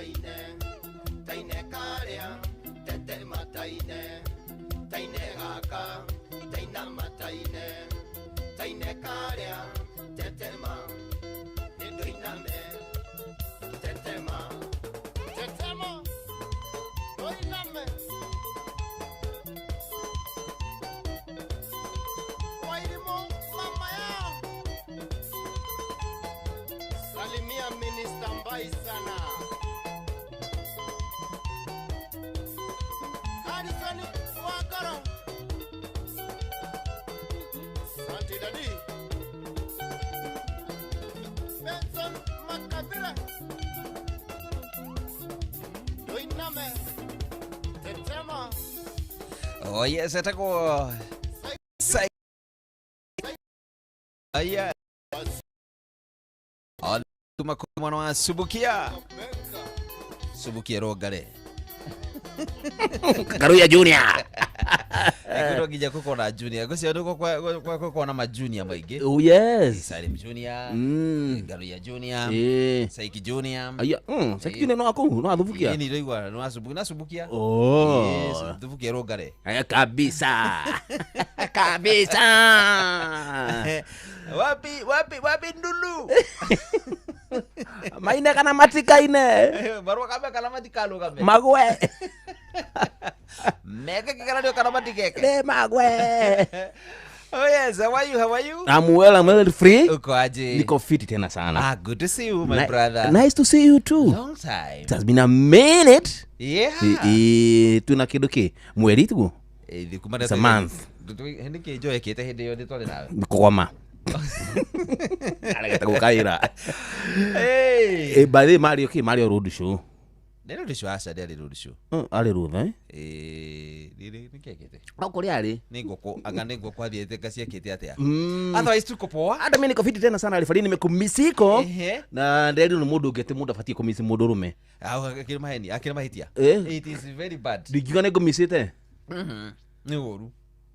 taine taine karia tete mataine taine gaka taina mataine taine karia tete ma ndoiname tete ma ndoiname wairimo mama yao salimia Minister Mbai sana Harrison Wakaro Santi Dadi Benson Makabila Doiname Tetema Oh yes, atako Say Aya Tumakumano wa Subukia Rogare Karuya Junior. Ekuno gija kuko na Junior. Gosi aduko kwa na ma Junior maige. Oh yes. Salim Junior. Karuya Junior. Saiki Junior. Aya, Saiki Junior no ako, no adufukia. Ni roigwa no asubukia. Oh. Yes, adufukia Rogare. Aya kabisa. Kabisa. Wapi ndulu. Maine kana matika ine. Barwa kabe kana matikalo kabe. Magwe. Mega kana ndio kana matikeke. Le magwe. Oh yes, how are you? I'm well free. Uko aje? Niko fit tena sana. Good to see you my brother. Nice to see you too. Long time. It has been a minute. Yeah. Tuna kidoke. Mweri tu. It's a month. Henike joy kete hede yo ditole nawe. Mkoma. Alageta kukaira. Hey. Bade Mario Road Show. Dero de show asa dero de show. Ale road Ni kekete. Akori ale. Ningoko anga ningoko athiete kacia kete atia. Otherwise tuko poa. Hata mimi niko fit tena sana alifadini nimekumisiko. Na ndeli no mundu ngete mundu afatie kumisi mundu rume. Akira mahitia. It is very bad. Digiga nego misite. Ni woru.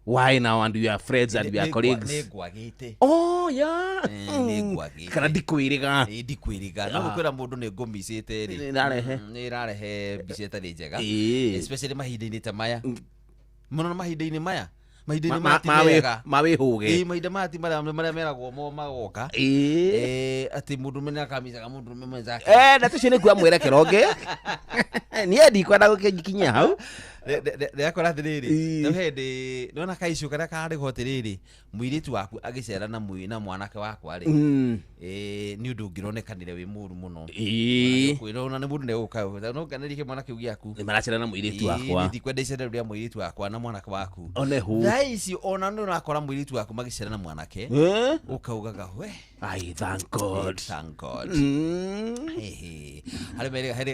Why now and you are friends and you are colleagues? Negwagite. Oh yeah. Negwagite. Kana dikwiriga. Dikwiriga. No kwira mundu negomisite ri. Ni rarehe biseta ri njega. Especially mahinda-ini ta maya. Muno mahinda-ini maya. Mahinda-ini maya. Mawe huge. Mahinda mati maria meragwo mo magoka. Ati mundu mena kamisa ka mundu mwenzake. Na tushine kwa mwera kiroge. Ni edi kwenda gukinya hau. Ndakora thiriri no hende nona kaisho kada kari hotiriri muiritu waku agicera na muina mwanake wakwa ri ni undu ngironekanire wi muru muno kwirona ni mundu ne uka no ganirike mwanake ugiaku ni maracera na muiritu wakwa ni ndikwenda icera ria muiritu wakwa na mwanake waku one hu thaici ona no nakora muiritu waku magicera na mwanake ukaugaga we ai thank God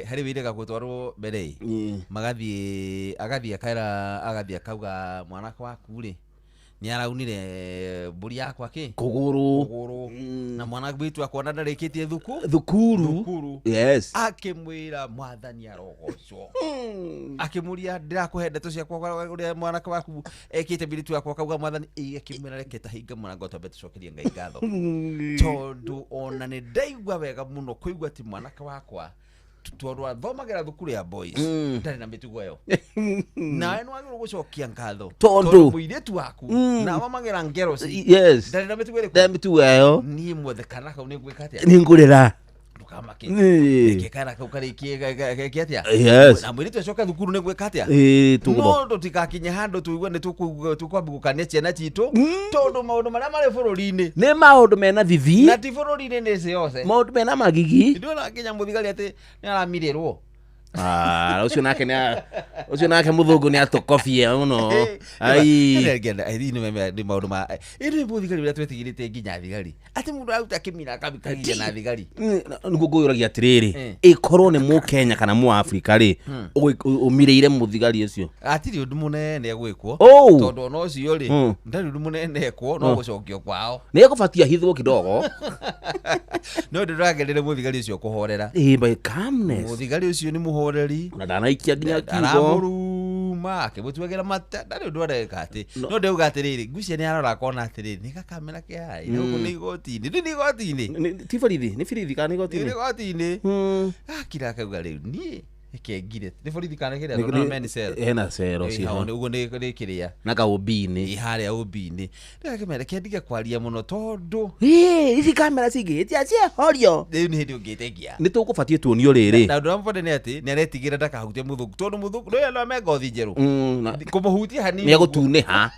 hari wirega gutwarwo mbere magathie agathia kaira agathia kauga mwanake waku ri ni araunire mburi yakwa ki kuguru na mwanake witu akona ndarikitie thukuru yes akimwira mwathani arogocwo akimuria ndirakuhe ndeto ciakwa uria mwanake waku ekite mbiritu yakwa kauga mwathani akimwira reketa hinga mwanango tobe tucokerie ngai ngatho tondu ona ni ndaigua wega muno kuigua ti mwanake wakwa tutwarwa thomagera thukuru ya boys ndari na mitugo yo na no agiro gucokia ngatho tondu muiritu waku na wamagera ngero yes ndari na mitugo yo ni mwethe kana kau ni gwikatia ni ngurira tukamake kekara kau kari kiatia yes na muiritu acoka thukuru ni gwikatia tugo no tutikakinye hando tuigwe ni tukwambugukania ciana citu tondu maundu maria mari bururi-ini ni maundu mena thithi na ti bururi-ini ni ci yose maundu mena magigi ndona kinya muthigari ati ni aramirirwo ucio nake muthungu ni atukofia muno ai ni maundu ma iri muthigari uria twetigirite nginya thigari ati mundu auta kimira akabikagia na thigari nguguyuragia atiriri ikorwo ni mu Kenya kana mu Africa ri umireire muthigari ucio atiri undu munene egwikwo tondu no cio ri ndari undu munene ekwo no gucokio kwao ni ekubatia hithwo kidogo no ndiragerere muthigari ucio kuhorera by calmness muthigari ucio ni muhoreri na ndanaikia nginya kiugo akiuma akimutuagira mata ndari undu areka ati no ndeuga atiriri ngucia ni arora kona atiriri ni gakamera ke hai no ni gotini ni gotini ti borithi ni borithi kana ni gotini akira akauga riu ni ekengire ni borithi kana kiria no meni cero ena cero cio uguo ni kiria na kaubini haria ubini ndakimera kendige kwaria muno tondu ici kamera cingi tia cia horio riu ni hindi ungitegia ni tukubatie tuonio riri na ndu amfode ni ati ni aretigira ndakahutie muthungu tondu muthungu no yana me ngothi njeru kumuhutia hanini ni agutuniha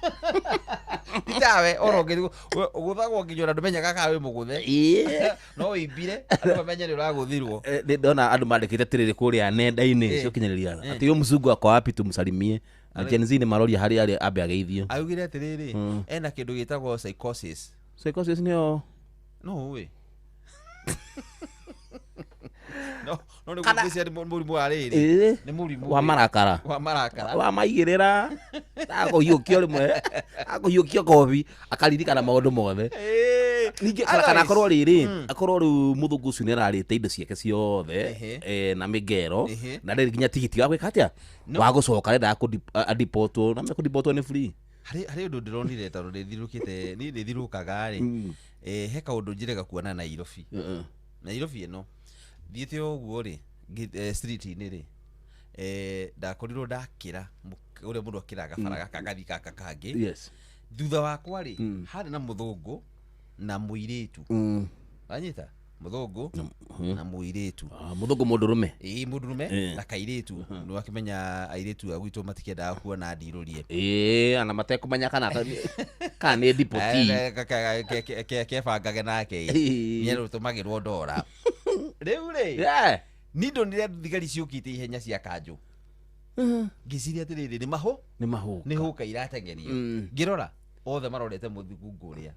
itawe oronge uguthagwo nginyora ndumenyaga ka wi muguthe no ibire andu bamenye ni uraguthirwo ndona andu mandikite tiriri kuria nenda-ini cio kinyaniria ati yo mzungu akwa wapi tumsalimie Gen Z ni maroria hari ari ambe ageithio augire atiriri ena kindu gitagwo psychosis nio no we no ni kumbisi ari murimu wa riri ni murimu wa marakara wa maigirira akohiukio rimwe akohiukio kobi akaririkana maundu mothe ninge kana akorwo riri akorwo ru muthungu ucio ni ararite indo ciake ciothe na migero na ndari nginya tigiti wa gwika atia wa gucoka renda adipotwo na mekudipotwo ni free hari undu ndironire ta ndithirukite ni ndithirukaga ri he kaundu njirega kuona Nairobi ino thiete uguo ri street ini ri ndakorirwo ndakira uria mundu akiraga baraga kagathi kaka kangi thutha wakwa ri hari na muthungu na muiritu anyita muthungu na muiritu muthungu mundurume mundurume na kairitu no akimenya airitu agwitwo matikendaga kuona ndirurie ana matekumenya kana ni dipoti kebangage nake ni rutumagirwo ndora riu ri ni ndonire thigari ciukite ihenya cia kanju ngiciria atiriri ni mahu ni huka iratengerio ngirora othe marorete muthungu uria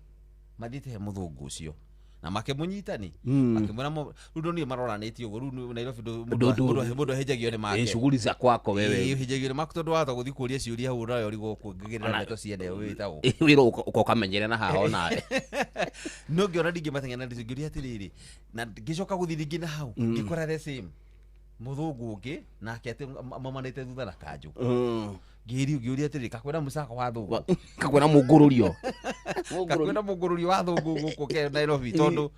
mathite he muthungu ucio na makemunyitani makimwira rundo ni maroranitie uguo ru Nairobi mundu hejagio ni make shughuli za kwako wewe hejagio ni make tondu watho guthi kuria ciuria hau nayo rigo kungigirira neto ciene witago wira ukokamenyere na haho nawe no ngiona ndingi matengena ndingiria atiriri na ngicoka guthi ringi na hau ngikora the same muthungu ungi nake ati mamanite thutha na kanju ngiuria atiriri kakwena musaka wa thungu kakwena mungururio wa thungu guku ke Nairobi tondu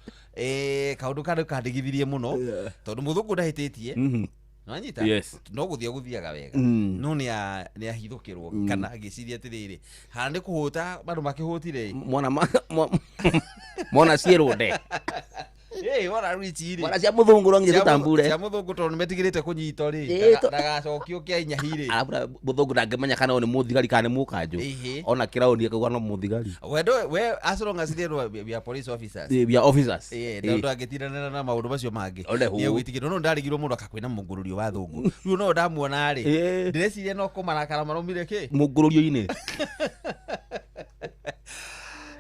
kaundu kana kandigithirie muno tondu muthungu ndahititie nanyita no guthiaga wega no ni ahithukirwo kana agiciria atiriri handi kuhuta bandu makihutire mona cierunde wala richiri wala cia muthungu rongi tutambure cia muthungu tondu metigirite kunyito ri ndagacokio kia inya hiri abura muthungu ndangimenya kana ni muthigari kana ni mukanju ona kirauni akauga no muthigari we as long as they are police officers tondu agitirana na maundu macio mangi ni ugitigiro no ndarigirwo mundu akakwina mungururio wa thungu riu no ndamuona ri ndireciria no kumarakara maromire ki mungururio-ini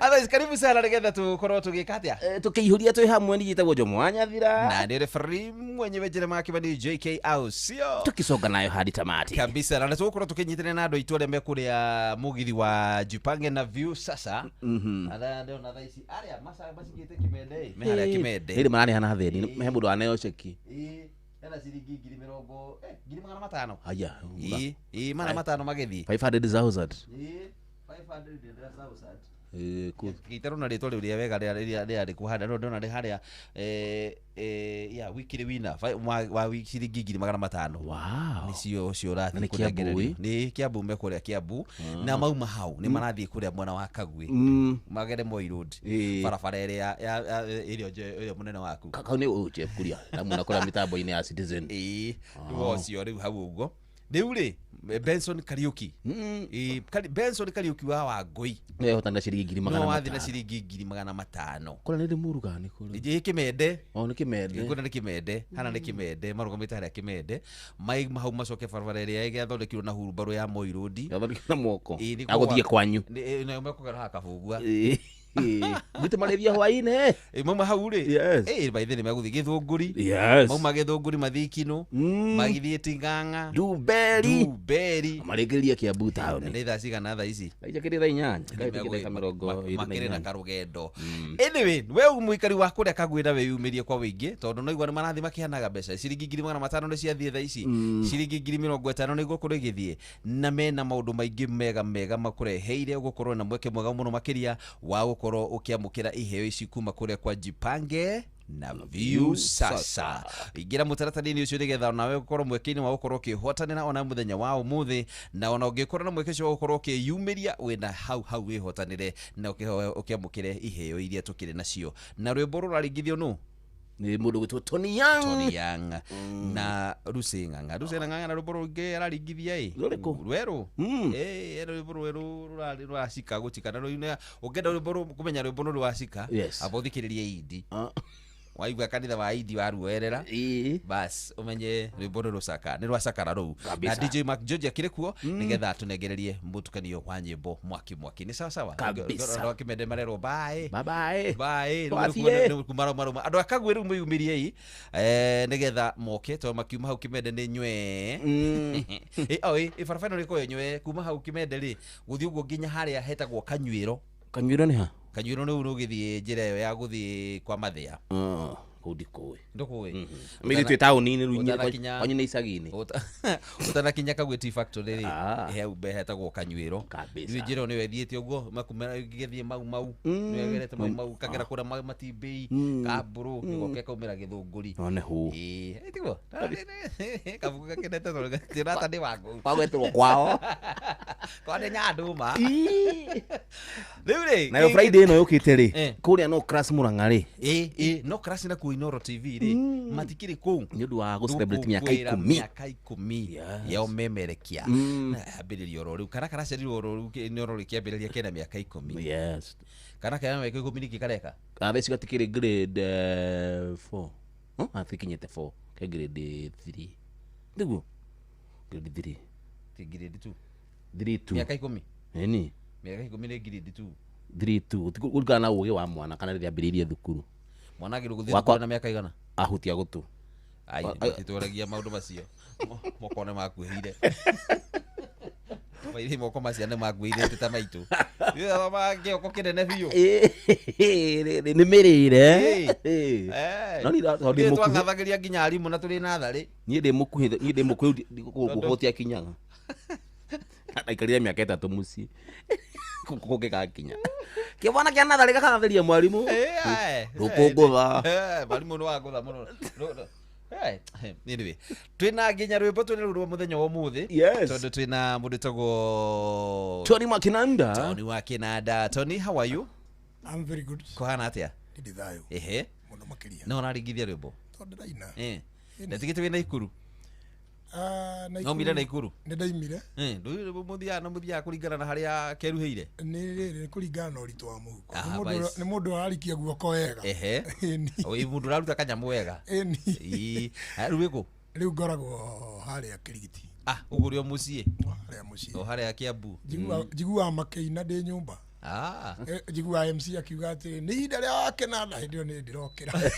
Otherwise, karibu sana nigetha tukorwo tugika atia tukiihuria twi hamwe ni gitagwo Jomwanya Thira na ndire free mwenyewe Jeremiah Kibani JK Ausio tukicoka nayo hadi tamati kabisa na tukorwo tukinyitana na andu itu aria mekuria mugithi wa Jupange na View sasa ada ndio na thaisi aria masa bacigite kimende me haria kimende hiri marani hana theni me mundu anayo cheki ena ciringi 20,000 aya mana matano magethi 500,000 gitaro na ritwa riu ria wega ria ri kuhanda no ndona ri haria ya wiki wina wa wiki ciringi 500 wow nicio cio rathi kurengererio ni Kiambu me kuria Kiambu na mauma hau ni marathie kuria mwena wa Kagwi magere Moi Road barabara iria munene waku kakau ni uje kuria na muna kora mitambo-ini ya Citizen wocio riu hau ugo riu ri Benson Kariuki Benson Kariuki wa Wangui hotanga ciringi 500 no wathi na ciringi 500 kora ni muruga ni kora ni kimende ni kimende kuna ni kimende hana ni kimende marugamite haria kimende mai mahau macoke barabara iria igathondekirwo na hurubaru ya Moi Road yathondekirwo na moko aguthie kwanyu no mekugera hakabugua Gute marevia hwaine. Mama hau ri. Yes. By the way maguthi Githunguri. Yes. Mama Githunguri mathikino. Magithie Ting'ang'a. Duberi. Maregeria Kiambu town. Nĩ thaa cigana thaa ici? Aija kĩrĩ thaa 8. Kaĩte kamerongo. Makĩrĩ na karũgendo. Anyway, we mũikari wa kũrĩa Kagwĩra weyumĩrie kwa wĩingĩ tondũ no igua nĩ marathi makĩhanaga mbeca. Ciringi 500 nĩ ciathiĩ thaa ici. Ciringi 50 nĩ gũkorwo igĩthiĩ. Na mena maũndũ maingĩ mega makũreheire gũkorwo na mweke mwega mũno makĩria wa gũkorwo ũkĩamũkĩra iheo ici kuma kũrĩa kwa Jipange na Viusasa. Ingira mũtaratara-inĩ ũcio nĩgetha nawe gũkorwo mweke-inĩ wa gũkorwo ũkĩhotanĩra ona mũthenya wa ũmũthĩ, na ona ũngĩkorwo na mweke ũcio wa gũkorwo ũkĩyumĩria wĩna hau wĩhotanĩre na ũkĩamũkĩre iheo iria tũkĩrĩ nacio. Na rwĩmbo rũraringithio nũ? Nĩ mũndũ gwĩtwo Tony Young na Lucy Ng'ang'a. Lucy Ng'ang'a na rwĩmbo rũngĩ araringithia rwerũ rwĩmbo rwerũ rũracika gũcika na ũngĩenda kũmenya rwĩmbo nũ rwacika aba ũthikĩrĩrie Idi. Waigua kanitha wa Idi waruerera bas umenye rwĩmbo rũcaka nĩ rwacakara rũu. Na DJ Mark George akĩrĩ kuo nĩgetha tũnengererie mũtukanio wa nyĩmbo mwaki nĩ sawa Kĩmende marerwo bye kumaroma andũ akagwĩ rĩu mwĩyumĩriei nĩgetha moke tondũ makiuma hau Kĩmende nĩ nywe barabara ĩno nĩkoyo nywe kuma hau Kĩmende rĩ gũthiĩ ũguo nginya harĩa hetagwo Kanyuĩro nĩ ha? Kanyuĩro nĩ ũgĩthiĩ njĩra ĩyo ya gũthiĩ kwa Mathĩa. Ndikũĩ. Mĩrĩ twĩ taũni-inĩ rũi kwanyu nĩ icagi-inĩ. Ũtanakinya Kagwĩ Tea Factory rĩ hau hetagwo Kanyuĩro. Rĩu njĩra ĩyo nĩyo ĩthiĩte ũguo gĩthiĩ mau nĩgerete mau kagera kũrĩa Matimbĩ Kambũrũ nĩgoke kaumĩra Gĩthũngũri. Tiguo kabuku gakenete tondũ gatirata nĩ wangu kwagwetwo kwao kwa nĩ Nyandũma. Rĩu rĩ nayo Friday ĩno yũkĩte rĩ kũrĩa no crash Mũrang'a rĩ no crash na ku Inoro TV rĩ matikĩrĩ kũu nĩ ũndũ wa gũcelebrate mĩaka 10 yao memerekia ambĩrĩrio rĩu kana karacerirwo rĩu Inoro rĩkĩambĩrĩria kena mĩaka 10 kana kena mĩaka 10 nĩkĩ kareka theci gatikĩrĩ grade 4 atikinyĩte 4 ke grade 3 ndiguo grade 3 ti grade 2 mĩaka 10 eni mĩaka 10 nĩ grade 2 ũringana na ũgĩ wa mwana kana rĩrĩa ambĩrĩirie thukuru mwana agĩrĩirwo gũthiĩ thukuru na mĩaka igana ahutia gũtũ titũragia maũndũ macio moko nĩ makuhĩire maithe moko macio nĩ makuhĩire ta maitũ kĩoko kĩnene biũ nĩ mĩrĩre no nĩ twang'athagĩria nginya arimũ na tũrĩ natharĩ niĩ ndĩ mũkuhĩ gũkũhotia kinyaga aikarire mĩaka 3 mũciĩ kũngĩgakinya kĩbwana kĩa natharĩ gakagatheria mwarimũ rũkũngũtha mwarimũ nĩ wangũtha mũno. Anyway, twĩna nginya rwĩmbo rwa mũthenya wa ũmũthĩ tondũ twĩna mũndũ tagwo Tony wa Kinanda. Tony, how are you? I'm very good. Kũhana atĩa? Ndĩ thayũ mũno makĩria. No ũraringithia rwĩmbo? Tondũ ndaina. Ndatigĩte wĩna Ikuru? No mire na Ikuru? Nĩ ndaimire. Mũthiaga kũringana na harĩa keruhĩire? Nĩ kũringana na ũritũ wa mũhuko. Nĩ mũndũ ararikia guoko wega. Mũndũ ũraruta kanyamũ wega. Rĩu wĩkũ? Rĩu ngoragwo harĩa Kĩrigiti. Ũguo ũrĩ o mũciĩ? Harĩa mũciĩ. O harĩa Kiambu? Njiguaga makĩina ndĩ nyũmba. Njiguaga MC akiuga atĩ nĩ ihinda rĩa wakena na hĩndĩ ĩyo nĩ ndĩrokĩra.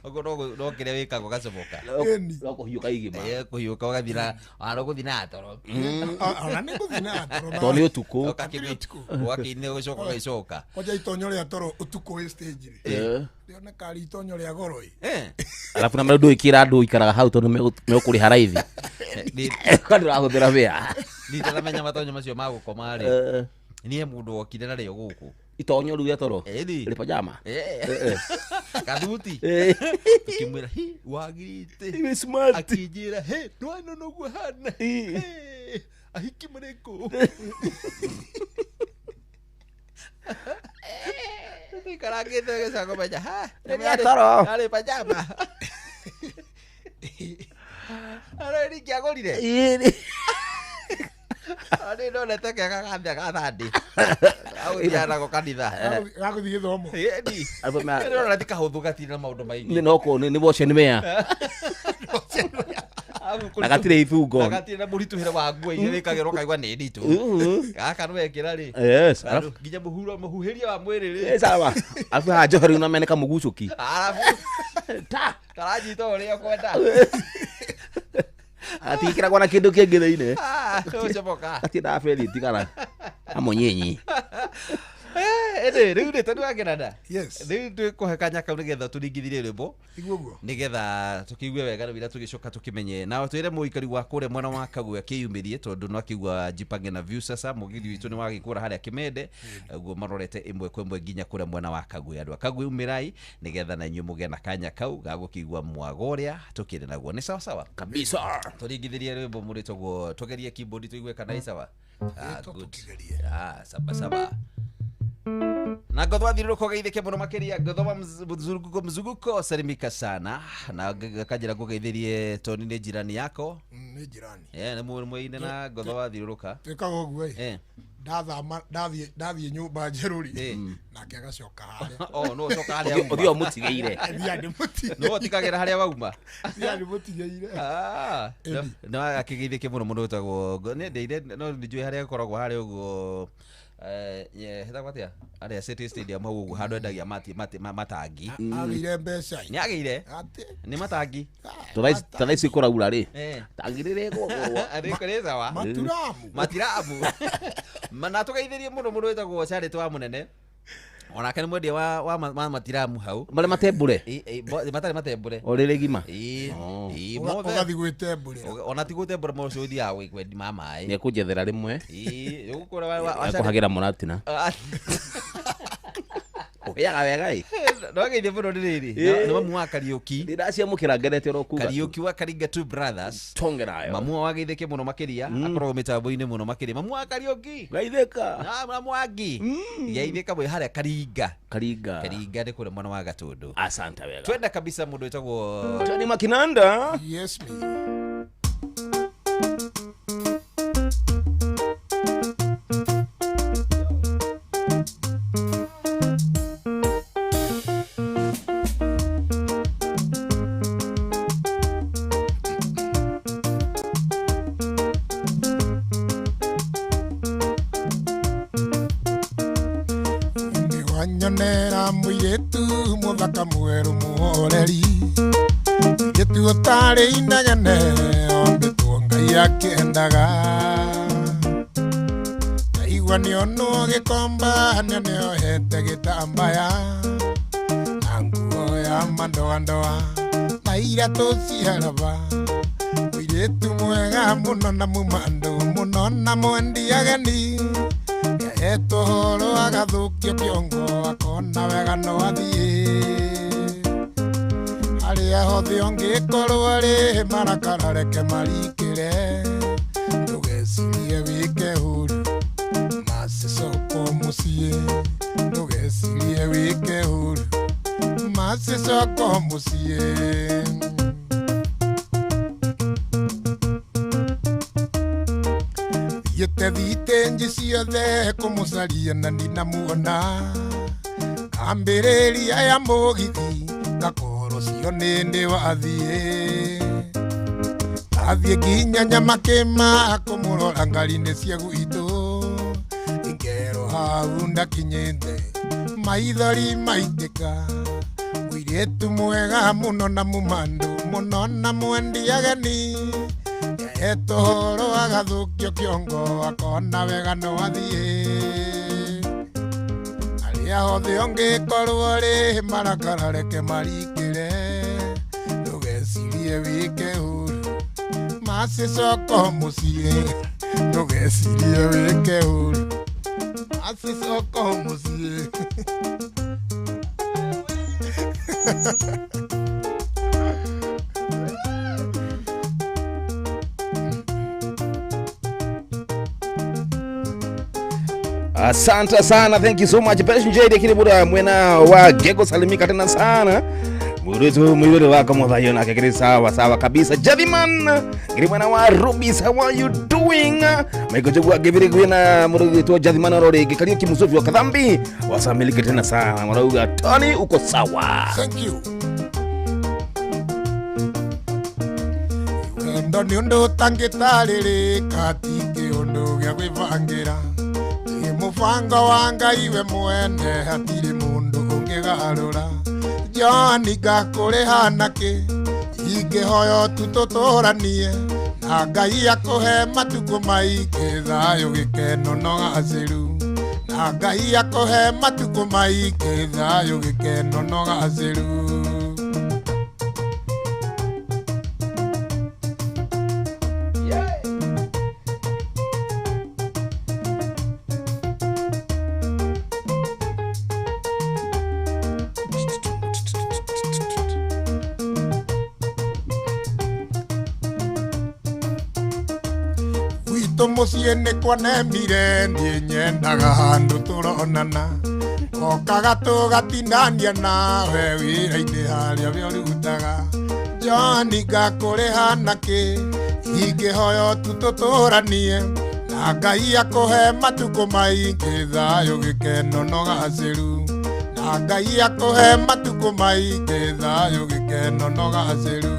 Ũguo no kĩrĩa wĩkagwo gacomoka no kũhiũka igima kũhiũka ũgathira gũthiĩ na toro ona nĩ gũthiĩ na toro tondũ nĩ ũtukũ ũgakĩine ũgĩcoka ũgĩcoka kwanja itonyo rĩa toro ũtukũ wĩ stage rĩ ndĩona kari itonyo rĩa goro alafu na mũndũ ikira andũ ikaraga hau tondũ megũkũrĩha raithi kandi ũrahũthĩra wĩa ndĩramenya matonyo macio ma gũkoma rĩ niĩ mũndũ wokire narĩo gũkũ itonyo rĩu rĩa toro rĩ pajama kathuti tukimwĩra wagirite akinjĩra nwana noguo hana ahiki marĩkũ ikarangĩte gĩcango menya arĩ pajama arĩ kĩagũrire Ani no nete kega gambia gathandi. Au dia na kanitha. Gagũthiĩ gĩthomo. Eni. No nete kahũthũ gatire na maũndũ maingĩ. Nĩ no ko nĩ watch nĩ mea. na gatire ifungo na gatire na muritu hira wa nguo ile kagero kaigwa ni nditu gaka no wekira ri yes nginya muhuhiria wa mwiri ri sawa afu hajo hari una meneka mugucuki alafu ta karajito uri okwenda atikira kwa na kindu kingi thiine ucoboka ati da feri tikara amonyenyi riu nä tondå wagenada riu twä kå hekanya kau nä getha tå ringithire rwä mbo nä getha tå kä igue wega wira tå gä coka tå kä menye na twä re må ikari wa kå re mwena wa Kagwe akä yumä rie tondå no akä igua jipange na view sasa må githi witå nä wagä kå ra harä a kä mende guo marorete ĩmwe kwa ĩmwe nginya kå rä mwena wa Kagwe andå a Kagwe umä rai nä getha na inyuä må gä na kanya kau gagå kä igua mwago å rä a tå kä rä naguo nä sawasawa kabisa tå ringithirie rwä mbo må rä tåguo tå gerie keyboard tå igue kana isawa sabasaba na Godhwa thiruko geithike muno makiria Godhwa mzunguko salimika sana na kajira kugeithirie Tony ni jirani yako ni jirani ni mwine na Godhwa thiruka twikaga uguo ndathie nyumba njeruri nake agacoka haria no coka haria othio mutigeire no tikagira haria wauma yani mutigeire no akigeithike muno muno tagwo ni ndeire no njui haria koragwo haria uguo heta kwatia aria City Stadium hau handu endagia matangi agire mbeca ni agire ni matangi taraisi kuraura ri tangirire arikoreza wa matiramu na tugeithirie muno muno wetagwo Charity wa munene onake ni mwendia wa matiramu hau mare matembure matari matembure orire gima ugathi gwitembure ona ti gutembure mo cothi ya gwendi mamai ni kunjethera rimwe yugukura wa kuhagira muratina oyaga wega no geithie muno riri no mamu wa Kariuki ndiracia mukira ngerete ro kuga Kariuki wa Karinga Two Brothers tongerayo mamu wa geithike muno makiria akorwo mitambo-ini muno makiria mamu wa Kariuki gaitheka mamu wangi geithika mwe haria Karinga ndi kure mwana wa Gatundu asante wega twenda kabisa mundu wetagwo Tony Makinanda yes me nyonera muiretu muthaka mweru muhoreri muiretu utari inegene ombitwo Ngai akiendaga naigua nionwo gikomba niohete gitambaya na nguo ya mandoandoa na iratu ciaraba muiretu mwega muno na mumandu muno na mwendi ageni etohoro agathukio kiongo akona wega no athie aria hothe ongikorwo ari marakarareke marikire ndugecirie wike huru macicoko mucie ndugecirie wike huru macicoko mucie yetethite nji ciothe kumucaria na ndinamuona kambĩrĩria ya mũgithi ngakoro cio nĩndĩ wathiĩ athiĩ nginya Nyamakĩma kũmũrora ngari-inĩ cia gwitũ ngero hau ndakinyĩte maithori maitĩka mũirĩtu mwega mũno na mũmandu mũno na mwendi ageni etohoro agathukio kiongo akona wega no athie aria hothe ongikorwo ri marakarareke marikire ndugecirie wike huru macicoko mucie ndugecirie wike huru macicoko mucie asante sana, thank you so much Pesh Njede kile buda mwena wa Gego salimika tena sana muretu mwibere wako mwadhayo na kekiri sawa kabisa Jadhiman kile mwena wa Rubis, how are you doing? Maiko chukua giviri kwena muretu wa Jadhiman ororege kaliyo kimusofi wa kadhambi wasamilika tena sana mwarauga Tony uko sawa thank you wendo nĩ ũndũ ũtangĩtarĩrĩka ti kĩũndũ gĩa gwĩbangĩra nĩ mũbango wa Ngai we mwene hatirĩ mũndũ ũngĩgarũra Johani ngakũrĩha nakĩ ingĩhoya tu tũtũranie na Ngai akũhe matukũ maingĩ thayũ gĩkeno na ũgacĩru na Ngai akũhe matukũ maingĩ thayũ gĩkeno na ũgacĩru Mũciĩ nĩ kwanemire niĩ nyendaga handũ tũronana okaga tũgatindania nawe wĩra-inĩ harĩa we ũrutaga Johani ngakũrĩha nakĩ ingĩhoya tu tũtũranie na Ngai akũhe matukũ maingĩ thayũ gĩkeno na ũgacĩru na Ngai akũhe matukũ maingĩ thayũ gĩkeno na ũgacĩru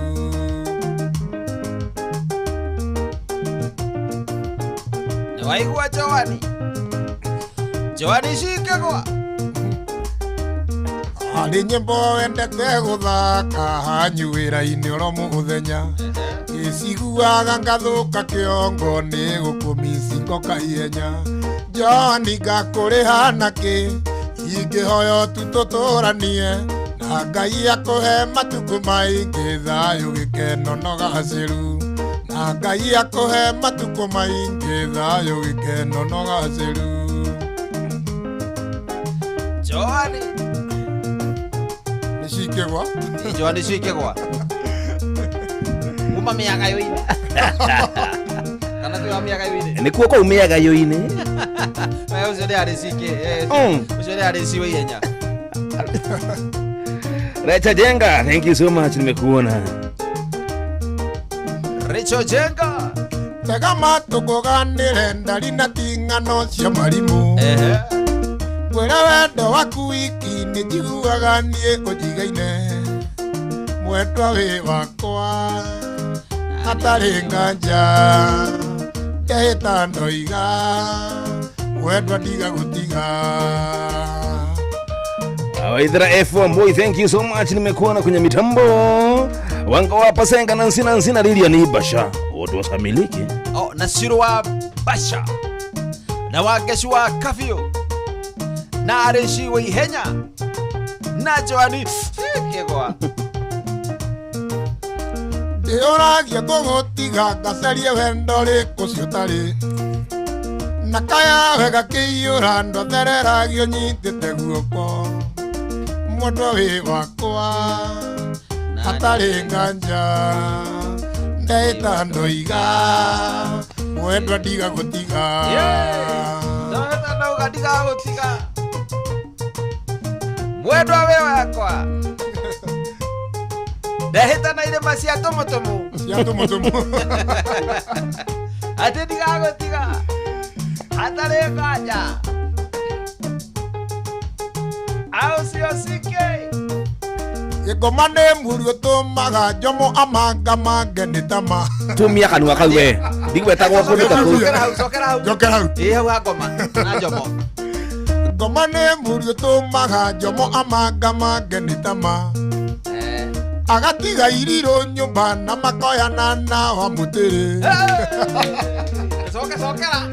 Waigua Johani cikagwa harĩ nyĩmbo wendete gũthaka hanyu wĩra-inĩ oro mũthenya ngĩciguaga ngathũka kĩongo nĩ gũkũmicingo kaihenya Johani ngakũrĩha nakĩ ingĩhoya tu tũtũranie na Ngai akũhe matukũ maingĩ thayũ gĩkeno na ũgacĩru na Ngai akũhe matukũ maingĩ thayũ gĩkeno na ũgacĩru Johani nĩcikĩgwa Johani cikĩgwa kuma mĩaga yo-inĩ kana tũwa mĩaga yo-inĩ nĩkuo kũu mĩaga yo-inĩ ũcio nĩ arĩ cikĩ ũcio nĩ arĩ ciwa ihenya Rachel Jenga, thank you so much, nimekuona Rachel Jenga tega matũkũganĩre ndari na ting'ano cia marimũ mwĩra wendo waku wiki nĩ njiguaga niĩ ũnjigaine mwendwa wĩ wakwa hatarĩ nganja ndehĩta ndoiga mwendwa ndigagũtiga Waithira F1 boy, thank you so much, nimekuona kwenye mitambo wanga wa Pasenga na nsina Lilian Basha watu wasamiliki na Siro wa Basha na Wageshi wa Kafio na Areshi wa Ihenya na Johani kĩgwa ndĩũragia gũgũtiga ngacarie wendo rĩkũ ciũtarĩ na kaya wega kĩiyũra ndothereragio nyitĩte guoko mwendwa wĩ wakwa hatarĩ nganja ndehĩta ndoiga mwendwa ndigagũtiga mwendwa wĩ wakwa ndehĩta na irĩma cia tũmũtũmũ atĩ ndigagũtiga hatarĩ nganja aucio cikĩ gĩkoma nĩ mũriũ tũmaga njomo amanga mange nĩ tama tumia kanua kau we ndigwetagwo kũndũ ta kũu njokera hau hau ha ngoma na njomo ngoma nĩ mũriũ tũmaga njomo amanga mange nĩ tama agatiga irirũ nyũmba na makoyana na wa mũtĩrĩ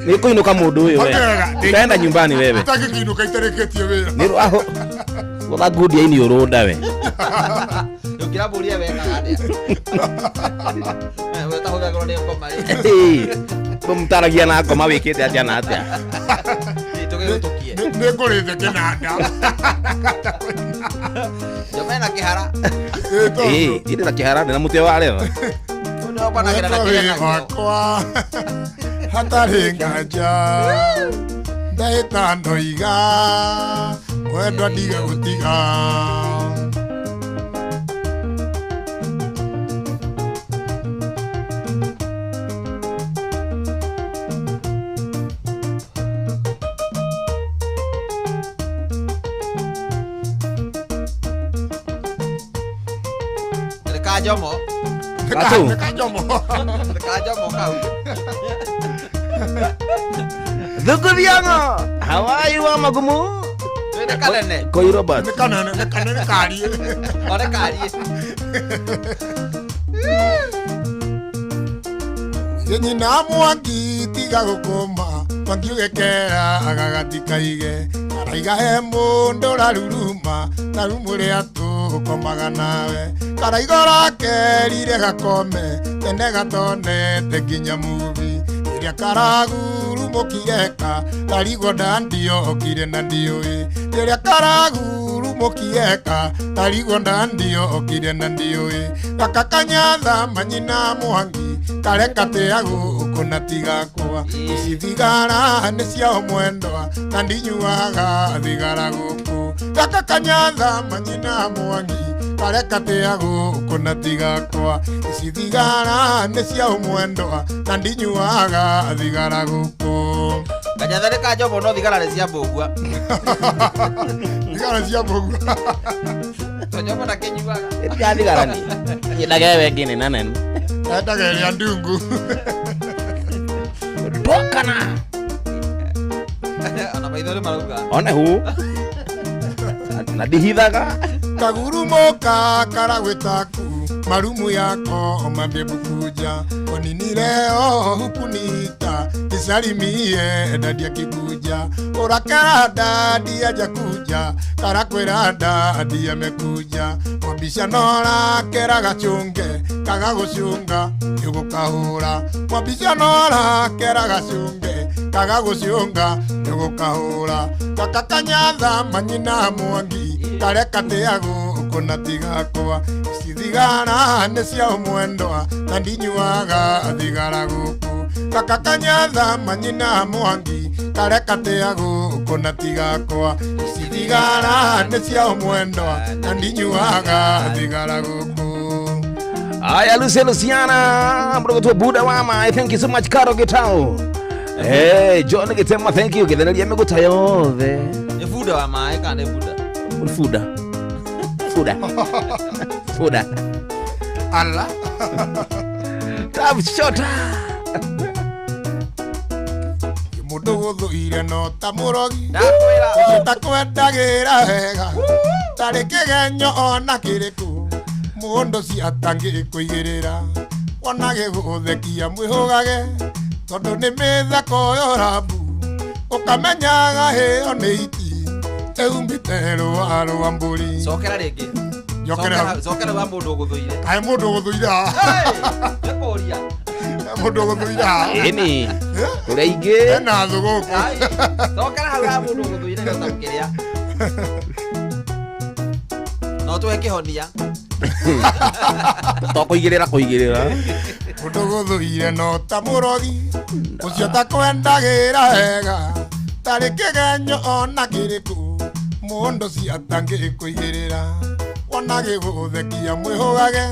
nĩ kũinũka mũndũ ũyũ we kaenda nyumbani wewe ũtangĩkĩinũka iterĩkĩtie wĩra nĩ rwaho ũthangundia-inĩ ũrũnda we ũkĩrambũria wekaga ndĩa wetahũthagĩrwo nĩ ngoma tũmũtaragia na ngoma wĩkĩte atĩa na atĩa tũgĩgũtũkie nĩ ngũrĩte kĩnanda njome na kĩhara ĩrĩ na kĩhara ndĩ na mũtĩ warĩo nĩokwanagĩra na kĩrĩa wakwa hatarĩ nganja ndehĩta ndoiga mwendwa ndigagũtiga Njomo Katu. Kajomo. Kajomo kau. Duku diango. Hawaii wa magumu. Ini kanene. Koi Robert. Kanane kari. Ore kari. Yenyi na Mwangi tiga gukuma Mwangiugekera agagatika ige Araiga he mundu raruruma Narumure atukomaga nawe Karaigo rakerire gakome Tene gatonete nginya muvi Iria karagurumukireka Tarigo ndandio kire na ndioi Iria karagurumukireka Tarigo ndandio kire na ndioi Gakakanyatha manyina Mwangi Kareka teago kuna tigakwa Icithigara nĩ ciao mwendwa Na ndinyuaga thigara gũkũ Gakakanyatha manyina Mwangi Kareka teago kuna tigakwa Icithigara nĩ ciao mwendwa Na ndinyuaga thigara gũkũ Kanyatha nĩ Kajomo no thigara nĩ cia mbũgua. Thigara cia mbũgua. Kajomo na kinyuaga. Ĩtia thigara ni. Nyendage ngine na nene. Endaga ĩrĩa ndungu. Ndokana. Ona maithori marauga. One hu. Na ndihithaga. Kagurumoka karagwĩtaku Marumu yako mambie bukuja Oninire hukunita Kisalimie dadia kibuja Urakera dadia jakuja Karakwera dadia mekuja Mwabisha nora kera gachunge Kagagushunga yugo kahura Mwabisha nora kera gachunge Kagagushunga yugo kahura Kakakanyatha manyina Mwangi Kareka teago kuna tigakwa Icithigara nĩ ciao mwendwa Na ndinyuaga thigara gũkũ Kakakanyatha manyina Mwangi Kareka teago kuna tigakwa Icithigara nĩ ciao mwendwa Na ndinyuaga thigara gũkũ Aya Luciana, mrogoto Buda Wama, thank you so much Karo Gitao. Hey, John Gitema, thank you. Githana meguta yothe. Ni Buda Wama, kana Buda. Fuda. Allah Tab shota. Mũndũ gũthũire no ta mũrogi Ndakwĩra. Ũcio takwendagĩra wega Tarĩ kĩgenyo ona kĩrĩkũ Mũndũ ciatangĩkũigĩrĩra Ona gĩgũthekia mwĩhũgage Tondũ nĩ mĩthako yorambu Ũkamenyaga hĩyo nĩ iti Eumbĩte rũa rwa mbũri Cokera rĩngĩ. Cokera wa mũndũ gũthũire. Kaĩ mũndũ gũthũira Nĩkũria. Mũndũ gũthũira Ĩni. Ũrĩa ingĩ. Ena thũgũkũ Cokera hau ha mũndũ gũthũire nĩ ũtamũkĩrĩa. No twĩkĩhonia. Tokũigĩrĩra. Mũndũ gũthũire no ta mũrogi Ũcio takwendagĩra wega Tarĩ kĩgenyo ona kĩrĩkũ Mũndũ ciatangĩkũigĩrĩra Ona gĩgũthekia mwĩhũgage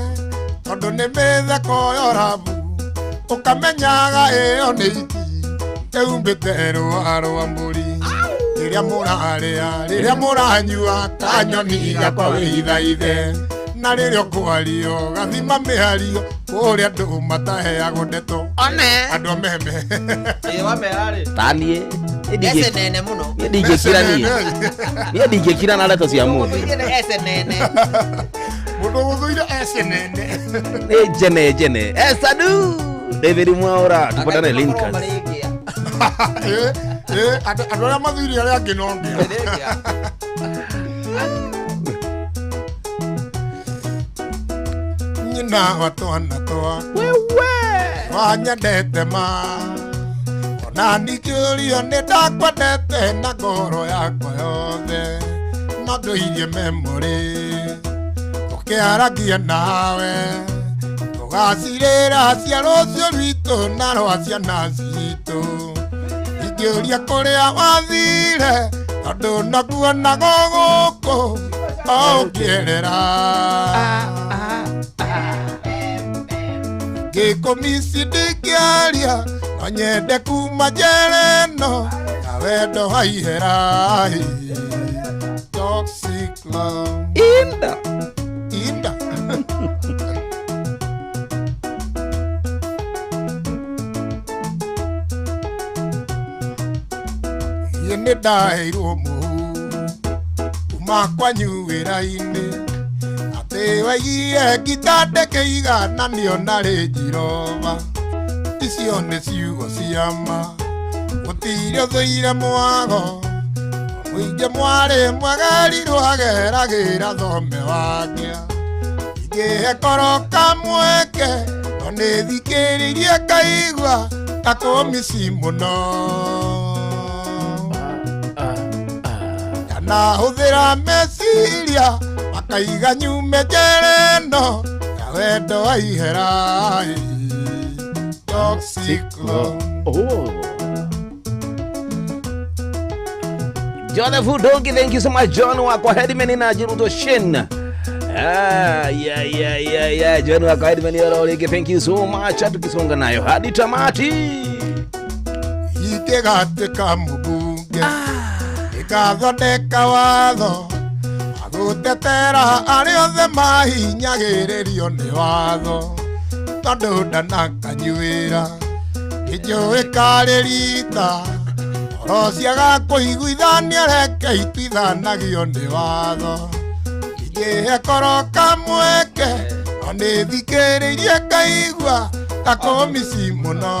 Tondũ nĩ mĩtheko yorambu Ũkamenyaga ĩyo nĩ iti Eumbĩte rũa rwa mbũri Rĩrĩa mũrarĩa, rĩrĩa mũranyua Kanyoni gakwa wĩithaithe Na rĩrĩa ũkwario gathima mĩario Kũrĩa andũ mataheagwo ndeto Andũ ameme Ĩĩ wamerarĩ. Tanie. Ese nene mũno. Ndingĩkira niĩ. Niĩ ndingĩkira na ndeto cia mũndũ. Mũndũ ese nene. Mũndũ gũthũire ece nene Nĩ jene. Esadu. David Mwaura, tupatane Lincoln. Andũ arĩa mathuire arĩa angĩ no ngĩa Nyina wa twana twaku wanyendete ma Ona nikĩũrio nĩ ndakwendete na ngoro yakwa yothe No ndũirie memory Tũkĩaragia nawe Tũgacirĩra cia rũciũ rwitũ na rwa ciana citũ Ingĩũria kũrĩa wathire Tondũ nakuonaga gũkũ o ũkĩerera Gĩkũmici ndingĩaria no nyende kuma njera ĩno na wendo haihera Toxic love Inda. nĩ ndaheirwo mũhu kuma kwanyu wĩra-inĩ atĩ waigire ngita ndĩkĩigana na rĩ njirova icio nĩ ciugo cia ma gũtirĩ ũthũire mwago mũingĩ mwarĩ mwegerirwo ageragĩra thome wakĩa ingĩhe koro kamweke no nĩ thikĩrĩirie ngaigua gakũmici mũno kana hũthĩra meciria makaiga nyume njĩra ĩno ya wendo wa ihera toxic love. John Fudongi, thank you so much John wako Hedman na Jiruto Shin. John wako Hedman yorolege, thank you so much. Tukisonga nayo hadi tamati. Ikegatĩka mũbunge ikathondeka watho agũtetera arĩa othe mahinyagĩrĩrio nĩ watho tondũ ndanakanyuĩra nĩnjũĩ karĩ rita oro ciaga kũiguithania reke ituithanagio nĩ watho ingĩhe koro kamweke no nĩ thikĩrĩirie ngaigua gakũmici mũno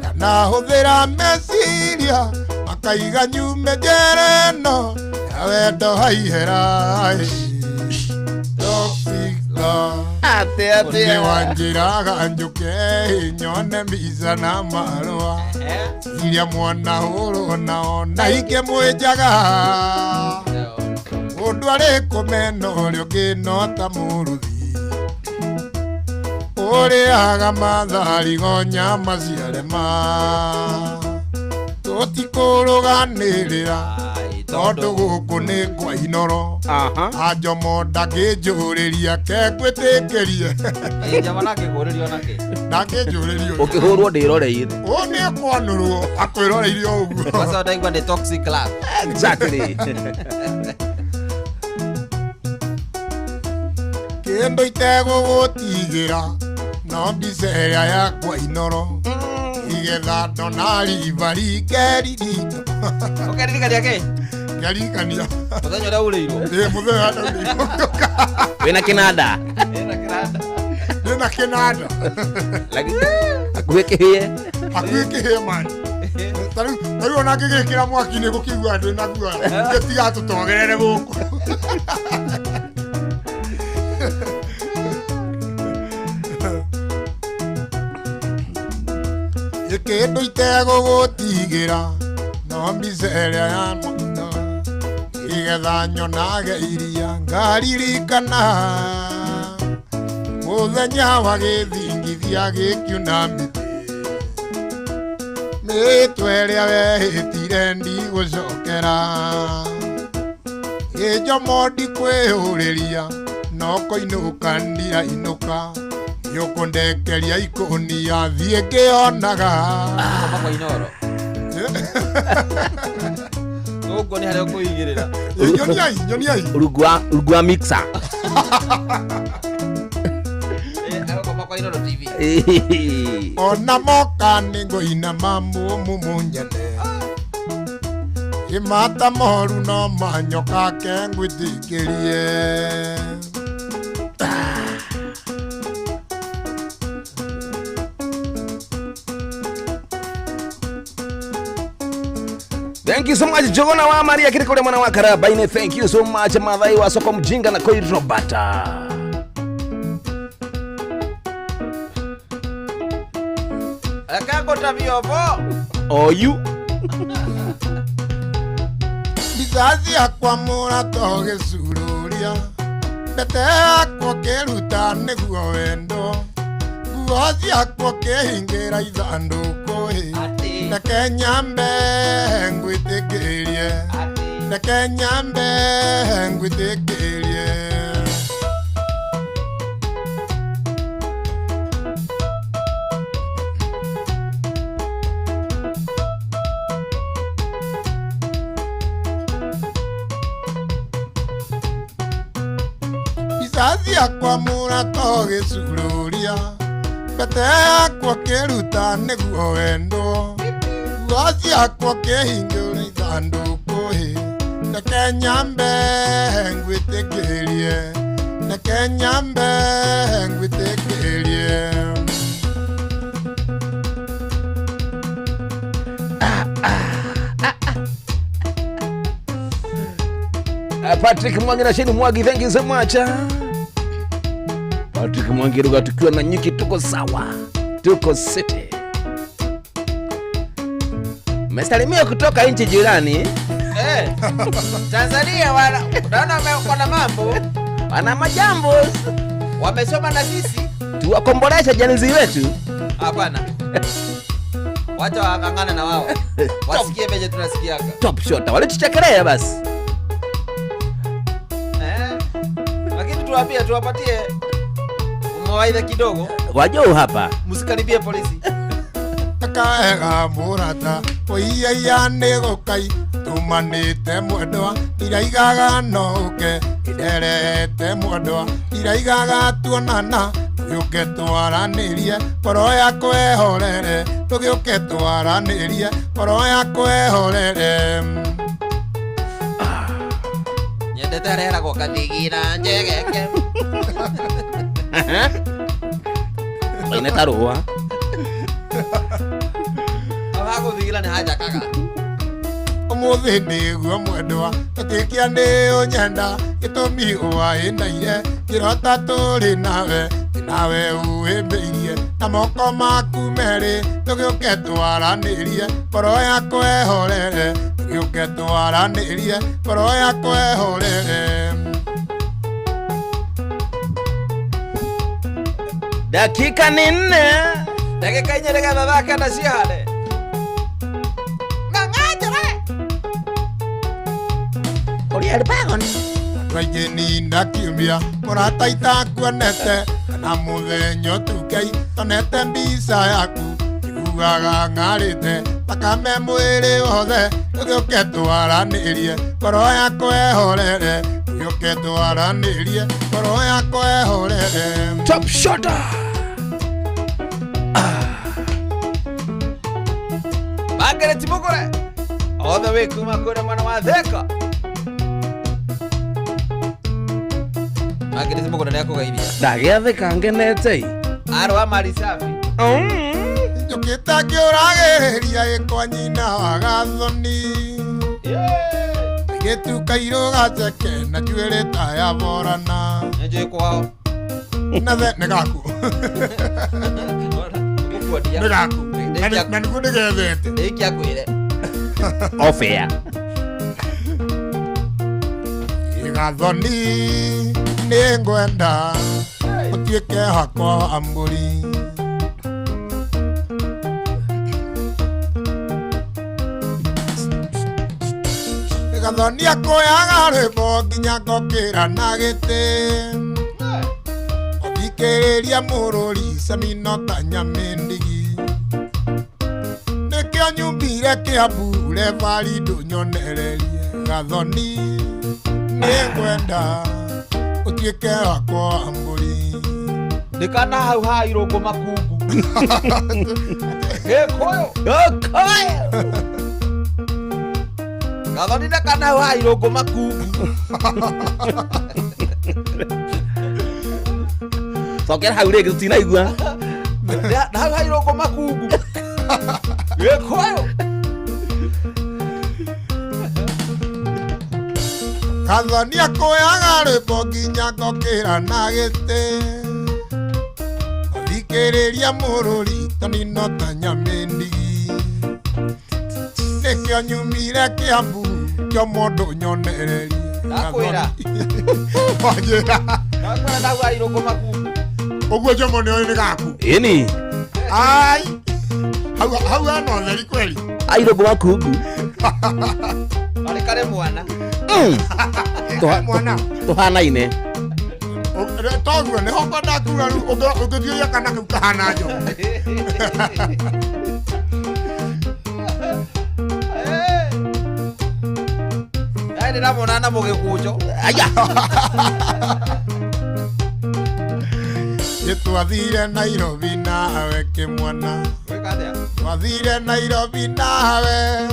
kana hũthĩra meciria makaiga nyume njĩra ĩno ya wendo wa ihera toxic love. Nĩ wanjĩraga njũke nyone mbica na marũa iria mwana hũrwo nao na ingĩmwĩnjaga mũndũ arĩ kũmena ũrĩa ũngĩ no ta mũrũthi ũrĩaga matharigo nyama ciarema tũtikũrũganĩrĩra tondũ gũkũ nĩ kwa inoro Anjomo ndangĩnjũrĩria ke ngwĩtĩkĩrie ndangĩnjũrĩrio ũkĩhũrwo ndĩroreire ũ nĩ kwanũrwo akwĩroreire ũguo ndaigua nĩ toxic love. exactly. kĩndũ itegũgũtigĩra no mbica ĩrĩa yakwa inoro igetha ndona ribari ngeririto ũkeririkania kĩ ngeririkania mũthenya ũrĩa ũrĩirwo mũthenya ũrĩa ũrĩirwo wĩna kĩnanda ndĩna kĩnanda hakuhĩ kĩhĩe mani tarĩu ona ngĩgĩkĩra mwaki-inĩ gũkĩigua ndĩna guoya gĩtigatũtogerere gũkũ kĩndũ itegũgũtigĩra no mbica ĩrĩa ya mũno igetha nyonage iria ngaririkana mũthenya wa gĩthingithia gĩkiuna mĩtĩ mĩtwe ĩrĩa wehĩtire ndigũcokera Anjomo ndikwĩhũrĩria no kũinũka ndirainũka yũkũndekeria ikũnia thiĩ ngĩonaga ũguo nĩ harĩa ũkũigĩrĩra nyoniai rungu wa mixer ona moka nĩ ngũinama mũmũnyene imata moru no manyoka ke ngwĩtĩkĩrie Thank you so much Jogona wa Maria Kirikole mwana wa Karabaine. Thank you so much Madhai wa Soko Mjinga na Koi Robata. akagota viovo You bizazi akwa mũrato gĩcururia mbete yakwa kĩruta nĩguo wendo nguo ciakwa kĩhingĩra ithandũkũ reke nyambe ngwĩtĩkĩrie reke nyambe ngwĩtĩkĩrie bizazi akwa mũrato gĩcururia mbete yakwa ciakwa kĩruta nĩguo wendo nguo ciakwa kĩhingũre ithandũkũ reke nyambe ngwĩtĩkĩrie reke nyambe ngwĩtĩkĩrie. Patrick Mwangi na Sheni Mwagi, thank you so much. Patrick Mwangi ruga tukiwa na nyuki, tuko sawa, tuko city. Mesalimia kutoka nchi jirani. Tanzania unaona wana mambo, wana majambo, wamesoma na sisi, tuwakombolesha janizi wetu. Hapana. Wacha wakangana na wao. Wasikie meje tunasikiaka. Top shot. Walichichekelea basi. Lakini tuwapatie mawaidha kidogo. Wajou hapa. Msikaribie polisi. Kaega murata oiya nego kai tumanite mwendwa iraigaga noke iderete mwendwa iraigaga tuonana yuke twaranirie poro yakwe horere tugiuke twaranirie poro yakwe horere. Nyendete rera kwa kathigira njegeke ine tarua abago thigila ni haja kaga umuthi niguo mwendwa atikia ndi unyenda gitumi uwaindaire kirota turi nawe uwimbiirie na moko maku meri tugiuke twaranirie poro yakwe horere tugiuke twaranirie poro yakwe horere. Dakika ni 4. Dakika inyereka babaka na shihale Kaigeni ndakiumia murata itakuonete kana muthenya tukei tonete mbica yaku iguaga ng'arĩte thakame mwĩrĩ wothe tũgĩũke twaranĩrie ngoro yakwa ĩhorere tũgĩũke twaranĩrie ngoro yakwa ĩhorere. Top shotter. Margaret Mugure all the way kuma kũrĩa mwana wa Thika. Margaret Mugure nĩakũgeithia Ndagĩathĩka ngenete arwa mari safi njũkĩte ngĩũragĩrĩria gĩkwa nyina wa Gathoni gĩtu kairũ gaceke na njuĩrĩ ta ya borana nĩnjũĩ kwao nĩ gaku nĩ gaku na nĩguo ndĩgethete nĩkĩakwĩre ofea Gathoni nĩ ngwenda ũtuĩke hakwa wa mbũri Gathoni akũyaga rwĩmbo nginya ngokĩra na gĩtĩ ũthikĩrĩria mũrũri Semino ta Nyamĩndigi nĩkĩo nyumbire Kĩambu Revari ndũnyonererie Gathoni nĩ ngwenda ũtuĩke wakwa wa mbũri ndĩkana hau ha irũngũ makungu gĩkũyũ Gathoni ndĩkana hau ha irũngũ makungu cokera hau rĩngĩ tũtinaigua hau ha irũngũ makungu gĩkũyũ Gathoni akũyaga rwĩmbo nginya ngokĩra na gĩtĩ ũthikĩrĩria mũrũri Tonino ta Nyamĩndigi nĩkĩo nyumire Kĩambu kĩo mũndũ nyonererie ndakwĩra wanjĩra ndakwĩra hau ha irũngũ makungu ũguo njomo nĩoĩ nĩ gaku ĩni ai hau hena ũtheri kweli airũngũ makungu arĩ kare mwana mwana tũhanaine toguo nĩho ngwenda kuga rĩu ũngĩthiũria kana kĩu kahana njogu ndĩramona na mũgĩkũnjo aya Twathire Nairobi nawe kimwana Twathire Nairobi nawe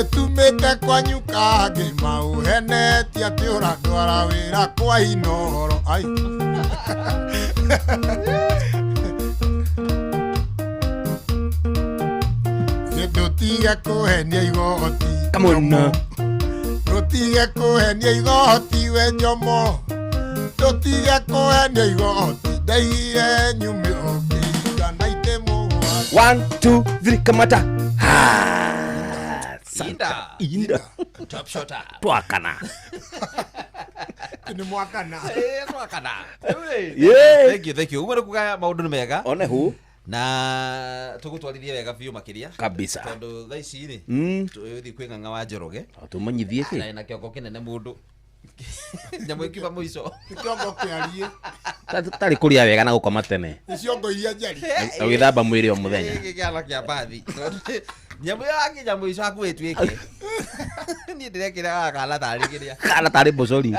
Tumite kwanyu kangi mauhenetie ati uratwara wira kwa Inoro ai Tutige kuhenia igoti kamona Tutige kuhenia igoti we njomo Tutige kuhenia igoti ndaire nyume okiga naite mu 1 2 3 kamata Inda top shota twakana ni mwakana twakana thank you umwe kuga maundu mega one hu na tugutwarithia wega biu makiria kabisa tondu thaa ici ri tuthi kwinganga wa Njoroge tumanyithie ki na kiongo kinene mundu nyamu ikiba muico kiongo kiarie tari kuria wega na gukoma tene ciongo iria njari ugithamba mwiri o muthenya kiala kia bathi nyamu yangi nyamu ico akuitu iki ni ndirekira kana tari kiria kana tari bocori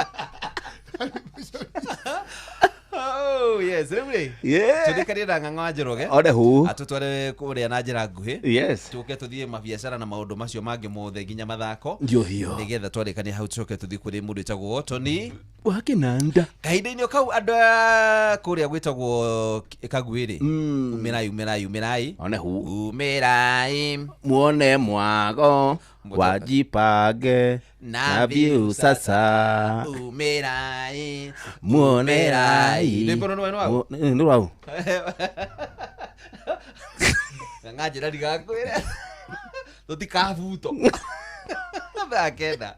Oh yes, really. Yeah. Tudikari na nganga wa Njoroge. Ode hu. Atutware kuria na njira nguhi. Yes. Tuke tuthie mabiacara na maundu macio mangi mothe nginya mathako. Ndio hiyo. Nigetha twarekania hau tuke tuthie kuri mundu itagwo Tony wakinanda. Kahinda-ini kau andu kuria gwitagwo Kagwiri. Umirai. One hu. Umirai. Muone mwago. Wajipange na view sasa. Umirai. Muonerai. Ndipo no wao. Ndio wao. Ngajira digakwira. Tutikavuto. Bakenda.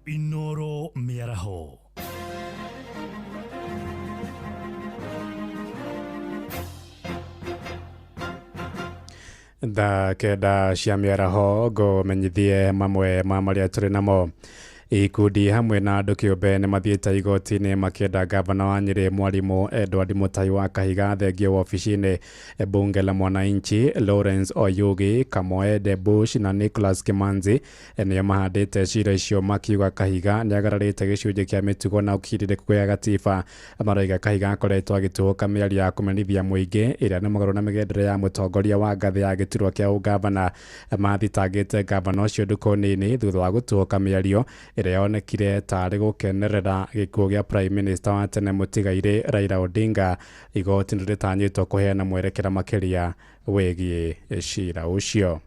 Inoro Miaraho. Thaa kenda cia mĩaraho ngũmenyithie mamwe ma marĩa tũrĩ namo. Ikundi hamwe na andũ kĩũmbe nĩ mathiĩte igoti-inĩ makĩenda gavana wa Nyĩrĩ Mwarimũ Edward Mũtai wa Kahiga thengia wabici-inĩ bunge la mwananchi Lawrence Oyugi, Kamoede Bush na Nicholas Kimanzi nĩo mahandĩte cira icio makiuga Kahiga nĩ agararĩte gĩcunjĩ kĩa mĩtugo na ũkirĩrĩku gĩa gatiba. Maroiga Kahiga akoretwo agĩtũũka mĩario ya kũmenithia mũingĩ ĩrĩa nĩ mũgarũ na mĩgendere ya mũtongoria wa ngathĩ ya gĩturwa kĩa ũgavana. Mathitangĩte gavana ũcio ndukũ nini thutha wa gũtũũka mĩario ĩrĩa yonekire tarĩ gũkenerera gĩkuũ gĩa Prime Minister wa tene mũtigairĩ Raila Odinga. Igoti nĩ rĩtanyĩtwo kũheana mwerekera makĩria wĩgiĩ cira ũcio.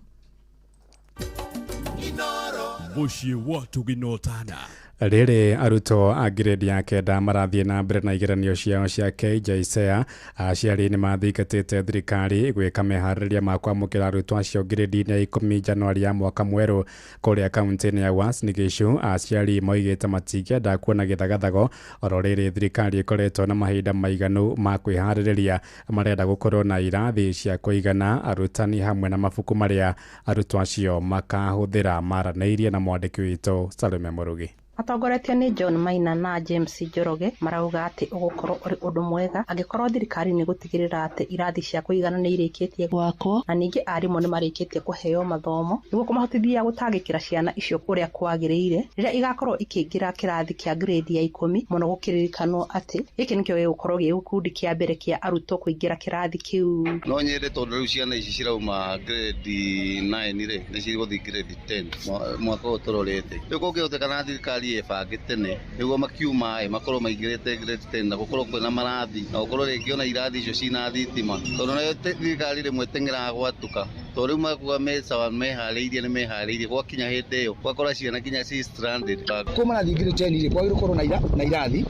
Muciĩ wa Tuginotana. Rĩrĩ arutwo a grade ya kenda marathiĩ na mbere na igeranio ciao cia KJSEA. Aciari nĩ mathikatĩte thirikari gwĩka meharĩrĩria ma kwamũkĩra arutwo acio grade-inĩ ya 10 Januari ya mwaka mwerũ kũrĩa kaunti-inĩ ya Uasin Gishu. Aciari moigĩte matingĩenda kuona gĩthagathago. Oro rĩrĩ thirikari ĩkoretwo na mahinda maiganu ma kwĩharĩrĩria. Marenda gũkorwo na irathi cia kũigana, arutani hamwe na mabuku marĩa arutwo acio makahũthĩra. Maranĩirie na mwandĩki witũ Salome Mũrugi. Atongoretio nĩ John Maina na James Njoroge marauga atĩ ũgũkorwo ũrĩ ũndũ mwega angĩkorwo thirikari nĩ gũtigĩrĩra atĩ irathi cia kũigana nĩ irĩkĩtie gwakwo na ningĩ arimũ nĩ marĩkĩtie kũheo mathomo nĩguo kũmahotithia gũtangĩkĩra ciana icio kũrĩa kwagĩrĩire rĩrĩa igakorwo ikĩingĩra kĩrathi kĩa grade ya 10. Mũno gũkĩririkanwo atĩ gĩkĩ nĩkĩo gĩgũkorwo gĩ gĩkundi kĩa mbere kĩa arutwo kũingĩra kĩrathi kĩu. No nyende tondũ rĩu ciana ici cirauma grade 9 rĩ nĩ cigũthiĩ grade 10 mwaka ũyũ tũrorete. Rĩu kũngĩhotekana thirikari ebange tene nĩguo makiuma makorwo maingĩrĩte grade 10 na gũkorwo kwĩna marathi na gũkorwo rĩngĩ ona irathi icio cina thitima tondũ nayo thirikari rĩmwe teng'eraga gwatuka tondũ rĩu makuga mesawa meharĩirie nĩ meharĩirie gwakinya hĩndĩ ĩyo gwakora ciana nginya ci stranded. Kwa marathi grade 10 rĩ kwagĩrĩirwo gũkorwo na irathi,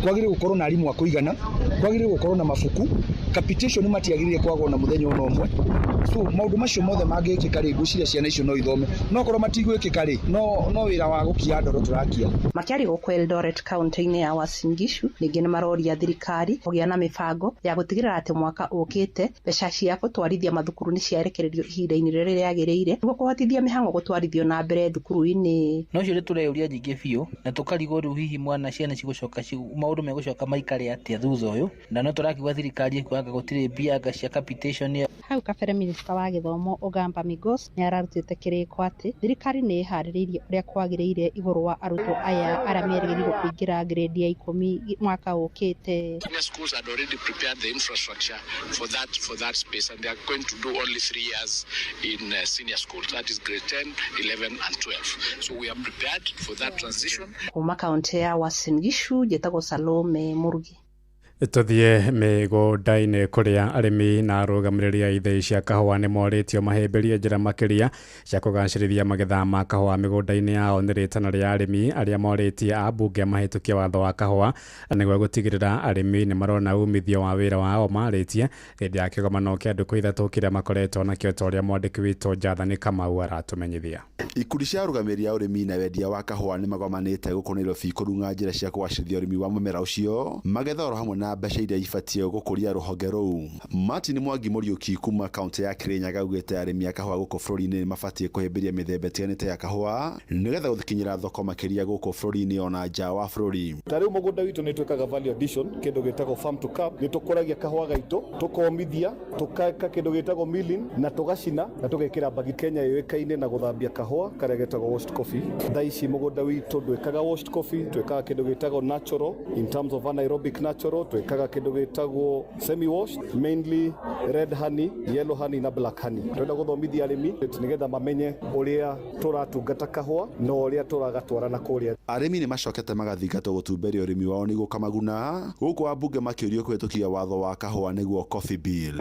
kwagĩrĩirwo gũkorwo na arimũ a kũigana, kwagĩrĩirwo gũkorwo na mabuku, capitation matiagĩrĩire kwagwo na mũthenya ũmwe so maundu macio mothe mangĩkĩka rĩ ngwĩciria ciana icio no ithome no korwo matigwĩkĩka rĩ no wĩra wa gũkia ndoro tũrakia. Makiari gũkũ Eldoret kaunti-inĩ ya Uasin Gishu ningĩ nĩ maroria thirikari kũgĩa na mĩbango ya gũtigĩrĩra atĩ mwaka ũkĩte mbeca cia gũtwarithia mathukuru nĩ ciarekererio ihinda-inĩ rĩrĩa rĩagĩrĩire nĩguo kũhotithia mĩhang'o gũtwarithio na mbere thukuru-inĩ. No cio tũreyũria nyingĩ biũ na tũkarigwo rĩu hihi mwana ciana cigũcoka maũndũ megũcoka maikare atĩa thutha ũyũ, na no tũrakiuga thirikari ĩkuanga gũtirĩ mbia cia capitation. Hau kabere minista wa gĩthomo Ogamba Migos nĩ ararutĩte kĩrĩko atĩ thirikari nĩ ĩharĩrĩirie ũrĩa kwagĩrĩire igũrũ wa arutwo aya arĩa merĩgĩrĩirwo kũingĩra grade ya 10 mwaka ũkĩte. Schools had already prepared the infrastructure for that space and they are going to do only 3 years in senior schools, that is grade 10, 11 and 12. So we are prepared for that transition. Kuma kaunti ya Uasin Gishu njĩtagwo Salome Murugi. Tuthie mĩgũnda-inĩ kũrĩa arĩmi na arũgamĩrĩri a ithĩi cia kahũa nĩ morĩtio mahĩmbĩrie njĩra makĩria cia kũgacĩrithia magetha ma kahũa mĩgũnda-inĩ yao nĩ rĩtana rĩa arĩmi arĩa morĩtie ambunge mahĩtũkia watho wa kahũa nĩguo gũtigĩrĩra arĩmi nĩ marona umithio wa wĩra wao marĩtie hĩndĩ ya kĩgomano kĩa ndukũ ithatũ kĩrĩa makoretwo nakĩo ta ũrĩa mwandĩki witũ Jathani Kamau aratũmenyithia. Ikundi cia arũgamĩrĩri a ũrĩmi na wendia wa kahũa nĩ magomanĩte gũkũ Nairobi kũrunga njĩra cia kũgacĩrithia ũrĩmi wa mũmera ũcio magetha oro hamwe na mbeca iria ibatie gũkũria rũhonge rũu. Martin Mwangi Mũriũki kuma kaunti ya Kirinyaga augĩte arĩmi a kahũa gũkũ bũrũri-inĩ nĩ mabatie kũhĩmbĩria mĩthemba ĩtiganĩte ya kahũa nĩgetha gũthikinyĩra thoko makĩria gũkũ bũrũri-inĩ ona nja wa bũrũri. Tarĩu mũgũnda witũ nĩ twĩkaga value addition, kĩndũ gĩtagwo farm to cup, nĩ tũkũragia kahũa gaitũ tũkomithia tũkaka kĩndũ gĩtagwo milling na tũgacina na tũgekĩra bagi. Kenya yũĩkaine na gũthambia kahũa karĩa getagwo washed coffee. Thaa ici mũgũnda witũ ndwĩkaga washed coffee, twĩkaga kĩndũ gĩtagwo natural in terms of anaerobic natural, twĩkaga kĩndũ gĩtagwo semi washed, mainly red honey, yellow honey na black honey. Twenda gũthomithia arĩmi nĩgetha mamenye ũrĩa tũratungata kahũa na ũrĩa tũragatwara na kũrĩa. Arĩmi nĩ macokete magathingatwo gũtumberia ũrĩmi wao nĩguo kamaguna gũkũ ambunge makĩũrio kũhĩtũkia watho wa kahũa nĩguo coffee bill.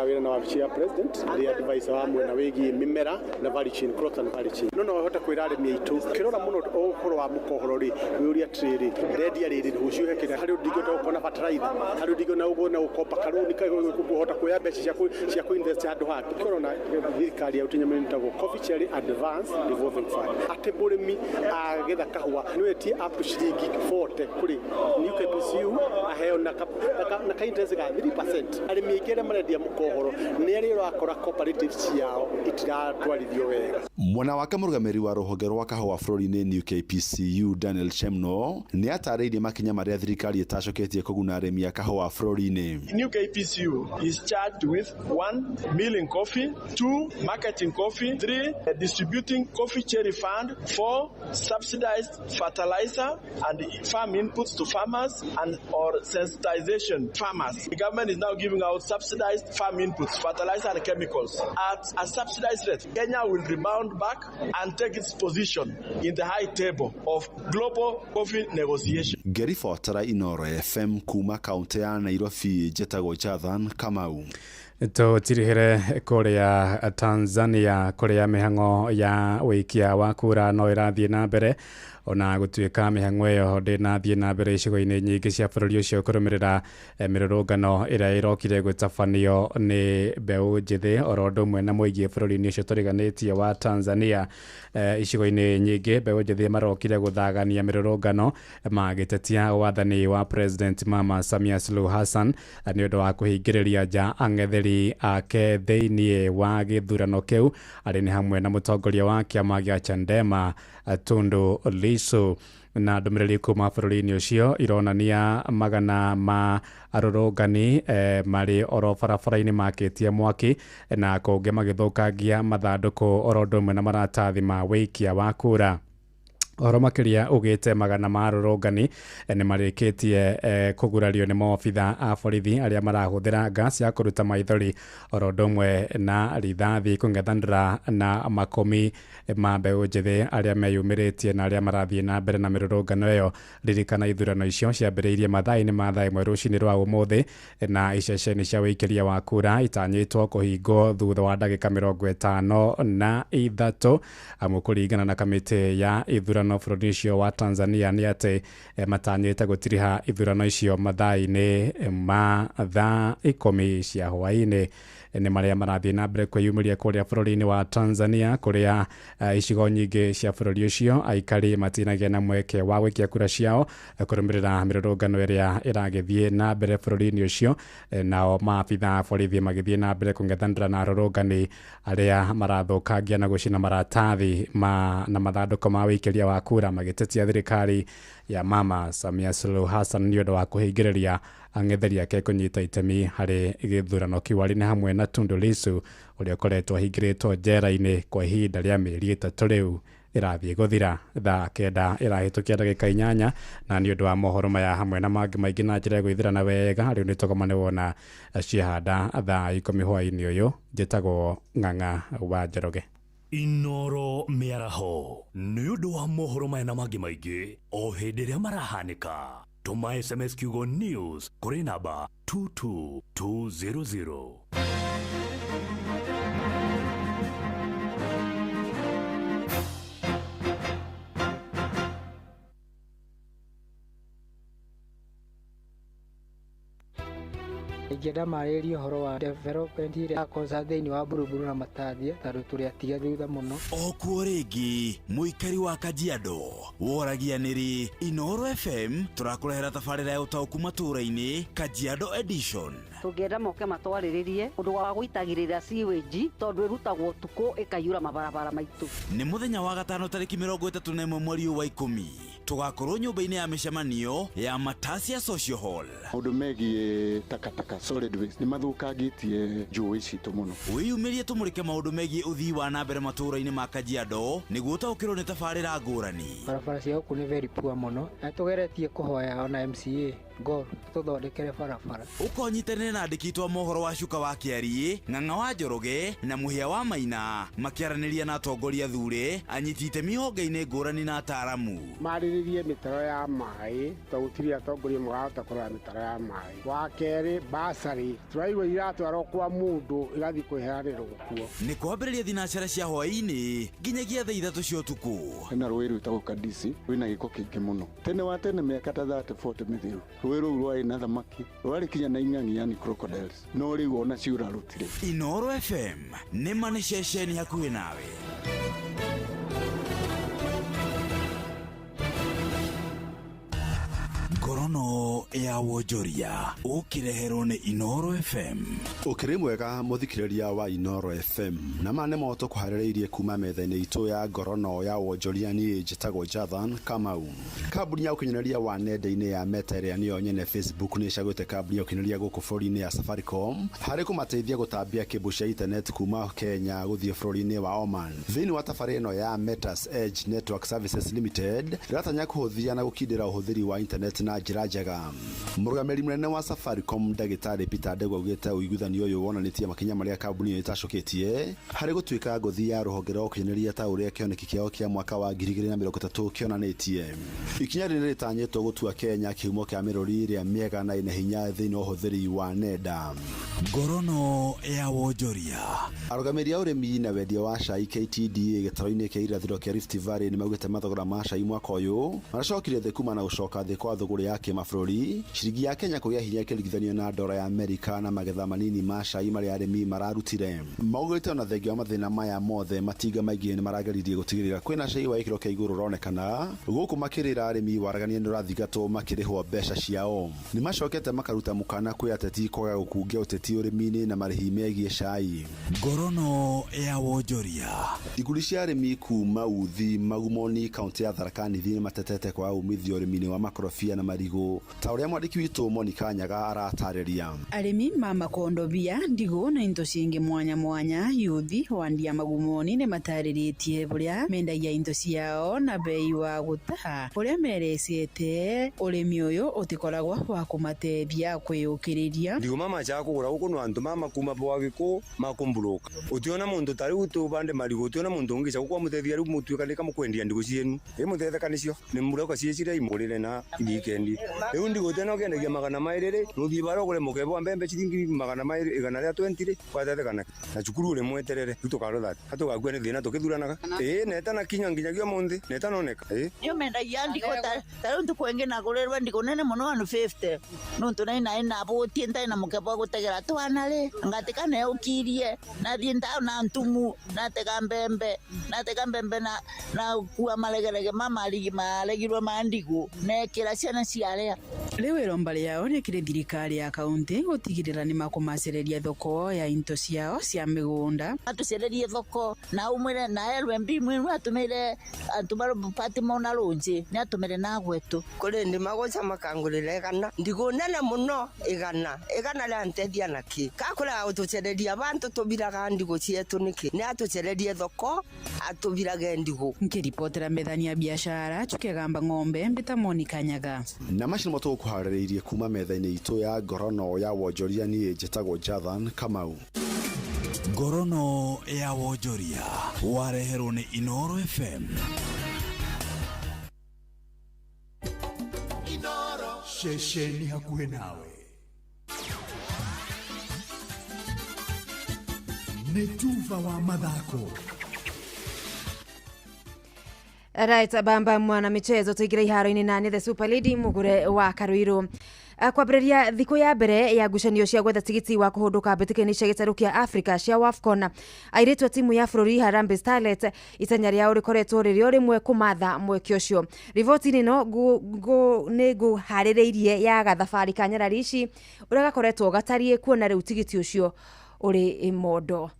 Wĩra na wabici ya president nĩ advice wa mwena wĩgiĩ mĩmera na value chain, crops and value chain. No hota kwĩra arĩmi aitũ kĩrora mũno ũhoro wa mũkohoro rĩ wĩũria atĩrĩrĩ rendia rĩrĩ rũciũ hekĩra harĩ ndingĩhota gũkona bataraitha harĩ ndingĩona ũguo na gũkomba karũni kũhota kuoya mbeca cia kũinvest handũ hangĩ. Kĩrora na thirikari ya ũtũnyamĩrĩri ĩtagwo Coffee Cherry Advance Revolving Fund, atĩ mũrĩmi agetha kahũa nĩ etie up to ciringi 40 kũrĩ new KPCU aheo na ka interest ga 3%. Arĩmi aingĩ arĩa marendia mũkohoro nĩ arĩa ũrakora cooperatives ciao itiratwarithio wega. Mwena wake mũrũgamĩrĩri wa rũhonge rwa kahũa bũrũri-inĩ New KPCU Daniel Chemno nĩ atarĩirie makinya marĩa thirikari ĩtacoketie kũguna arĩmi a kahũa bũrũri-inĩ. New KPCU is charged with 1 milling coffee, 2 marketing coffee, 3 distributing coffee cherry fund, 4 subsidized fertilizer and farm inputs to farmers and or sensitization farmers. The government is now giving out subsidized farm inputs, fertilizer and chemicals at a subsidized rate. Kenya will rebound back and take its position in the high table of global coffee negotiation. Gary Fortara, Inoro FM kuma kaunti ya Nairobi, njĩtagwo Jathan Kamau. Tũtirihĩre kũrĩa Tanzania kũrĩa mĩhang'o ya wĩikia wa kura no ĩrathiĩ na mbere ona gũtuĩka mĩhang'o ĩyo ndĩnathiĩ na mbere icigo-inĩ nyingĩ cia bũrũri ũcio kũrũmĩrĩra mĩrũrũngano ĩrĩa ĩrokire gũtabanio nĩ mbeũ njĩthĩ oro ũndũ ũmwe na mũingĩ bũrũri-inĩ ũcio tũriganĩtie wa Tanzania. Icigo-inĩ nyingĩ mbeũ njĩthĩ marokire gũthagania mĩrũrũngano magĩtetia wathani wa President Mama Samia Suluhu Hassan nĩ ũndũ wa kũhingĩrĩria nja ang'etheri ake thĩinĩ wa gĩthurano kĩu arĩ nĩ hamwe na mũtongoria wa kĩama gĩa Chadema Tundu Lissu. Na ndũmĩrĩri kuma bũrũri-inĩ ũcio ironania magana ma arũrũngani marĩ oro barabara-inĩ makĩtie mwaki na kũngĩ magĩthũkangia mathandũkũ oro ũndũ ũmwe na maratathi ma wĩikia wa kura. Oro makĩria ugĩte magana ma arũrũngani nĩ marĩkĩtie kũgurario nĩ maobitha a borithi arĩa marahũthĩra gas ya kũruta maithori oro ũndũ ũmwe na rithathi kũng'ethanĩra na makũmi ma mbeũ njĩthĩ arĩa meyumĩrĩtie na arĩa marathiĩ na mbere na mĩrũrũngano ĩyo. Ririkana ithurano icio ciambĩrĩirie mathaa-inĩ ma thaa ĩmwe rũcinĩ rwa ũmũthĩ na iceceni cia wĩikĩria wa kura itanyĩtwo kũhingwo thutha wa ndagĩka 53 amu kũringana na kamĩtĩ ya ithurano bũrũri ũcio wa Tanzania nĩ atĩ matanyĩte gũtiriha ithurano icio mathaa-inĩ ma thaa 10 cia hwaĩ-inĩ. nĩ marĩa marathiĩ na mbere kwĩyumĩria kũrĩa bũrũri-inĩ wa Tanzania, kũrĩa icigo nyingĩ cia bũrũri ũcio aikari matinagĩa na mweke wa gũikia kura ciao kũrũmĩrĩra mĩrũrũngano ĩrĩa ĩragĩthiĩ na mbere bũrũri-inĩ ũcio. Nao maabitha borithi magĩthiĩ na mbere kũng'ethanĩra na arũrũngani arĩa marathũkangia na gũcina maratathi na mathandũkũ ma wĩikĩria wa kura, magĩtetia thirikari ya Mama Samia Suluhu Hassan nĩ ũndũ wa kũhingĩrĩria ang'etheri ake kũnyita itemi harĩ gĩthurano kĩu, arĩ na hamwe na Tundu Lissu ũrĩa ũkoretwo ahingĩrĩtwo njera-inĩ kwa ihinda rĩa mĩeri 3 rĩu ĩrathiĩ gũthira. Thaa 9 ĩrahĩtũkia ndagĩka 8, na nĩ ũndũ wa mohoro maya hamwe na mangĩ maingĩ na njĩra ya gwĩthirana wega, rĩu nĩ tũgomane wona ciahanda thaa 10 hwaĩ-inĩ ũyũ. Njĩtagwo Ng'ang'a wa Njoroge. Inoro mĩaraho nĩ ũndũ wa mohoro maya na mangĩ maingĩ o hĩndĩ ĩrĩa marahanĩka. Tũma SMS kiugo news kũrĩ namba 22200. Ingĩenda marĩrie ũhoro wa development ĩrĩa yakosa thĩinĩ wa Buruburu na Matathia, tondũ tũrĩ atiga thutha mũno. Okuo rĩngĩ mũikari wa Kajiado woragia nĩrĩ Inoro FM tũrakũrehera tabarĩra ya ũtaũku matũũra-inĩ Kajiado edition. Tũngĩenda moke matwarĩrĩrie ũndũ wa gũitagĩrĩra sewage, tondũ ĩrutagwo ũtukũ ĩkaiyũra mabarabara maitũ. Nĩ mũthenya wa gatano tarĩki 31 mweri wa 10 tũgakorwo nyũmba-inĩ ya mĩcemanio ya Matasia Social Hall. Maũndũ megiĩ takataka solid waste nĩ mathũkangĩtie njũĩ citũ mũno. Wĩyumĩrie tũmũrĩke maũndũ megiĩ ũthii wa na mbere matũũra-inĩ ma Kajiado nĩguo ũtaũkĩrwo nĩ tabarĩra ngũrani. Barabara cia gũkũ nĩ very poor mũno, na tũgeretie kũhoya ona MCA Gor tũthondekere barabara. Ũkonyitanĩre na andĩki twa mohoro wa Cuka wa Kĩarie, Ng'ang'a wa Njoroge na Mũhĩa wa Maina makĩaranĩria na atongoria thure, anyiti itemi honge-inĩ ngũrani na ataaramu. Marĩrĩrie mĩtaro ya maĩ, tondũ gũtirĩ atongoria marahota kũrora mĩtaro ya maĩ. Wa kerĩ, basarĩ tũraigua iratwarwo kwa mũndũ igathiĩ kwĩheanĩrwo kuo. Nĩ kwambĩrĩria thinacara cia hwaĩ-inĩ nginyagia thaa 3 cia ũtukũ. Hena rũĩ rwĩtagwo Kadisi rwĩna gĩko kĩingĩ mũno. Tene wa tene mĩaka ta 30-40 mĩthiru rũĩ rũu rwarĩ na thamaki, rwarĩ kinya na ing'ang'i, yani crocodiles, no rĩu ona ciũra rũtirĩ. Inoro FM nĩ mani ceceni hakuhĩ nawe. Ngorono ya wonjoria ũkĩreherwo nĩ Inoro FM. Ũkĩrĩ mwega mũthikĩrĩria wa Inoro FM, na mane moto kũharĩrĩirie kuma metha-inĩ itũ ya ngorono ya wonjoria. Niĩ njĩtagwo Jathan Kamau. Kambuni ya ũkinyanĩria wa nenda-inĩ ya Meta ĩrĩa nĩyo nyene Facebook nĩ ĩcagũrĩte kambuni ya ũkinyanĩria gũkũ bũrũri-inĩ ya Safaricom harĩ kũmateithia gũtambia kĩbũ cia internet kuma Kenya gũthiĩ bũrũri-inĩ wa Oman. Thĩinĩ wa tabarĩra ĩno ya Metas Edge Network Services Limited ĩratanya kũhũthia na gũkindĩra ũhũthĩri wa internet na njĩra njega. Mũrũgamĩrĩri mũnene wa Safaricom Ndagĩtarĩ Peter Ndegwa augĩte ũiguithanio ũyũ wonanĩtie makinya marĩa kambuni ĩyo ĩtacũkĩtie harĩ gũtuĩka ngũthi ya rũhonge rwa ũkinyanĩria ta ũrĩa kĩoneki kĩao kĩa mwaka wa 2030 kĩonanĩtie. Ikinya rĩrĩ rĩtanyĩtwo gũtua Kenya kĩhumo kĩa mĩrũri ĩrĩa mĩega na ĩna hinya thĩinĩ wa ũhũthĩri wa nenda. Ngorono ya wonjoria. Arũgamĩrĩri a ũrĩmi na wendia wa cai KTDA gĩtaro-inĩ kĩa irathĩro kĩa Rift Valley nĩ maugĩte mathogora ma cai mwaka ũyũ maracokire thĩ kuma na gũcoka thĩ kwa thogora ya kĩmabũrũri, ciringi ya Kenya kũgĩa hinya ĩkĩringithanio na dola ya Amerika, na magetha manini ma cai marĩa arĩmi mararutire. Maugĩte ona thengia wa mathĩna maya mothe matinga maingĩ nĩ marageririe gũtigĩrĩra kwĩna cai wa gĩkĩro kĩa igũrũ ũronekana, gũkũ makĩrĩra arĩmi waragania nĩ ũrathigatwo makĩrĩhwo mbeca ciao. Nĩ macokete makaruta mũkana kwĩ ateti kwaga gũkungia ũteti ũrĩmi-inĩ na marĩhi megiĩ cai. Ngorono ya wonjoria. Ikundi cia arĩmi kuma Uthi, Magumoni, kaunti ya Tharaka Nithi nĩ matetete kwa umithio ũrĩmi-inĩ wa makorobia na marigũ, ta ũrĩa mwandĩki witũ Monica Nyaga aratarĩria. Arĩmi ma makondobia, ndigũ na indo cingĩ mwanya mwanya Uthi wandia Magumoni nĩ matarĩrĩtie ũrĩa mendagia indo ciao na bei wa gũtaha, ũrĩa merecete ũrĩmi ũyũ ũtikoragwo wa kũmateithia kwĩyũkĩrĩria. Ndigũ mama cha kũgũra gũkũ no andu mama kuma bwa gĩkũ makumbũrũka, utiona mũndũ tarĩ utu bande marigũ, utiona mũndũ ũngĩ cagũkwa mũteithia rĩu mũtuĩka nĩ kamũkwendia ndigũ cienu ĩ mũtetheka nĩcio nĩ mũrauka ciecire imũrĩre na weekend Riu ndi gutena ukendagia magana mairiri ruthii baro kule mukebo mbembe ciringi magana mairi igana ria 20 kwatetekana na cukuru uri mweterere tutukaro that hatukagua ni thina tukithuranaga neta na kinya nginyagia monthi neta noneka yo mendagia ndiko ta ndu kwenge na gurirwa ndiko nene muno 150 nuntu na botie ndai na mukebo gutegera twana ri ngatikana yukirie na thienda na ntumu na tega mbembe na kuwa malegerege malegirwa mandigo nekira ciana ciaria riu irombari yao ni kire thirikari ya kaunti gutigirira ni makumacereria thoko ya into ciao cia migunda atucererie thoko na umwire na LMB mwiru atumire antumaro pati mona runji ni atumire na gwetu kuri ndi magoca makangurire kana ndigunene muno igana la ntedia naki kakura utucereria abantu tubiraga ndigo cietu niki ni atucererie thoko atubiraga ndigo nkiripotera methani ya biashara chukegamba ng'ombe mbita Monica Nyaga na macini moto kuharĩrĩirie kuma metha-inĩ itũ ya ngorono ya wonjoria niĩ njĩtagwo Jathan Kamau. Ngorono ya wonjoria wareherwo nĩ Inoro FM. Inoro shesheni hakuhe nawe Netuva wa mathako. Right, bamba mwana michezo tuigira iharo-ini nani the Super Lady mugure wa Karuiru. Kwambĩrĩria thikũ ya mbere ya ngucanio cia gwetha tigiti wa kũhũndũka mbĩtĩka-inĩ cia gĩtarũ kĩa Africa cia WAFCON, airĩtu a timu ya bũrũri Harambee Starlets itanya rĩao rĩkoretwo rĩrĩ o rĩmwe kũmatha mweke ũcio. Riboti-inĩ ĩno nĩ ngũharĩrĩirie ya gathabarĩ ka Nyarari ici ũrĩa gakoretwo gatariĩ kuona rĩu tigiti ũcio ũrĩ mondo.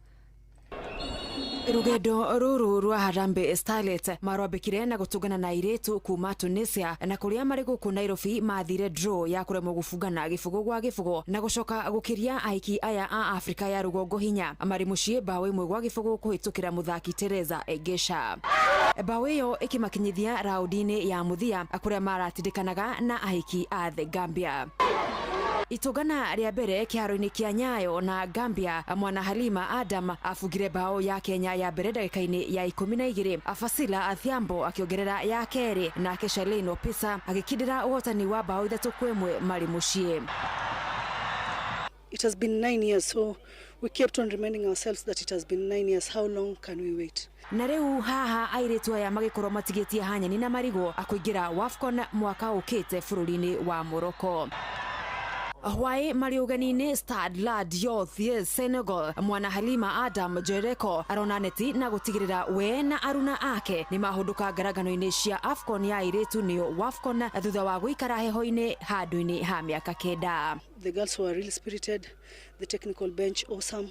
Rugendo ruru rwa Harambee Starlets marwambĩkire na gũtũngana na airĩtu kuma Tunisia na kũrĩa marĩ gũkũ Nairobi mathire draw ya kũremwo gũbungana gĩbũgũ gwa gĩbũgũ na gũcoka gũkĩria aiki aya a Afrika ya rũgongo hinya marĩ mũciĩ bao ĩmwe gwa gĩbũgũ kũhĩtũkĩra mũthaki Teresa Egesha. Bao ĩyo ĩkĩmakinyithia raũndi-inĩ ya mũthia kũrĩa maratindĩkanaga na aiki a The Gambia. Itũngana rĩa mbere kĩharo-inĩ kĩa Nyayo na Gambia, mwana Halima Adam abungire bao ya Kenya ya mbere ndagĩka-inĩ ya 12, Afasila Athiambo akĩongerera ya kerĩ na Keshalin Opisa agĩkindĩra ũhotani wa bao 3-1 marĩ mũciĩ. It has been 9 years, so we kept on reminding ourselves that it has been 9 years. How long can we wait? Na rĩu haha airĩtu aya magĩkorwo matigĩtie hanyani na marigũ akũingĩra WAFCON mwaka ũkĩte bũrũri-inĩ wa Morocco. Hwaĩ marĩ ũgeni-inĩ Stade la Dioth Senegal, mwana Halima Adam Jereko arona neti na gũtigĩrĩra we na aruna ake nĩ mahũndũka ngaragano-inĩ cia AFCON ya airĩtu nĩyo WAFCON thutha wa gũikara heho-inĩ handũ-inĩ ha mĩaka 9. The girls were really spirited, the technical bench awesome.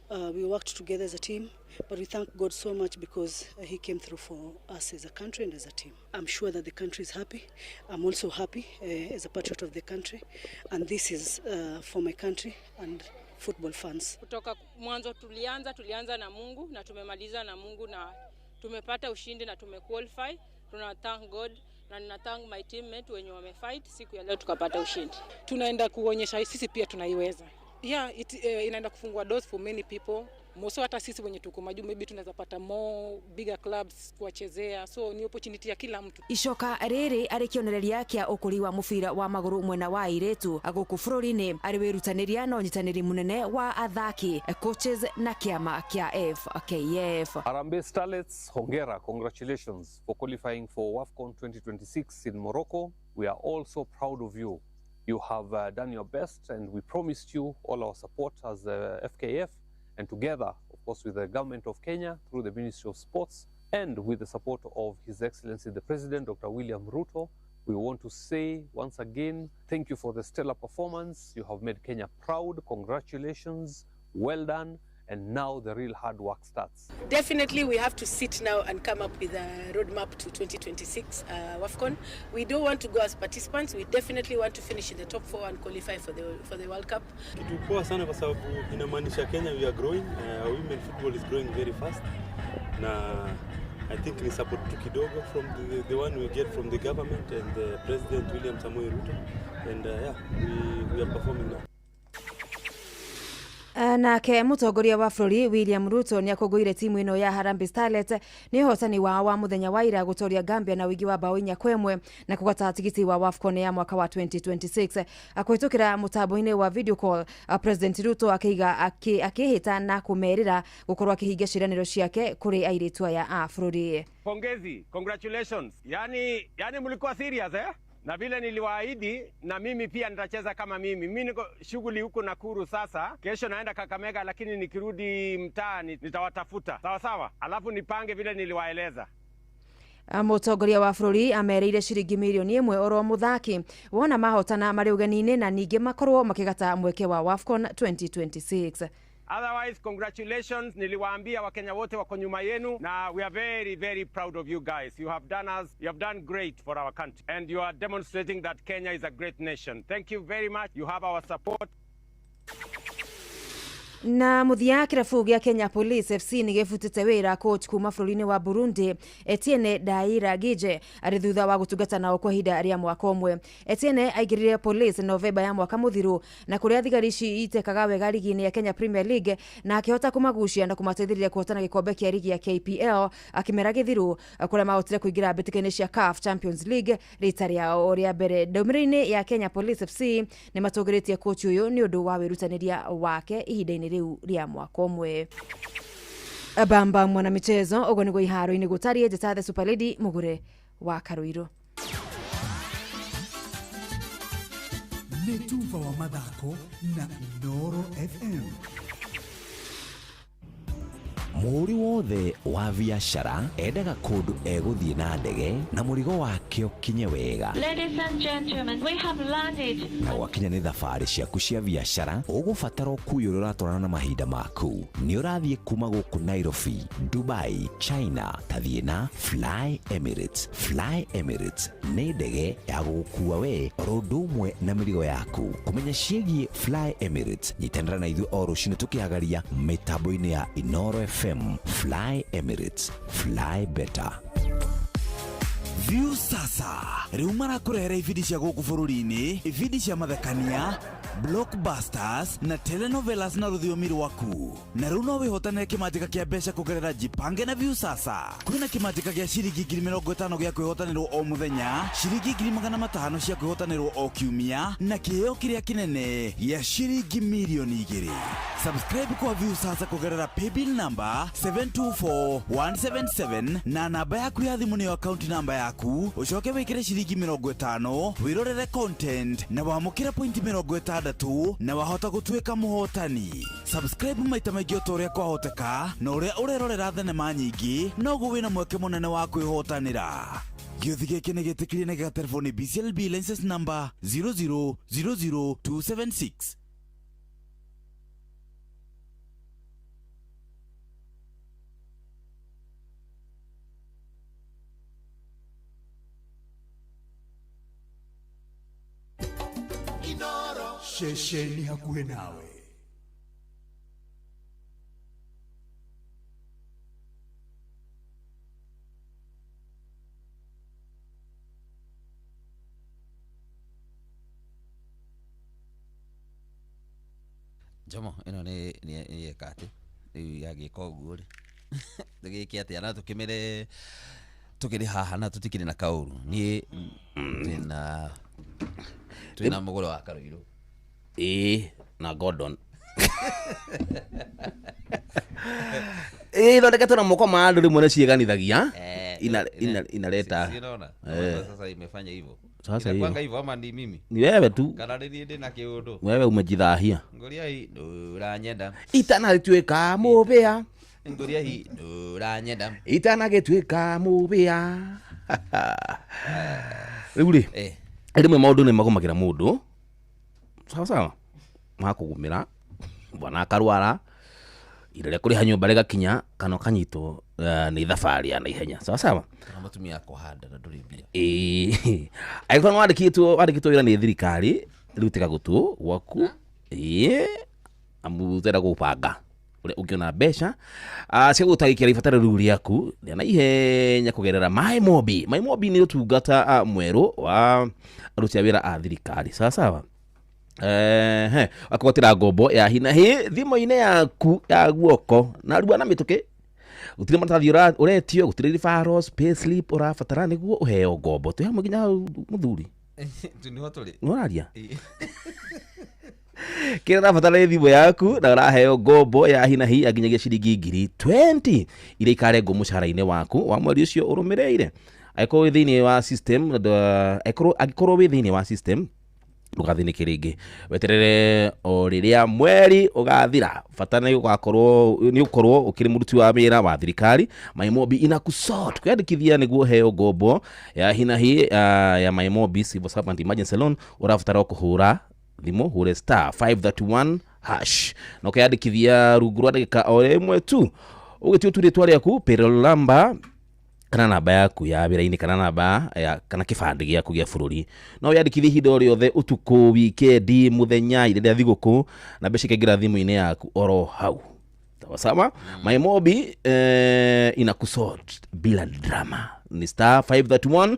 We worked together as a team, but we thank God so much because he came through for us as a country and as a team. I'm sure that the country is happy. I'm also happy as a patriot of the country, and this is for my country and football fans. Kutoka mwanzo tulianza na Mungu na tumemaliza na Mungu na tumepata ushindi na tumequalify. Tuna thank God na nina thank my teammates wenye wamefight siku ya leo tukapata ushindi. Tunaenda kuonyesha sisi pia tunaiweza. Yeah, inaenda kufungua doors for many people. Moso hata sisi wenye tuko majuu maybe tunaweza pata more bigger clubs kuwachezea, so ni opportunity ya kila mtu. Icoka rĩrĩ arĩ kĩonereria kĩa ũkũri wa mũbira wa magũrũ mwena wa airĩtu gũkũ bũrũri-inĩ, arĩ wĩrutanĩria na ũnyitanĩri mũnene wa athaki, coaches na kĩama kĩa FKF. Harambee Starlets, hongera, congratulations for qualifying for WAFCON 2026 in Morocco. We are all so proud of you. You have done your best and we promised you all our support as FKF, and together, of course, with the government of Kenya through the Ministry of Sports and with the support of His Excellency the President, Dr. William Ruto, we want to say once again, thank you for the stellar performance. You have made Kenya proud. Congratulations. Well done. And now the real hard work starts. Definitely we have to sit now and come up with a roadmap to 2026 WAFCON. We don't want to go as participants. We definitely want to finish in the top 4 and qualify for the World Cup. Kitu poa sana kwa sababu inamaanisha Kenya we are growing. Women football is growing very fast. Na I think ni support tu kidogo from the one we get from the government and the President William Samoei Ruto. And yeah, we are performing now. Nake mutongoria wa bũrũri William Ruto nĩ akũngũire timu ino ya Harambee Starlets nĩ ũhotani wao wa muthenya wa ira gũtoria Gambia na wigi wa bao 4-1 na kũgata tigiti wa WAFCON ya mwaka wa 2026. Akũhĩtũkĩra mũtambo-inĩ wa video call, President Ruto akĩhĩta na kũmerĩra gũkorwo akĩhingia ciĩranĩro ciake kũrĩ airĩtu aya a bũrũri. Pongezi, congratulations. Yani mlikuwa serious Na vile niliwaahidi, na mimi pia nitacheza kama mimi. Mimi niko shughuli huko Nakuru sasa. Kesho naenda Kakamega, lakini nikirudi mtaani nitawatafuta. Sawa sawa. Alafu nipange vile niliwaeleza. Mũtongoria wa bũrũri amereire ciringi milioni 1 oro muthaki wona mahotana marĩ ũgeni-inĩ na ningĩ makorwo makĩgata mweke wa WAFCON 2026. Otherwise, congratulations. Niliwaambia Wakenya wote wako nyuma yenu na we are very, very proud of you guys. You have done great for our country and you are demonstrating that Kenya is a great nation. Thank you very much. You have our support. Na muthia kirabu gĩa Kenya Police FC nĩ gĩbutĩte wĩra coach kuma bũrũri-inĩ wa Burundi Etienne Dairagije arĩ thutha wa gũtungata nao kwa ihinda rĩa mwaka ũmwe. Etienne aingĩrire Police Novemba ya mwaka mũthiru na kũrĩa thigari ici itekaga wega ligi-inĩ ya Kenya Premier League na akĩhota kũmagucia na kũmateithĩrĩria kũhotana gĩkombe kĩa ligi ya KPL akĩmera gĩthiru kũrĩa mahotire kũingĩra mbĩtĩka-inĩ cia CAF Champions League rita rĩao rĩa mbere. Ndaumĩrĩra-inĩ ya Kenya Police FC nĩ matũgĩrĩtie coach ũyũ nĩ ũndũ wa wĩrutanĩria wake ihinda-inĩ rĩu rĩa mwaka ũmwe. Bamba mwana michezo ũguo nĩguo iharo-inĩ gũtariĩ njata the Super Lady Mugure wa Karuiro. Nĩ tufa wa mathako na Inooro FM. Mũhũri wothe wa biacara endaga kũndũ egũthiĩ na ndege na mũrigo wake ũkinye wega. Ladies and gentlemen, we have landed. Na wakinya nĩ thabarĩ ciaku cia biacara ũgũbatara ũkuui ũrĩa ũratwarana na mahinda maku. Nĩ ũrathiĩ kuma gũkũ Nairobi, Dubai, China, tathiĩ na Fly Emirates. Fly Emirates nĩ ndege ya gũgũkua we oro ũndũ ũmwe na mĩrigo yaku. Kũmenya ciĩgiĩ Fly Emirates nyitanĩra na ithuĩ o rũciinĩ tũkĩhagaria mĩtambo-inĩ ya Inooro FM. Fly Emirates, fly better. View sasa rĩu marakurehera ibindi cia gũkũ bũrũri-inĩ, ibindi cia mathekania, blockbusters na telenovelas na rũthiomi rwaku. Na rĩu no wĩhotanĩre kĩmanjĩka kĩa mbeca kũgerera Jipange na View sasa. Kwĩna kĩmanjĩka gĩa ciringi 50,000 gĩa kwĩhotanĩrwo o mũthenya, ciringi 500,000 cia kwĩhotanĩrwo o kiumia na kĩheo kĩrĩa kĩnene gĩa ciringi milioni 2. Subscribe kwa View sasa kũgerera paybill number 724177 na namba yaku ya thimũ nĩyo account number yaku. Ucoke wĩkĩre ciringi 50 wĩrorere content na wamũkĩre point 60 na wahota gũtuĩka mũhotani. Subscribe maita maingĩ o ta ũrĩa kwahoteka na ũrĩa ũrerorera thenema nyingĩ noguo wĩna mweke mũnene wa kwĩhotanĩra. Gĩothi gĩkĩ nĩ gĩtĩkĩrie na gĩgatelefoni BCLB license number 0000276. Shesheni hakuhe nawe. Jomo, ino ni ekate. Ya gĩka ũguo rĩ. Tũgĩke atĩ ana tũkĩmere tukiri haha na tutikiri na kauru. Ni twina mũgũro wa Karuiro. Na Gordon. Thondeketwo na moko ma andũ rĩmwe nĩ ciĩganithagia inaleta. Sasa imefanya hivyo. Sasa hiyo. Kwanga hivyo ama ni mimi? Ni wewe tu. Kana ndi na kiundu. Wewe umejidhahia. Ngoria hii uranyenda. Itanagĩtuĩka mũbĩa. Ngoria hii uranyenda. Itanagĩtuĩka mũbĩa. Rĩu rĩ. Rĩmwe maũndũ nĩ magomagĩra mũndũ. Sawa. Makũgumĩra. Bwana akarwara. Irere kũrĩha nyũmba rĩgakinya kana kanyito nĩ thabarĩ ya naihenya. Sawa. Kana matumia kũhanda na ndũrĩ mbia. Aigua wandĩkĩtwo wĩra nĩ thirikari rĩu tiga gũtũ gwaku. Amutera gũbanga. Ũrĩa ũngĩona mbeca cia gũtagĩkĩra ibataro rĩu rĩaku na ihenya kũgerera MyMobi. MyMobi nĩ ũtungata mwerũ wa aruti a wĩra a thirikari. Sawa. akogotira ngombo ya hina hi thimo-ine yaku ya guoko na rua na mituki utire maratathi uretio gutire referrals payslip urabatara niguo uheo ngombo tu hamwe nginya muthuri tuniho tuli noraria kira rabatara thimo yaku na uraheo ngombo ya hina hi aginyagia ciringi 20,000 iria ikarengwo mushahara-ine waku wa mweri ucio urumireire aikorwo wi thiini wa system aikorwo wi thiini wa system ugathinikä ringi weterere o riria mweri ugathira bata ni ukorwo ukiri muruti wa wira wa thirikari Maimobi inakusort kwandikithia niguo heo ngombo ya hinahi ya Maimobi Civil Servant Emergency Loan urabatara kuhura thimu hure *531# na ukandikithia rungu rwa ndagika o rimwe tu ugitiu tu ritwa riaku payroll number kana namba yaku ya wira-ini kana namba ya kana kibandi giaku gia bururi no yandikithie ihinda riothe utuku wikendi muthenya iria thiguku na mbeca ikaingira thimu-ini yaku oro hau sawa Maimobi inakusort bila drama ni *531#.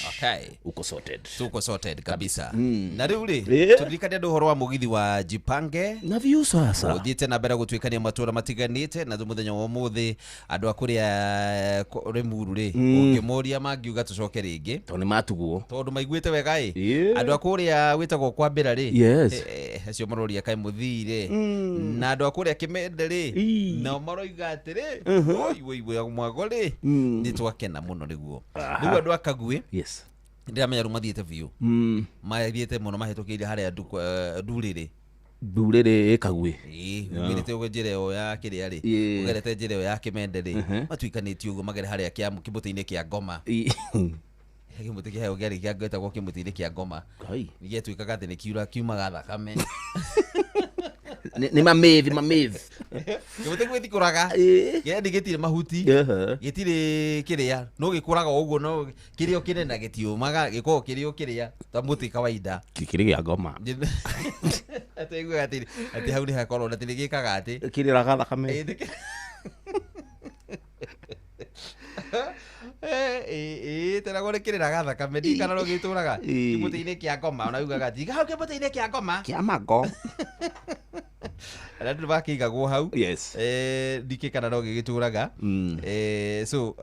Okay. Uko sorted. Tuko sorted kabisa. Na riu ri turirikane andu horo wa mugithi wa Jipange na view sasa. Uthiite na mbere gutwikania matura matiganite na muthenya wa muthi andu akuria remuru ri ukimoria mangiuga tucoke ringi tondu matuguo tondu maiguite wega andu akuria witagwo kwambira ri acio maroria kai muthire na andu akuria Kimende ri na maroiga atiri iwe mwago ri ni twakena muno niguo riu andu akagui ndiramenya rumathiete biu mathiete muno mahitukiire haria nduriri ikagui ugerete njira yo ya kiria ri ugerete njira yo ya Kimende ri matwikanitio uguo magere haria kimuti-ini kia Ngoma kimuti kia ugeri kia gwetagwo kimuti-ini kia Ngoma nigetwikaga ati nikiura kiumaga thakame ni mamithi kimuti gwithikuraga gendi gitire mahuti gitire kiria no gikuraga uguo no kirio kinena gitiumaga giko kirio kiria ta muti kawaida kiri gia Ngoma ategwa ati hau ni hakorwo ati gikaga ati kiriraga thakame tena gore kiriraga thakame ndi kana no gituraga kimuti-ini kia Ngoma ona ugaga ati hau kimuti-ini kia Ngoma kia Mago andu bakigagwo hau ndike kana no gigituraga so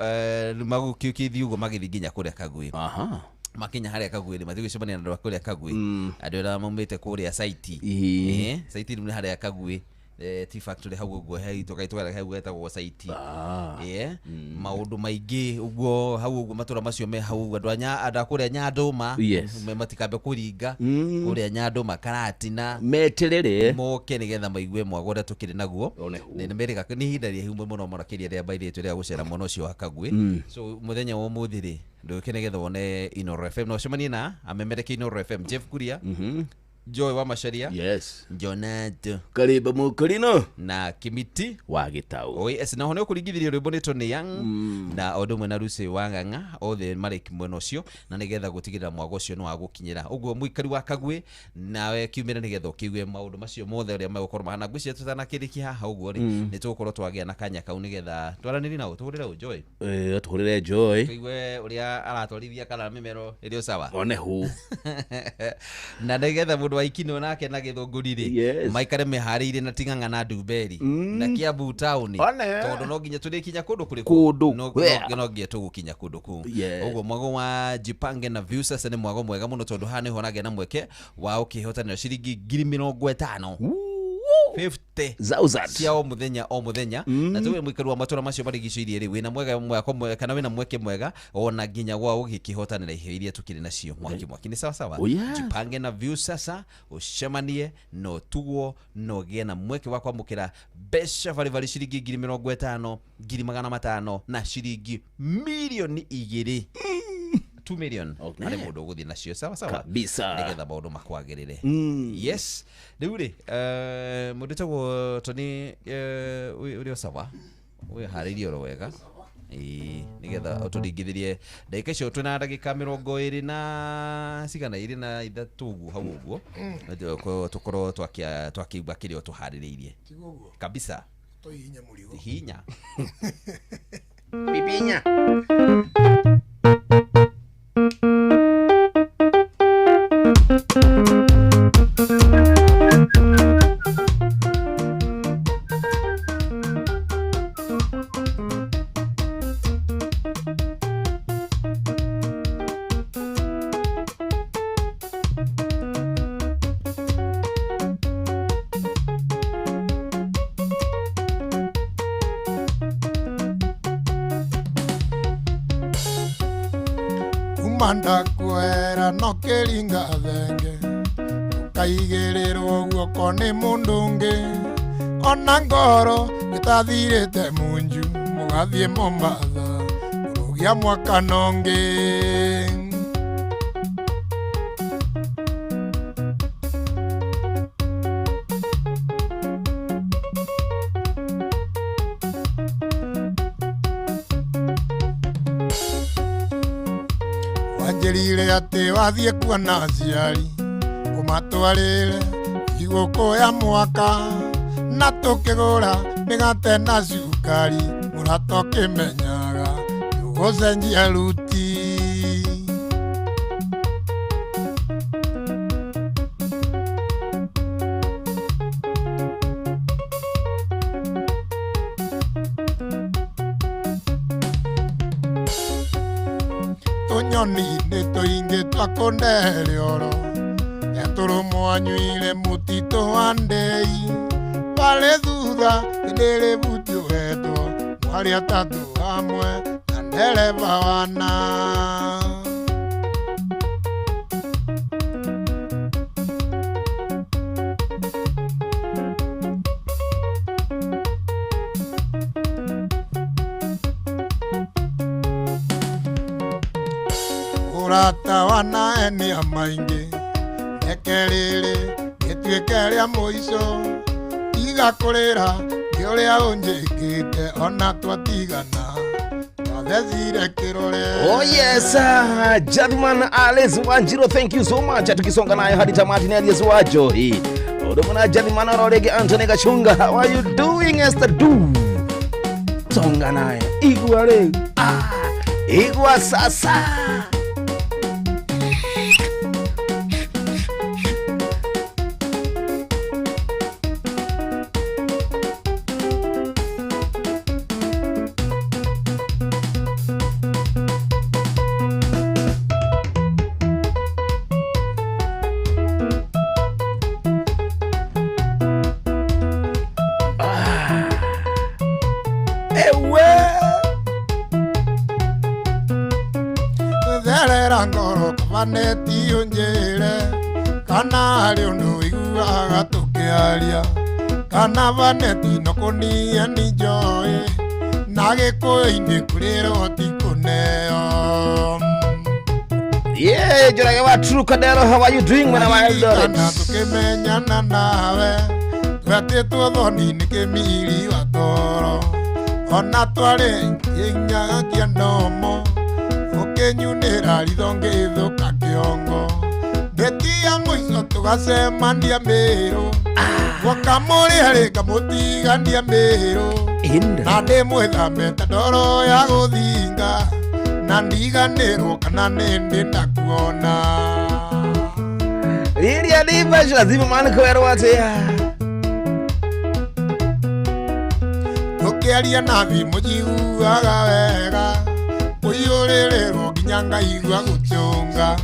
magukiukithi uguo magithi nginya kuria Kagui makinya haria Kagui matigicemania na andu akuria Kagui andu ara maumite kuria site site ni haria Kagui tea factory hau uguo tukaitwara hau getagwo site maundu maingi uguo hau uguo matura macio me hau andu akuria Nyanduma me matikambe kuringa kuria Nyanduma Karatina meterere moke nigetha maigue mwago uria tukiri naguo ni merika ni hinda ria humwe muno marakiria ria bairĩtu ria gucera muno ucio wa Kagui so muthenya wa muthi ri ndukene getha wone Inooro FM no cemanie na amemereke Inooro FM Jeff Kuria Joy wa Macharia Jonato Kariba Mukurino na Kimiti wa Gitau na hone kuringithirio rwimbo ni Tony Young na odo mwe na Lucy wa Ng'ang'a othe mareki mwena ucio na nigetha gutigirira mwago ucio no wagukinyira uguo muikari wa Kagui nawe kiumira nigetha ukigue maundu macio mothe uria magukorwo mahana ngwicia tutanakirikia haha uguo ri ni tugukorwo twagia na kanya kau nigetha twaraniri nao tuhurire Joy tuhurire Joy tuigue uria aratwarithia kana mimero irio sawa one hu na nigetha mundu wa ikino nake na githunguri-ri maikare meharĩire na ting'ang'a na Ndumberi na Kiambu town tondu no nginya turikinya kundu kuri kundu no nginya tugukinya kundu kuu uguo mwago wa Jipange na view sasa ni mwago mwega muno tondu hana niho nagĩa na mweke wa ukihotanira ciringi 50,000 50,000 cia o muthenya na tuwe mwikaru wa matura macio marigicĩirie ri wina mwega mwako kana wina mweke mwega ona nginya gwa ugikihotanira iheo iria tukiri nacio mwaki ni sawa Jipange na view sasa ucemanie no tuguo no gie na mweke wa kwamukira mbeca bari ciringi 50,000 500,000 na ciringi milioni 2 2 million ari mundu guthi nacio sawa kabisa nigetha maundu makwagirire yes riu ri mundu tagwo Tony urio sawa uyu haririo ro wega nigetha uturingithirie ndagika icio twina ndagika 20 na cigana iri na ithatu uguo hau uguo tukorwo twakiuga kirio tuhaririirie kabisa toihinya murigo hinya pipinya Umanda kwera no keringa thenge Kaigĩrĩrwo guoko nĩ mũndũ ũngĩ Ona ngoro gĩtathirĩte munju Mũgathiĩ Mombasa Kũrũgia mwaka nongĩ Wanjĩrire atĩ wathiĩ kuona aciari Ũmatwarĩre igũkũ ya mwaka Na tũkĩgũra mĩgate na cukari Mũrata ũkĩmenyaga Gũcenjia ruti Tũnyoni nĩ tũingĩ twakũndere oro Tũrũmwo anyuire mũtitũ wa ndei Wale thutha ndĩrĩ butio wetwo Mwarĩ atatũ hamwe na ndereba wana Ũrata wana eni amaingĩ Ekerere, gĩtuĩke rĩa mũico Igakũrĩra, kĩũrĩa ũnjĩkĩte Ona twatigana, twathecire kĩrore Oh yes, Jadman Alice Wanjiru, thank you so much. Tukisonga nayo hadi tamati na Alice Wajohi Odumana Jadman Orege Anthony Gachunga. How are you doing, Esther Du? Songa nayo, Igware Igwa sasa Vaneti unjere Kana aliondo iguaga tukiaria Kana vaneti no kunia ni joy Nage koini kurero tikuneo Yeah, Jorage wa True Kadero, how are you doing when I'm out? Kana tukimenyana nawe Twete tuothoni nikimiri wa toro Ona tware nginyaga kiandomo Ukenyunĩra ritho ngĩthũka kĩongo Ndetia mũico tũgacemania Mĩrũ Guoka mũrĩa rĩnga mũtigania Mĩrũ Na ndĩmwĩthame ta ndoro ya gũthinga Na ndiganĩrwo kana nĩndĩ ndakuona Iria diva lazima maana kwerwo atĩa Tũkĩaria na thimũ njiguaga wega Ũiyũrĩrĩrwo nginya ngaigua gũtũnga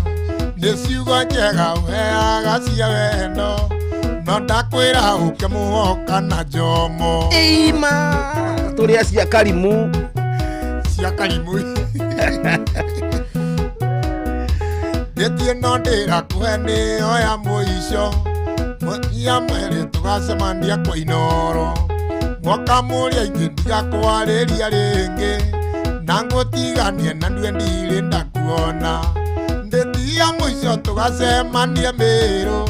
Nĩ ciugo njega weaga cia wendo No ndakwĩra ũke mũhoka na njomo Ima Tũrĩa cia Karimũ Cia Karimũ Ndĩtie no ndĩrakũhe nĩyo ya mũico Mũthia mweri tũgacemania kwa Inooro Mwoka mũrĩa ingĩ ndigakwarĩria rĩngĩ Na ngũtiganie na ndue ndirĩ ndakuona Ndĩtia mũico tũgacemania Mĩrũ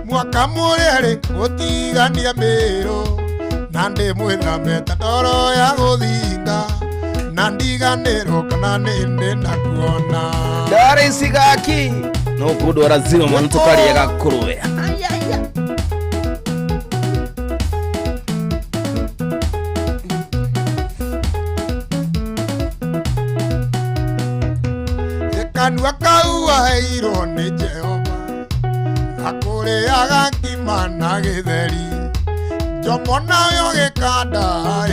Mwaka mũrĩa rĩ gũtigania Mĩrũ Na ndĩmwĩthame ta ndoro ya gũthinga Na ndiganĩrwo kana nĩndĩ ndakuona Ndari sigaki No kũndũ lazima mwana tũkarĩe gakũrũwe Kanua kau waheirwo nĩ Jehova Gakũrĩaga ngima na gĩtheri Njomo nayo gĩkanda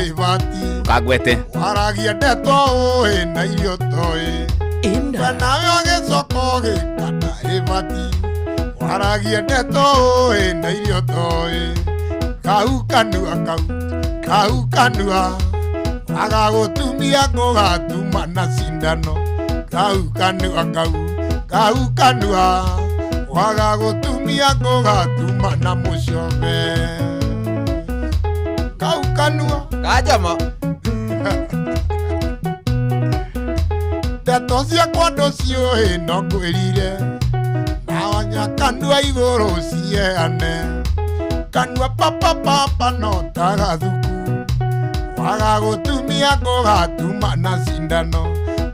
ĩbati Kagwete Waragia ndeto ũĩ na irio toĩ We nayo gĩcoko gĩkanda ĩbati Waragia ndeto ũĩ na irio toĩ Kau kanua Agagũtumia ngũgatuma na cindano Kau kanua kau kanua waga gutumia ngugatuma na mucobe kau kanua kajama ndeto ciakwa ndũciũĩ no ngwĩrire na wanya kanua igũrũ ciheane kanua papapapa no tagathuku waga gũtumia ngũgatuma na cindano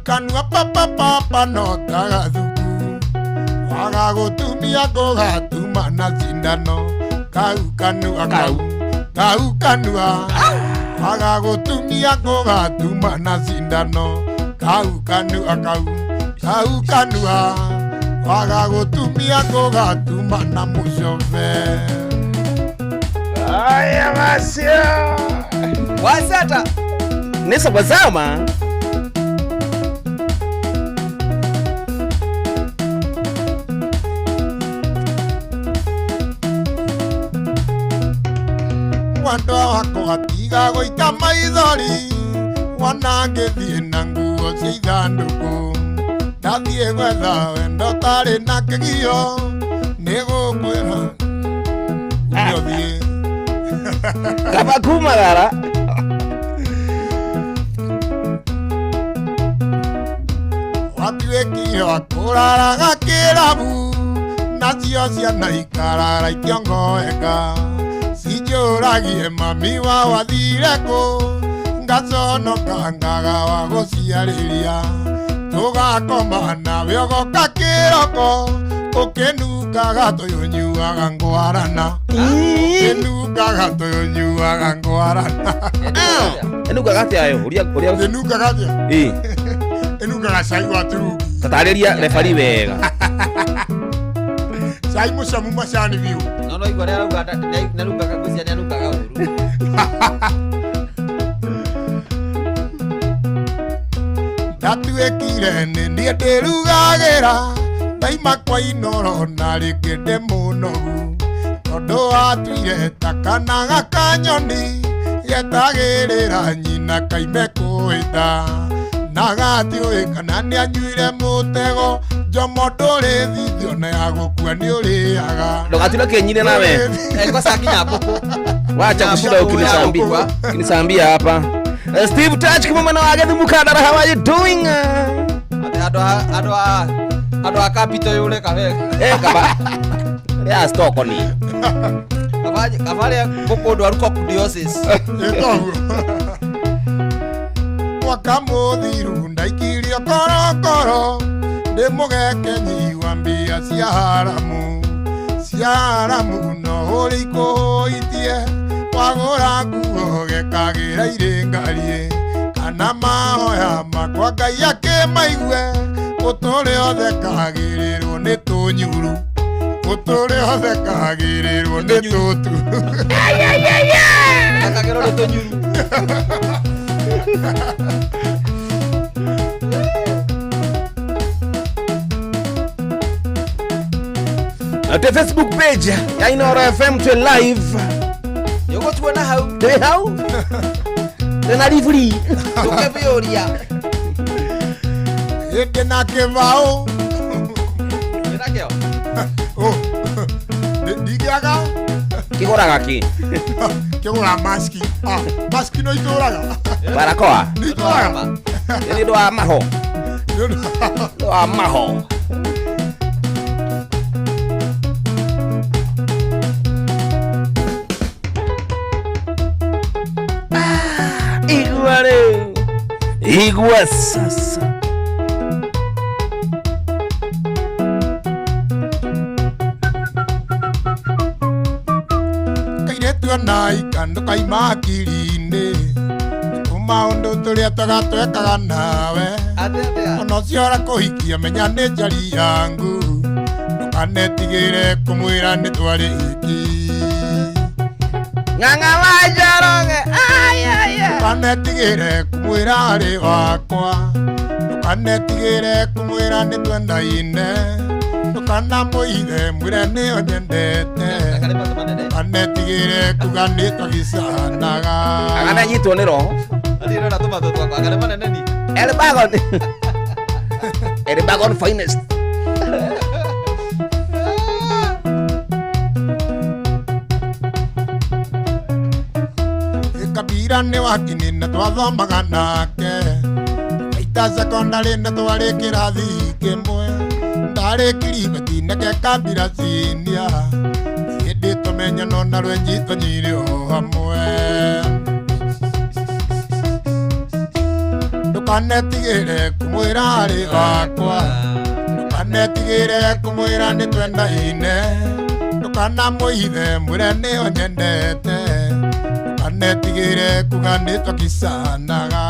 kanua papapapa no tagathuku waga gũtumia ngũgatuma na cindano kau kanua kau kanua waga gũtumia ngũgatuma na cindano kau kanua kau kanua waga gũtumia ngũgatuma na mucobe aya masio wasata nisa bazama mwandũ wakwa tiga gũita maithori wana ngĩthiĩ na nguo cia ithandũkũ ndathiĩ gwetha wendo tarĩ na kĩgio nĩ gũkwĩra ũthiĩ kaba kumagara watuĩkire wakũraraga kĩrabu nacio ciana ikarara ikĩongoeka cinjũragie mami wa wathire kũ ngaconoka ngaga wa gũciarĩria tũgakoma nawe ũgoka kĩroko ũkĩnungaga tũyũnyuaga ngwarana ũkĩnungaga tũyũnyuaga ngwarana enungaga atĩa yo ũrĩa enungaga atĩa enungaga cai wa turungi tatarĩria refari wega cai mũcamu macani biũ no igua rĩa rauga nĩarungaga ngũcia nĩarungaga ũru ndatuĩkire nĩ niĩ ndĩrugagĩra ndaima kwa inoro na rĩngĩ ndĩ mũnogu tondũ watuire ta kana gakanyoni getagĩrĩra nyina kaime kwĩnda na gatiũĩ kana nĩ anyuire mũtego njomo ndũrĩ thithio na ya gũkua nĩ ũrĩaga ndũgatũre kĩnyire nawe kosa kinya mbũkũ wacha kushinda ukinisambia hapa Steve Touch kimomana wa Gethu Mukandara, how are you doing? Ado a capital yule kawe. Kaba. Ya stoko ni. Kavale koko ndo aruko kudiosis. Wakamothiru ndaikirio korokoro ndimugeke wa mbia cia haramu no uri kuitie wagũra nguo gekagira irĩngarie kana mahoya makwa Ngai akĩmaigue ũtũre othe kagĩrĩrwo nĩ tũnyuru ũtũre othe kagĩrĩrwo nĩ tũtu akagĩrwo nĩ tũnyuru at the Facebook page ya Inoro FM to live yogo tuona hau tena livri tukebioria yeke na kevao ndakeo oh digaga kigora ki kigora maski maski no itoraga barakoa itoraga ni ndo amaho ndo amaho igua sasa kairetu anai kando kaima akiri-inĩ maũndũ tũrĩa tũgatwekaga nawe ona ũcio kũhikia menya nĩ njari yangu ndũkanetigĩre kũmwĩra nĩ twarĩki ng'ang'a wa Njoroge ndũkanetigĩre kũmwĩra arĩ wakwa ndũkanetigĩre kũmwĩra nĩ twendaine ndũkanamũithe mwĩre nĩyo nyendete ndũkanetigĩre kuga nĩ twagicanaga agana nyitwo nĩ roho adirera tomato twakwa agana manene ni Elbagon finest ira nĩ wakini na twathomaga nake aita secondary na twarĩ kĩrathi kĩmwe ndarĩ kiribeti nake kambira cinia hĩndĩ tũmenyano na rwenji tũnyire o hamwe ndũkanetigĩre kũmwĩra arĩ wakwa ndũkanetigĩre kũmwĩra nĩ twendaine ndũkanamũithe mwĩre nĩyo nyendete ndũkanetigĩre kuga nĩ twakicanaga.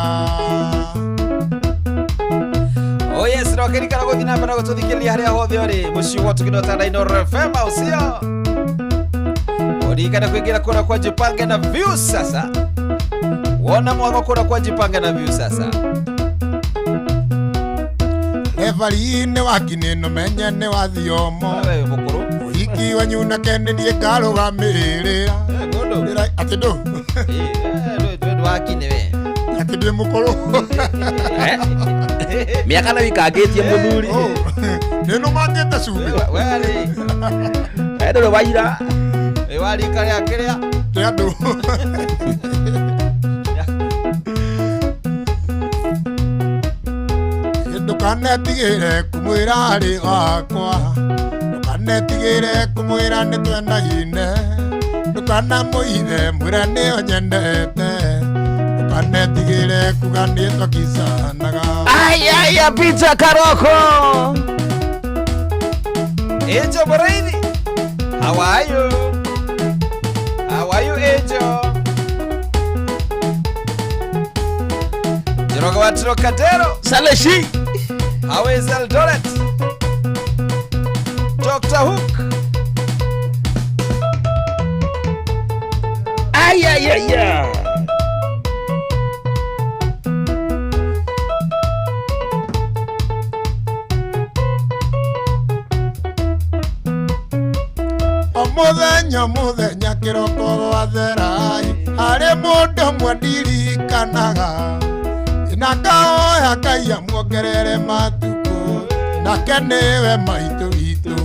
Oh yes, rokerikana gũthiĩ na mbere gũtũthikĩrĩria harĩa hothe ũrĩ mũciĩ wa Tũgino ta Inooro FM ũcio ũririkane kũingĩra kũrĩa kwa Jipange na Views sasa wona mwako kũrĩa kwa Jipange na Views sasa Referee nĩ wakinĩ no menye nĩ wathiomo ũhiki wanyu na kende niĩ ngarũgamĩrĩra atĩ ndũ wakinĩ we atĩ ndĩ mũkũrũ mĩaka na wikangĩtie mũthuri nĩnũmangĩte cumbĩ ndũrĩ waira warika rĩa kĩrĩa kĩa andũ ndũkanetigĩre kũmwĩra arĩ wakwa ndũkanetigĩre kũmwĩra nĩ twendaine ndũkanamũithe mwĩre nĩyo nyendete ndũkanetigĩre kuga nĩ twakicanaga. Ayaya Peter Karoko Angel Moraini, how are you? How are you, Angel? Jiroga Watiro Katero Saleshi, how is Eldoret? Dr. Hook. Ayaya muthenya kĩroko gwatherai harĩ mũndũ ũmwe ndirikanaga na ngahoya Ngai amuongerere matukũ nake nĩwe maitũ witũ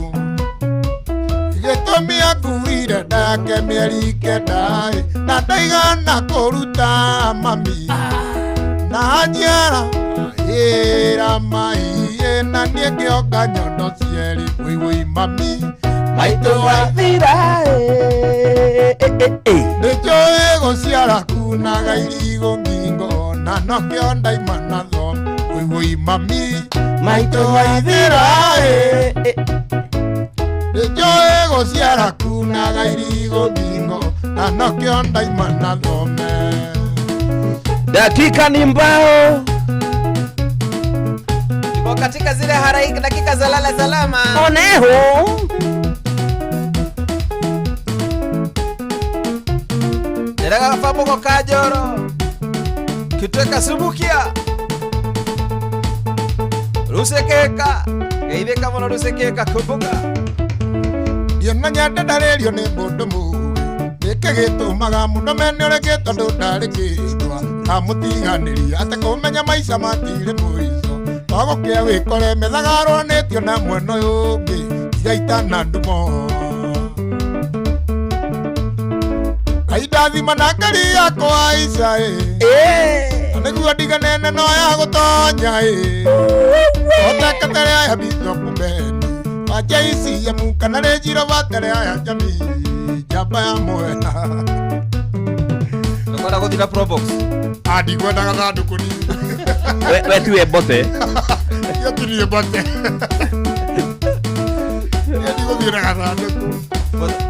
gĩtũmi akuire ndake mĩeri kenda na ndaigana kũruta mami na njiara ĩra mai na niĩ ngĩoka nyondo cierĩ wĩwĩ mami maitũ wathira nĩnjũĩ gũciara kunaga irigũ ngingo na nokĩo ndaima natho wĩwĩ mami maitũ wathira nĩnjũĩ gũciara kunaga irigũ ngingo na nokĩo ndaima nathome. Dakika ni mbao Tuko katika zile haraiki dakika za lala salama. Oneho Derega kafamuko kajoro Kitweka subukia Rusekeka Geitheka mono rusekeka kumbuka Yena nyanda ndarerio nĩ mũndũ mũũgĩ gĩkĩ gĩtũmaga mũno mene ũrĩa tondũ ndarĩ kĩndwa amũtiganĩria atĩ kũmenya maica matirĩ mũico twagũkĩa wĩkore methaga aronĩtio na mwena ũyũ ũngĩ igaita na ndumo Aidathima na ngari yakwa Aisha nĩguo ndiganene no ya gũtonya oteketere aya Bishop Mbeni wajaisi ya mukana rejiro vatere aya jamii jamba ya mwena Nukona kuthira Probox adi kwenda gathandũkũ ni we tiwe bote yo tirie bote yo ndigũthiĩra gathandũkũ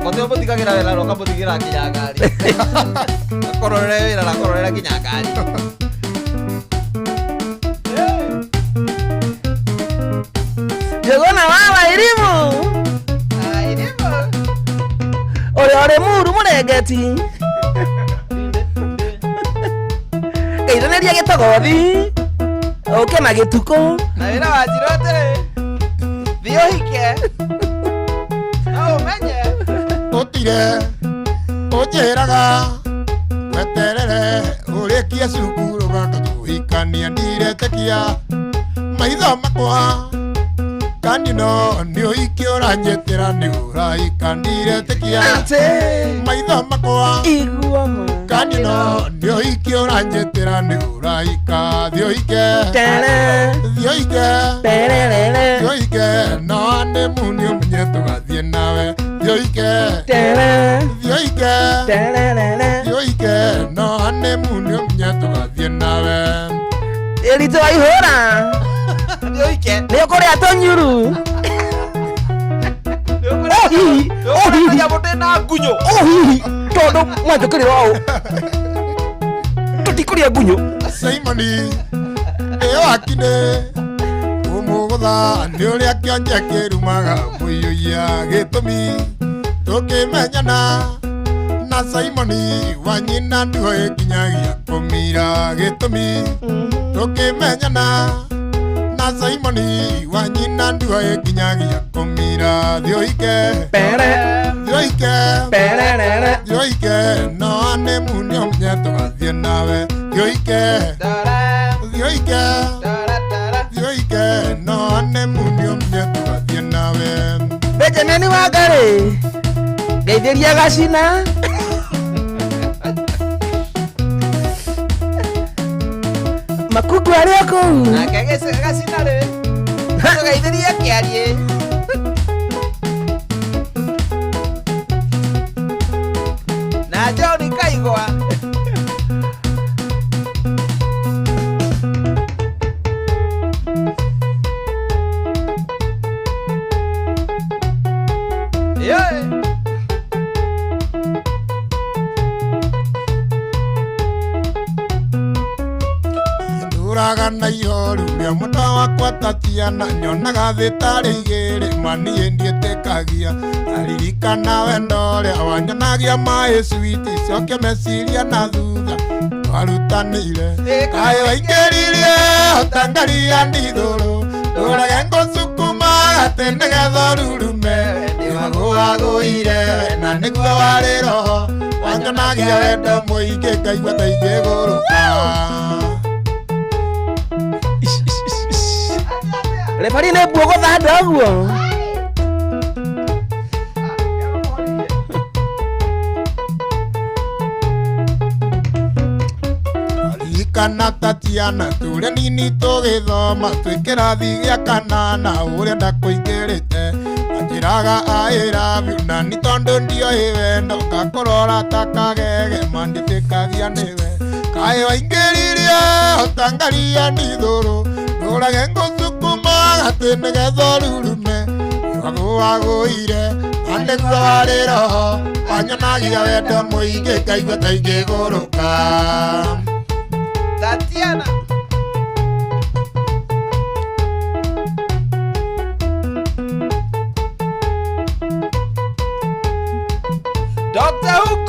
bote ũmũthikagĩra wĩra na ũkamũthikĩra nginya ngari akororere wĩra na akororera nginya ngari Jogona wawa irimu Ore muru mũrengeti Geithaneria gĩtogothi Ũke na gĩtukũ Na wĩra wanjirwo atĩrĩ Thiĩ ũhike No ũmenye Ũtire Ũnjĩraga Weterere Ũrĩkie cukuru gaka tũhikania ndiretĩkia Maitho makwa Kanino nĩ ũhiki ũranyitĩra nĩ ũrahika ndiretĩkia Maitho makwa Igua ma kanino ndio iki uranjetera ni uraika thioike no ne munio mnyeto gathie nawe thioike no ne munio mnyeto gathie nawe Elito aihora thioike ni kore atonyuru ohi ya mutena ngunyo ohi todo mwathukiri wao tutikuria ngunyo Simoni eo akine umugutha ni uria kionje kirumaga muiyuia gitumi tukimenyana na Simoni wanyina nduo ikinyagia kumira gitumi tukimenyana na Simoni wanyina nduo ikinyagia kumira thioike no ane munio mnyeto gathie nawe thioike no ane munio mnyeto gathie nawe Benjamin Wangari ngeithiria gacina makungu aria kuu gacina ri ngeithiria kiarie na John Kaigwa nduragana ihoru rĩa mũndũ wakwa Tatiana nyonaga thĩ tarĩ igĩrĩ mani ndietĩkagia aririkana wendo ũrĩa wanyonagia maĩ switi coke meciria na thutha twarutanĩire kaĩ waingĩririe ũtangaria ndithũrũ ndũrage ngũcukuma atĩ nĩgetha ũrurume nĩwagũagũire na nĩguo warĩ roho wanyonagia wendo mũingĩ ngaigua ta ingĩgũrũka Refari ne buogo thanda guo kana Tatiana tũrĩa nini tũgĩthoma twĩ kĩrathi gĩa kanana ũrĩa ndakũingĩrĩte anjĩraga I love you na nĩ tondũ ndioĩ wendo ngakũrora ta kagege mandĩtĩkagia nĩwe kaĩ waingĩririe ũtangaria ndithũrũ ndũrage ngũcukuma atĩ nĩgetha ũrurume wagũagũire na nĩguo warĩ roho wanyonagia wendo mũingĩ ngaigua ta ingĩgũrũka Tatiana Dr. Hook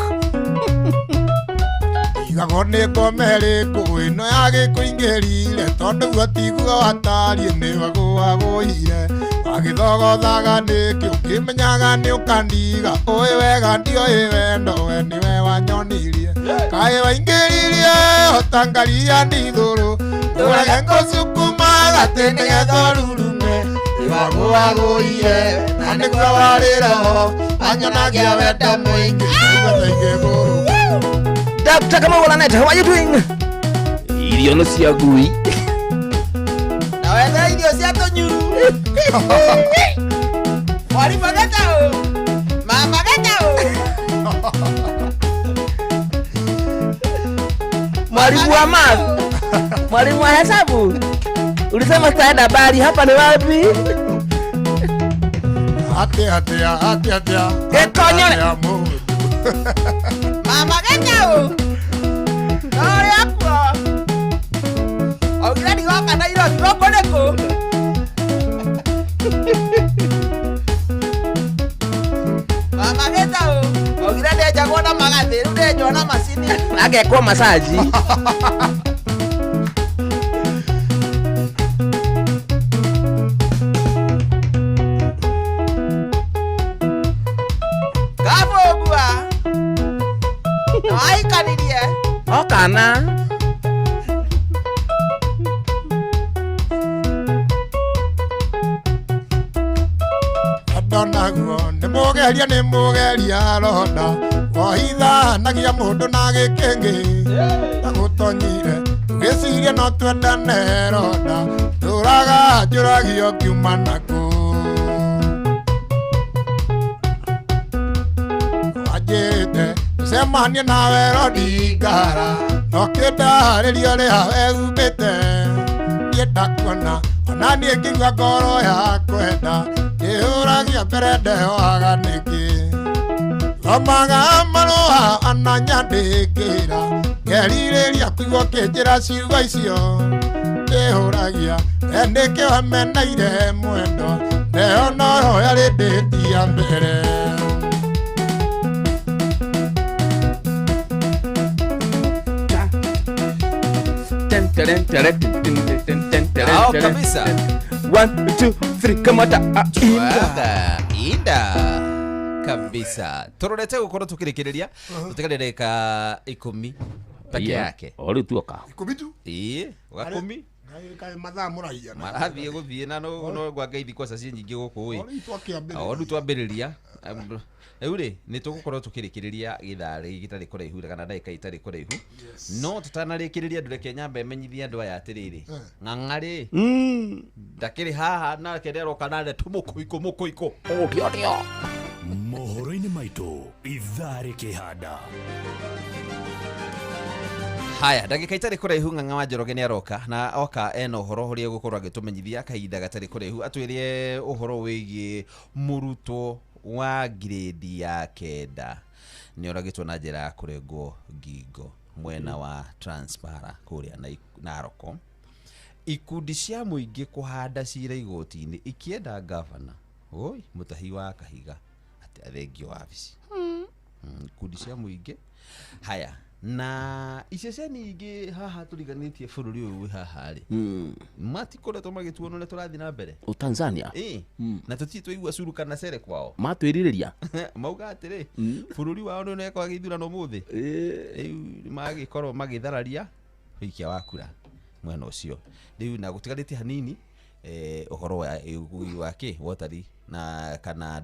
igagwo nĩ ngome rĩkũ ĩno ya gĩkũingĩrire tondũ guotiguo watarie nĩ wagũagũire wagĩthogothaga nĩkĩ ũkĩmenyaga nĩ ũkandiga ũĩ wega ndioĩ wendo we nĩwe wanyonirie kaĩ waingĩririe ũtangaria ndithũrũ ndũrage ngũcukuma atĩ nĩgetha ũrurume nĩwagũagũire na nĩguo warĩ roho wanyonagia wendo mũingĩ ngaigua ta ingĩgũrũka Dr. Kamawala, how are you doing? Irio no cia ngui. Na wetha irio cia tũnyuru. Mwari mageta o. Mama geta o. Mwalimu wa math. Mwalimu wa hesabu. Ulisema tutaenda bali hapa ni wapi? Atia. Gekonyole. Mama geta o. Ore akwa. Ogirani waka na iro rokoneko. Mama geta o. Ogirani ajago na magate, rude jona masini. Agekwo masaji. Okana Adonaguo nĩ mũgeria roda Ohitha nagia mundu na gikengi Agutonyire Gĩciria no twendane roda Tũraga njũragio kiuma naku Wajĩte Semania nawe rodi ngara No kĩndarĩrio rĩha wegumbĩte Ndienda kuona Ona niĩ ngĩigua ngoro ya kwenda Ngĩhũragia mbere ndehoaga nĩkĩ Thomaga marũa ananyandĩkĩra Ngerirĩria kũigua kĩnjĩra ciugo icio Ndĩhũragia nĩkĩo ameneire mwendo Ndehona roya rĩndĩtia mbere Ao kabisa 1 2 3 kamata Inda kabisa turorete gukorwo tukirikiria tutigarire ka 10 peke yake ori tuoka 10 tu wa 10 kai mathaa muraia marathie guthie na no gwa ngeithi kwa saci nyingi guku ori twambiriria Eure ni tugukorwo tukirikiriria githari gitari kuraihu kana ndaika itari kuraihu no tutanarikiriria ndureke nyamba emenyithia andu aya atiriri ng'ang'ari ndakiri haha na kedero kanale tumukuiko okio mohoro-ini maitu ithari kihanda Haya ndagika itari kuraihu ng'ang'a wa Njoroge ni aroka na oka eno horo huria gukorwo agitumenyithia kahinda gatari kuraihu atwirie uhoro wigie muruto wa grade ya kenda ni oragitwo na njira ya kurengwo ngingo mwena wa Transpara kuria na Naroko ikundi cia muingi kuhanda cira igoti-ini ikienda governor oi mutahi wa Kahiga ati athengio wabici ikundi cia muingi haya na iceceni ingi haha turiganitie bururi uyu haha ri matikoretwo magituono ne turathi na mbere o Tanzania na tuti tuigua curu kana cere kwao matwiririria mauga atiri bururi wao no neko agithurano muthi magikorwo magithararia wikia wakura mwena ucio riu na gutigarite hanini uhoro wa ki watari na kana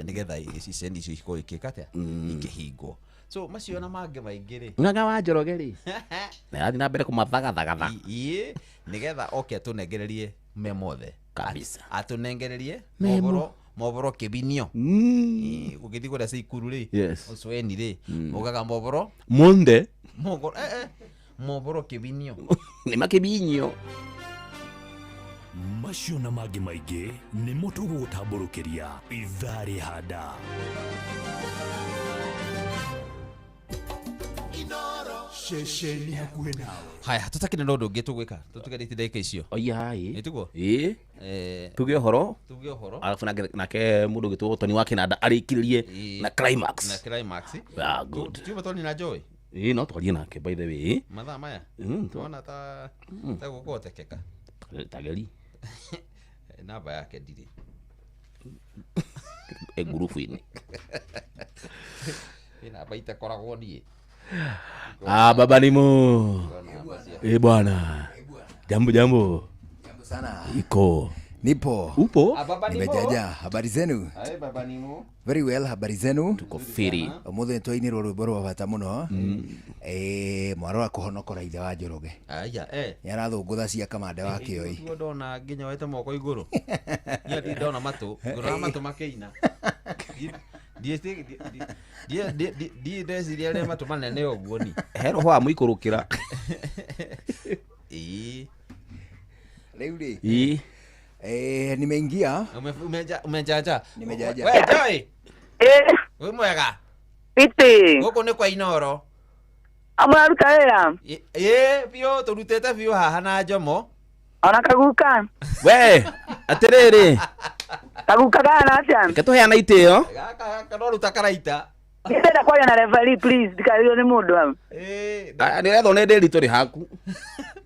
nigetha iceceni icio ikorwo ikikate ikihingo so macio na mange maingiri ng'ang'a wa Njoroge ri na athi na mbere kumathagathagatha nigetha oke tunengererie memothe kabisa atunengererie moboro kibinio ugithi gura cikuru ri usweni ri ugaga moboro monde moboro kibinio ni makibinio macio na mangĩ maingĩ nĩ mũtũgũtamborũkĩria ithari handa Shesheni hakuhe nawe. Haya tutakine no ndungi tugwika tutugarite ndagika icio oyai nitugo tuge horo alafu nake mundu gitu Tony wa Kinanda arikiririe na climax yeah good tu Tony na Joy no twarie nake by the way mathaa maya tuona ta gukotekeka tageri namba yake ndiri ngurufu-ini ina baita koragwo nie baba ni mo bwana jambo sana iko nipo upo nimejaja habari zenu baba ni mo very well habari zenu tuko firi omuthe twainirwo rwimbo rwa bata muno mwaro wa kuhonokora ithe wa Njoroge aya yarathungutha cia kamande wa kioi tuo ndona nginya wete moko iguru ni ndona matu ngona matu makeina die ndeciria rä matu manene ũguo ni hero ho amuikurukira rĩu rĩ nimeingia umejaja nimejaja we Joy we mwega iti guku ni kwa Inoro amaruta wĩra biũ tũrutĩte biũ haha na Njomo ona kaguka we atiriri kaguka kana atia ketuheana itio gaka kanoruta karaita ndenda kwaria na referee please ndikario ni mundu am ni retho ne nderi turi haku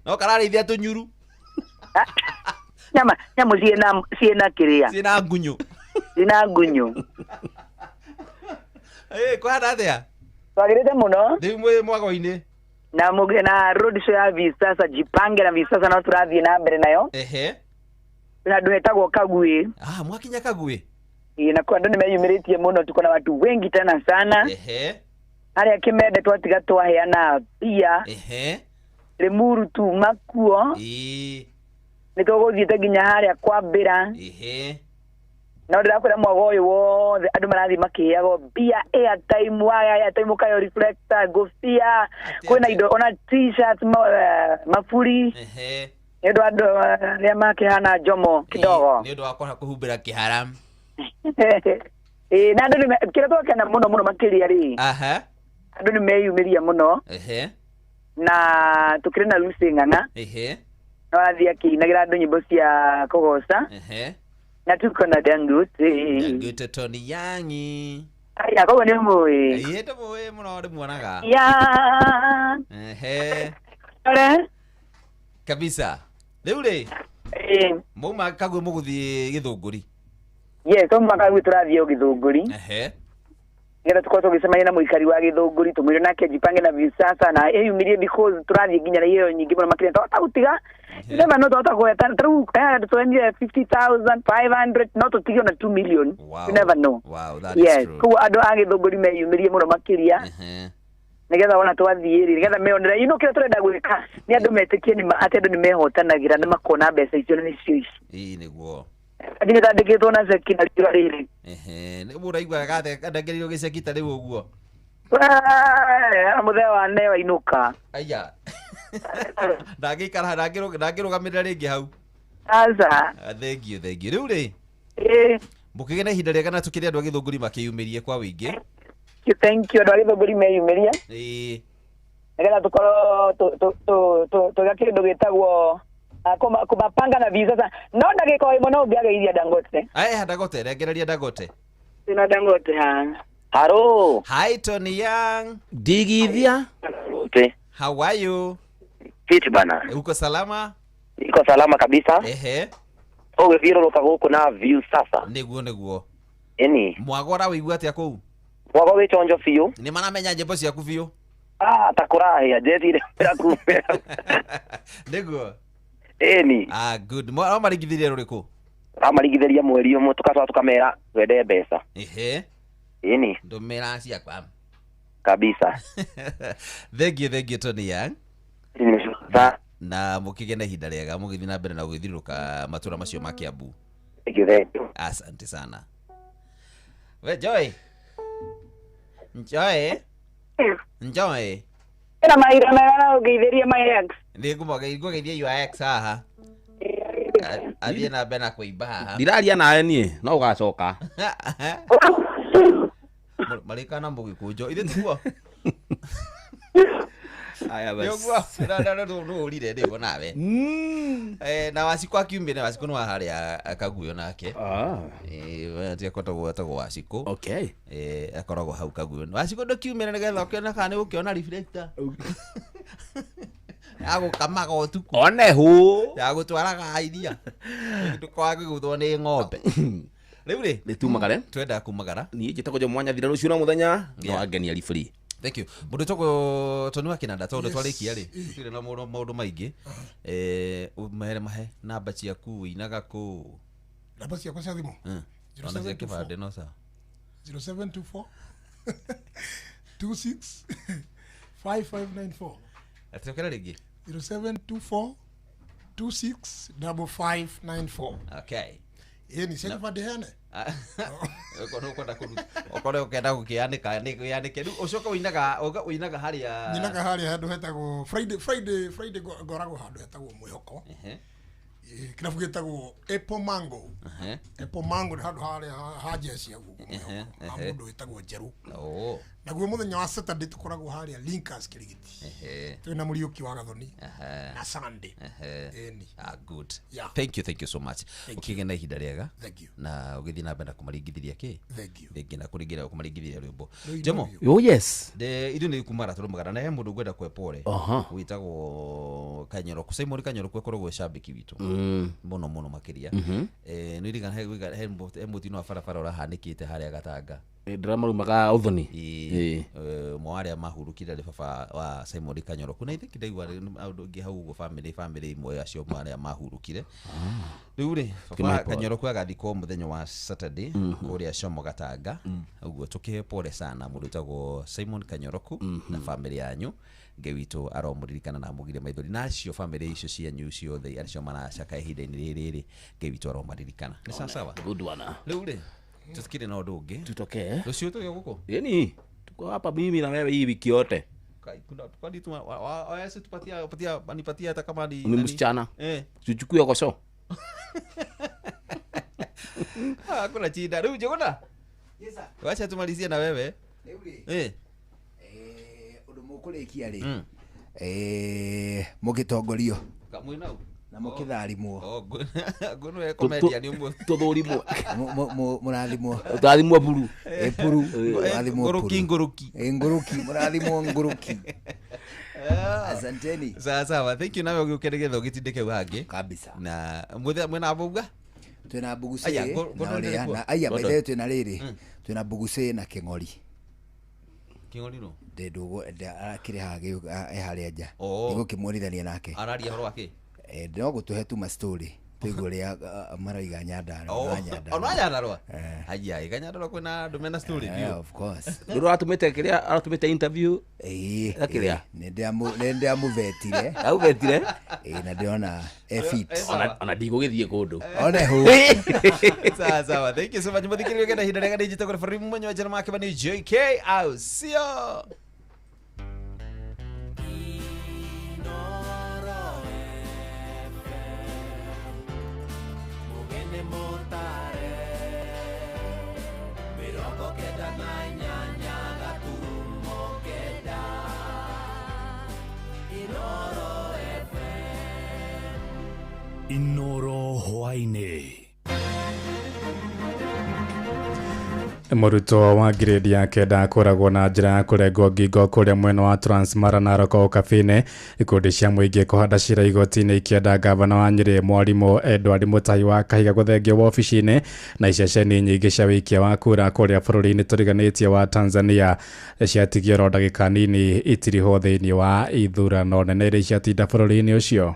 no kararithia tunyuru nyamũ ciĩna kĩrĩa ciĩna ngunyu kwahana atia twagĩrĩte mũno rĩu mwĩ mwago-inĩ na mũgĩ na road show ya Visasa jipange na Visasa no tũrathiĩ na mbere nayo na ndũ hetagwo Kaguĩ mwakinya Kaguĩ Na kwa ndo nimeyumiritie muno, tuko na watu wengi tena sana. Hali Kimende twatiga twaheana pia. Limuru tu makuo. Nitogothiete nginya haria kwambira. Na ndira kwira mwagoyo wothe andu marathi makiago bia airtime kayo reflector gofia kwina indo ona t-shirt mafuri ndio andu ria makihana jomo kidogo ndio wakora kuhumbira kiharam na andu kira twakena muno makiria ri andu nimeyumiria muno na tukire na Lucy Ng'ang'a na wathi akinagira andu nyimbo cia kugoca na tuko na Dangote Tony Yangi aya kogo ni mwe yete mwe muno muonaga ya ore kabisa leule muma kagwe muguthi Githunguri yes muma kagwe turathio Githunguri ngira tuko tugisemanya na muikari wa Githunguri tumwire nake jipange na visasa na eyumirie because turathie nginya na iyo nyingi muno makire tawatagutiga Never know what I through 50,000, 500, not to take 2 million. Wow. You never know. Wow, that is true. Ku ado age dogori me yumirie muno makiria. Nigetha wona twathiri nigetha meonera ino kire turenda gwika ni andu metekie ni ate andu ni mehotanagira ni makona mbeca icio ni cio ii niguo ndine tandikitwo na ceki na rĩtwa rĩrĩ nĩ mũraigua gathe kandengerio gĩceki rĩu ũguo mũthee wa neo inuka aya ndangĩikara ndangĩrũgamĩrĩra rĩngĩ hau aca thank you rĩu rĩ mũkĩgĩa na ihinda rĩega na tũkĩrĩ andũ a Gĩthũngũri makĩyumĩrie kwa wĩingĩ thank you andũ a Gĩthũngũri meyumĩrie nigetha tũkorwo tũgĩa kĩndũ gĩtagwo kumapanga na visa sasa no ndagĩka ĩmwe no ũngĩageithia Dangote Dangote rengereria Dangote sina Dangote Hello. Hi Tony Young. Digithia. Okay. How are you? Fit bana. Uko salama? Niko salama kabisa. Oge viroroka guku na view sasa. Niguo. Eni. Mwagora wĩigua atĩa kũu? Mwago wĩchonjo biũ. Nĩ maramenya nyĩmbo ciaku biũ? Takũrahia njethire kumbera. Niguo. Eni. Good. Maringithirie rũrĩkũ? Maringithirie mweri ũmwe tukacoka tukamera twende mbeca. Eni. Ndũmĩra ciakwa. Kabisa. Thank you Tony Young. Na mũkĩgĩa na ihinda rĩega mũgĩthiĩ na mbere na gũgĩthiũrũka matũra macio ma Kiambu. Thank you. Asante sana. We Joy. Enjoy. Ina maira mera ũgeithĩrie my ex. Nĩ ngũgeithia your ex haha. Athiĩ na mbere na kũimba haha. Ndiraria nawe niĩ no ũgacoka. Marikana mũgĩkũnjo ithe tiguo. Aya basi. No urire ndĩgo nawe. Na Waciko akiumire Waciko no harĩa akaguyo nake. Ati akoragwo Waciko. Okay. Akoragwo hau kaguyo. Waciko ndokiumire nĩgetha ũkĩona kana nĩ ũkĩona reflector. Yago kamaga ũtukũ. Onehu. Yagũtwaraga iria. Tukwaga gũthwo nĩ ng'ombe. Rĩu rĩ nĩtumagare twenda kumagara niĩ njĩtagwo Jo Mwanya thira rũciũ na mũthenya no angenia free. Thank you. Mũndũ tũgũ tũnua kĩnanda tondũ twarĩkia rĩ twĩre na maũndũ maingĩ mahe namba ciaku ũinaga kũ namba ciakwa cia thimũ ona cia kĩbandĩ no sawa 0724 26 5594 atĩokera rĩngĩ 0724 26 5594. Okay. Ni cia kĩbandĩ hene Okoro ukenda gũkĩanĩka nĩkĩanĩke rĩu ũcoka ũinaga harĩa nyinaga harĩa handũ hetagwo Friday ngoragwo handũ hetagwo Mwĩhoko kĩrabu gĩtagwo Apple Mango nĩ handũ harĩa hanjecia gugu Mwĩhoko mũndũ wĩtagwo Njeru naguo mũthenya wa Saturday tũkoragwo harĩa Linkers Kĩrigiti twĩna Mũriũki wa Gathoni na Sunday. Good. Thank you so much. Ũkĩgĩa na ihinda rĩega na ũgĩthiĩ na mbere na kũmaringithĩria rĩngĩ na kũringĩra kũmaringithĩria rwĩmbo Jomo. Oh yes. Indo nĩ kumara tũrũmagara na he mũndũ ngwenda kwepore wĩtagwo Kanyoroku Simon Kanyoroku akoragwo shabiki witũ mũno makĩria nĩ irigana he mũtino wa barabara ũrahanĩkĩte harĩa Gatanga drama rumaga uthoni mwari mahurukire le baba wa Simon Kanyoro kuna ite kidaigwa aundo ngi hau go family imwe acio mwari mahurukire riu ri baba Kanyoro kwa gathiko muthenya wa Saturday kuri acomo Gatanga uguo tukihe pole sana mundu tago Simon Kanyoroku na family yanyu ngewito aromuririkana na mugire maithori nacio family icio cianyu ciothe acio maracaka ihinda-ini riri ngewito aromuririkana ni sawa good one riu ri tusikire na undu ungi tutokee rucio tuyo guko yani tuko hapa mimi na wewe hii wiki yote kuna kwani tu waweze tupatia anipatia hata kama ni msichana tuchukue koso hakuna shida riu jogona yesa wacha tumalizie na wewe undu mukulikia ri mugitongorio kamwina na mukitharimwo ngono ekomedia ni umwe tuthurimwo murathimwo utathimwo buru buru murathimwo nguruki murathimwo nguruki asanteni sawa thank you nawe ukiukeregetho gitindike wangi kabisa na mwena buga twina buguse na ria na aya bethe twina riri twina buguse na king'ori no ndugo akire hage ehari aja nigo kimorithania nake araria horo wake no gutuhe tu ma story tuiguria maraiga Nyandarua Nyandarua haya Nyandarua kwina domena story bio of course ndio atumete kiria atumete interview akiria nende amuvetire au vetire na ndiona fit ana digo githie kundu one hu sawa thank you so much muthikiririo kenda hinda rega digital kwa farimu mwenye wa Jeremy Kibani JK au sio Inoro hwaine Mũrutwo wa grade ya kenda akoragwo na njĩra ya kũrengwo ngingo kũrĩa mwena wa Transmara na Narok Kabine. Ikundi cia mũingĩ kũhanda cira igoti-inĩ ikĩenda ngavana wa Nyeri mwarimũ Edward Mutahi wa Kahiga gũthengio wabici-inĩ na iceceni nyingĩ cia wĩikia wa kura kũrĩa bũrũri-inĩ tũriganĩtie wa Tanzania ciatigia oro ndagĩka nini itiriho thĩinĩ wa ithurano nene iria ciatinda bũrũri-inĩ ũcio.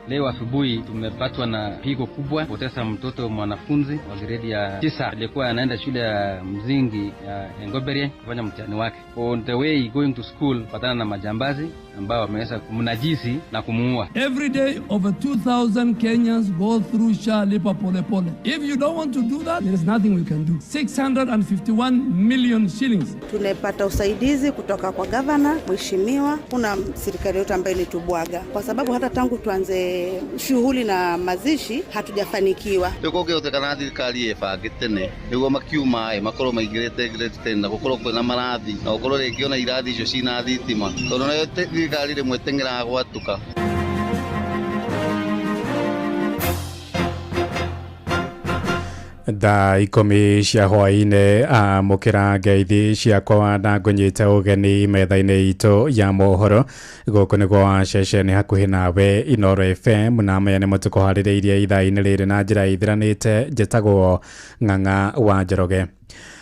Leo asubuhi tumepatwa na pigo kubwa, poteza mtoto mwanafunzi wa grade ya 9 alikuwa anaenda shule ya mzingi ya Engoberie kufanya mtihani wake. On the way going to school patana na majambazi ambao wameweza kumnajisi na kumuua. Every day over 2000 Kenyans go through SHA Lipa Pole Pole. If you don't want to do that, there is nothing we can do. 651 million shillings. Tunapata usaidizi kutoka kwa governor, mheshimiwa, kuna serikali yote ambayo ilitubwaga kwa sababu hata tangu tuanze shughuli na mazishi hatujafanikiwa. Tuko gĩotekana thirikari ĩbange tene nĩguo makiuma makorwo maingĩrĩte grade 10 na gũkorwo kwĩna marathi na gũkorwo rĩngĩ ona irathi icio cina thitima tondũ nayo thirikari rĩmwe teng'eraga gwatuka. Thaa 10 cia hwaĩ-inĩ amũkĩra ngeithi ciakwa na ngũnyite ũgeni metha-inĩ itũ ya mohoro gũkũ nĩgwo ceceni hakuhĩ nawe Inoro FM na maya nĩ mũtũkũharĩrĩirie ithaa-inĩ rĩrĩ na njĩra ithiranĩte njĩtagwo Ng'ang'a wa Njoroge.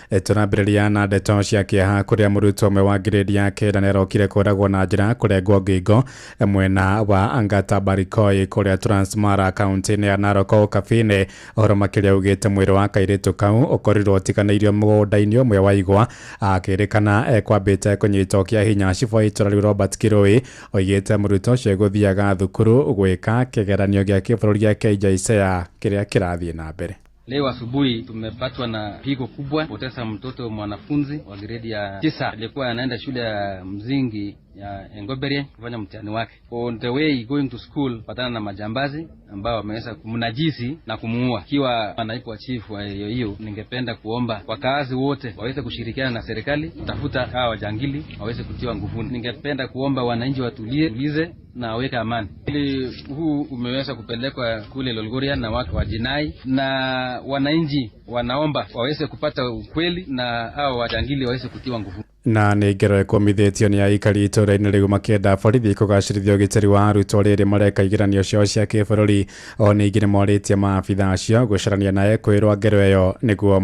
Tunambĩrĩria na ndeto cia kĩeha kũrĩa mũrutwo ũmwe wa grade ya kenda nĩarokire kũragwo na njĩra kũrengwo ngingo mwena wa Angata Barikoi kũrĩa Transmara kaunti-inĩ ya Narok Kabine. Ũhoro makĩria ugĩte mwĩrĩ wa kairĩtu kau ũkorirwo ũtiganĩirio mũgũnda-inĩ ũmwe wa igwa akĩrĩkana ekwambĩte kũnyitwo kĩa hinya cibũ wa itũra rĩu Robert Kirui oigĩte mũrutwo ũcio gũthiaga thukuru gwĩka kĩgeranio gĩa kĩbũrũri gĩa KJSEA kĩrĩa kĩrathiĩ na mbere. Leo asubuhi tumepatwa na pigo kubwa, poteza mtoto mwanafunzi wa grade ya 9 alikuwa anaenda shule ya mzingi ya Engoberie kufanya mtihani wake. On the way going to school patana na majambazi ambao wameweza kumnajisi na kumuua. Kiwa naibu wa chief wa hiyo, ningependa kuomba wakazi wote waweze kushirikiana na serikali kutafuta hawa wajangili waweze kutiwa nguvuni. Ningependa kuomba wananchi watulize na waweke amani. Ili huu umeweza kupelekwa kule Lolgoria na watu wa jinai, na wananchi wanaomba waweze kupata ukweli na hawa wajangili waweze kutiwa nguvuni. na nä ngero ĩkũmithĩtio nĩ aikari itũũra-inĩ rĩu makĩenda borithi kũgacĩrithia ũgitĩri wa arutwo rĩrĩ mareka igeranio ciao cia kĩbũrũri. O ningĩ nĩ morĩtie maabitha acio gũcarania na kwĩrwo ngero ĩyo nĩguo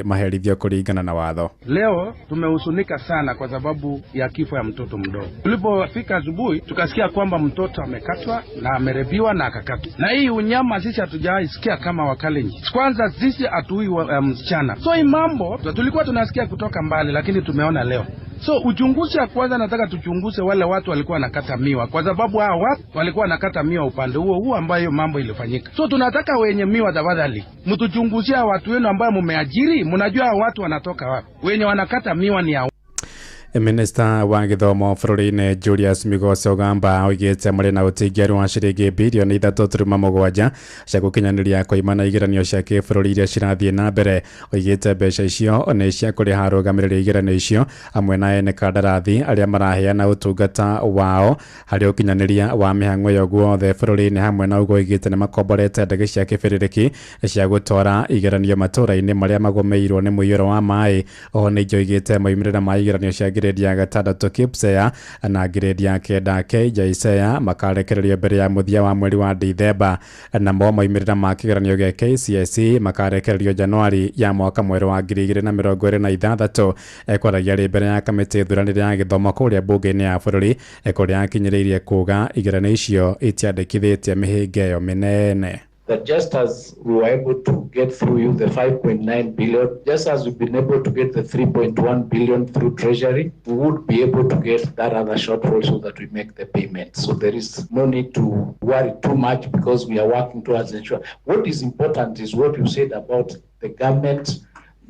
maherithio kũringana na watho. Leo tumehuzunika sana kwa sababu ya kifo ya mtoto mdogo. Tulipofika asubuhi tukasikia kwamba mtoto amekatwa na amerebiwa na akakatwa, na hii unyama sisi hatujawahi sikia kama Wakalenjin. Kwanza sisi hatui msichana, so hii mambo tulikuwa tunasikia kutoka mbali, lakini tumeona leo. So uchunguzi ya kwanza nataka tuchunguze wale watu walikuwa nakata miwa, kwa sababu hao watu walikuwa nakata miwa upande huo ambayo mambo ilifanyika. So tunataka wenye miwa tafadhali mtuchunguzia watu wenu ambao mumeajiri, mnajua watu wanatoka wapi. Wenye wanakata miwa ni hao. Minister wa gĩthomo bũrũri-inĩ Julius Migos Ogamba oigĩte marĩ na ũteithio wa ciringi bilioni 3.7 cia gũkinyanĩria kũimana igeranio cia kĩbũrũri iria cirathiĩ na mbere. Oigĩte mbeca icio nĩ cia kũrĩha arũgamĩrĩri igeranio icio hamwe na ene kandarathi arĩa maraheana ũtungata wao harĩ ũkinyanĩria wa mĩhang'o ĩyo guothe bũrũri-inĩ. Hamwe na ũguo oigĩte nĩ makomborete ndege cia kĩbĩrĩrĩki cia gũtwara igeranio matũũra-inĩ marĩa magũmĩirwo nĩ mũiyũro wa maĩ. Oho ningĩ oigĩte moimĩrĩra ma igeranio cia grade ya gatandatũ KPSEA na grade ya kenda KJSEA makarekererio mbere ya mũthia wa mweri wa Dithemba, namo moimĩrĩra ma kĩgeranio gĩa KCSE makarekererio Januari ya mwaka mwerũ wa 2026. Kwaragia rĩ mbere ya kamĩtĩ thuranĩre ya gĩthomo kũrĩa mbunge-inĩ ya bũrũri kũrĩa akinyĩrĩirie kuga igeranio icio itiandĩkithĩtie mĩhĩnga ĩyo mĩnene. That just as we were able to get through you the 5.9 billion, just as we've been able to get the 3.1 billion through Treasury, we would be able to get that other shortfall so that we make the payment. So there is no need to worry too much because we are working towards ensuring. What is important is what you said about the government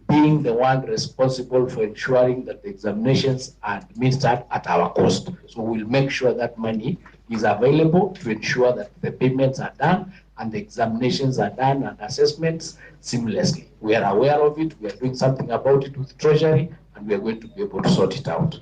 being the one responsible for ensuring that the examinations are administered at our cost. So we'll make sure that money is available to ensure that the payments are done and the examinations are done and assessments seamlessly. We are aware of it, we are doing something about it with Treasury, and we are going to be able to sort it out.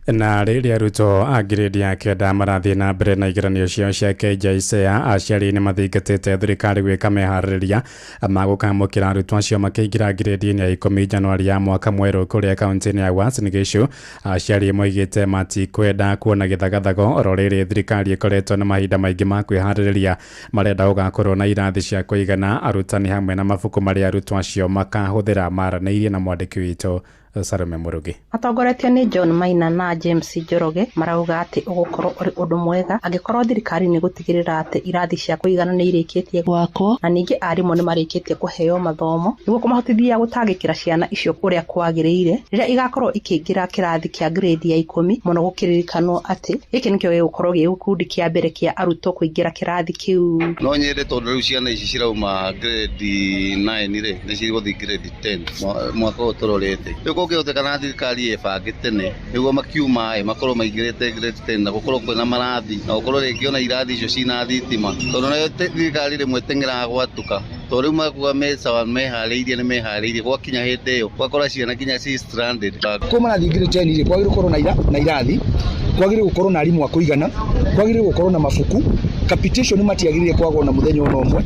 Na rĩrĩa arutwo a grade ya kenda marathiĩ na mbere na igeranio ciao cia KJSEA, aciari nĩ mathingatĩte thirikari gwĩka meharĩrĩria ma gũkamũkĩra arutwo acio makĩingĩra grade-inĩ ya 10 Januari ya mwaka mwerũ kũrĩa kaunti-inĩ ya Uasin Gishu. Aciari moigĩte matikwenda kuona gĩthagathago oro rĩrĩ thirikari ĩkoretwo na mahinda maingĩ ma kwĩharĩrĩria. Marenda gũgakorwo na irathi cia kũigana, arutani hamwe na mabuku marĩa arutwo acio makahũthĩra. Maranĩirie na mwandĩki witũ Salome Murugi. Atongoretio ni John Maina na James Njoroge marauga ati ugukorwo uri undu mwega angikorwo thirikari ni gutigirira ati irathi cia kuigana ni irikitie gwako na ningi arimu ni marikitie kuheo mathomo niguo kumahotithia gutangikira ciana icio kuria kwagiriire riria igakorwo ikiingira kirathi kia grade ya 10 muno gukiririkanwo ati giki nikio gigukorwo gi gikundi kia mbere kia arutwo kuingira kirathi kiu. No nyende tondu riu ciana ici cirauma grade 9 ri ni ciguthi grade 10 mwaka utororete gũkĩhotekana thirikari ĩbange tene nĩguo makiuma makorwo maingĩrĩte grade 10 na gũkorwo kwĩna marathi na gũkorwo rĩngĩ ona irathi icio cina thitima, tondũ nayo thirikari rĩmwe ĩteng'eraga gwatuka. To rĩu makuga meharĩirie nĩ meharĩirie gwakinya hĩndĩ ĩyo gwakora ciana kinya ci stranded. Kwa marathi grade 10 rĩ kwagĩrĩirwo gũkorwo na irathi, kwagĩrĩirwo gũkorwo na arimũ a kũigana, kwagĩrĩirwo gũkorwo na mabuku, capitation matiagĩrĩire kwagwo na mũthenya ũmwe.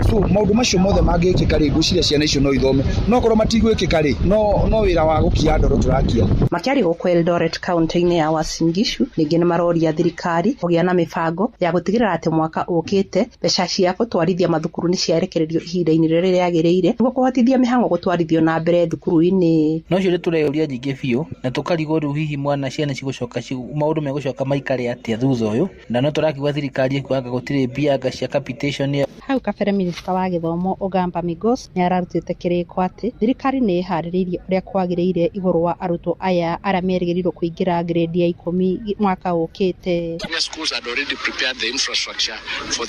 So maũndũ macio mothe mangĩkĩka rĩ ngwĩciria ciana icio no ithome, no korwo matigwĩkĩka rĩ no wĩra wa gũkia ndoro tũrakia. Makiari gũkũ Eldoret kaunti-inĩ ya Uasin Gishu ningĩ nĩ maroria thirikari kũgĩa na mĩbango ya gũtigĩrĩra atĩ mwaka ũkĩte mbeca cia gũtwarithia mathukuru nĩ ciarekererio ihinda-inĩ rĩrĩa rĩagĩrĩire nĩguo kũhotithia mĩhang'o gũtwarithio na mbere thukuru-inĩ. No cio tũreyũria nyingĩ biũ na tũkarigwo rĩu hihi mwana ciana cigũcoka maũndũ megũcoka maikare atĩa thutha ũyũ, na no tũrakiuga thirikari ĩkuaga gũtirĩ mbianga cia capitation. Hau kabere minista wa gĩthomo Ogamba Migos nĩ ararutĩte kĩrĩko atĩ thirikari nĩ ĩharĩrĩirie ũrĩa kwagĩrĩire igũrũ wa arutwo aya arĩa merĩgĩrĩirwo kũingĩra grade ya 10 mwaka ũkĩte. Senior schools had already prepared the infrastructure for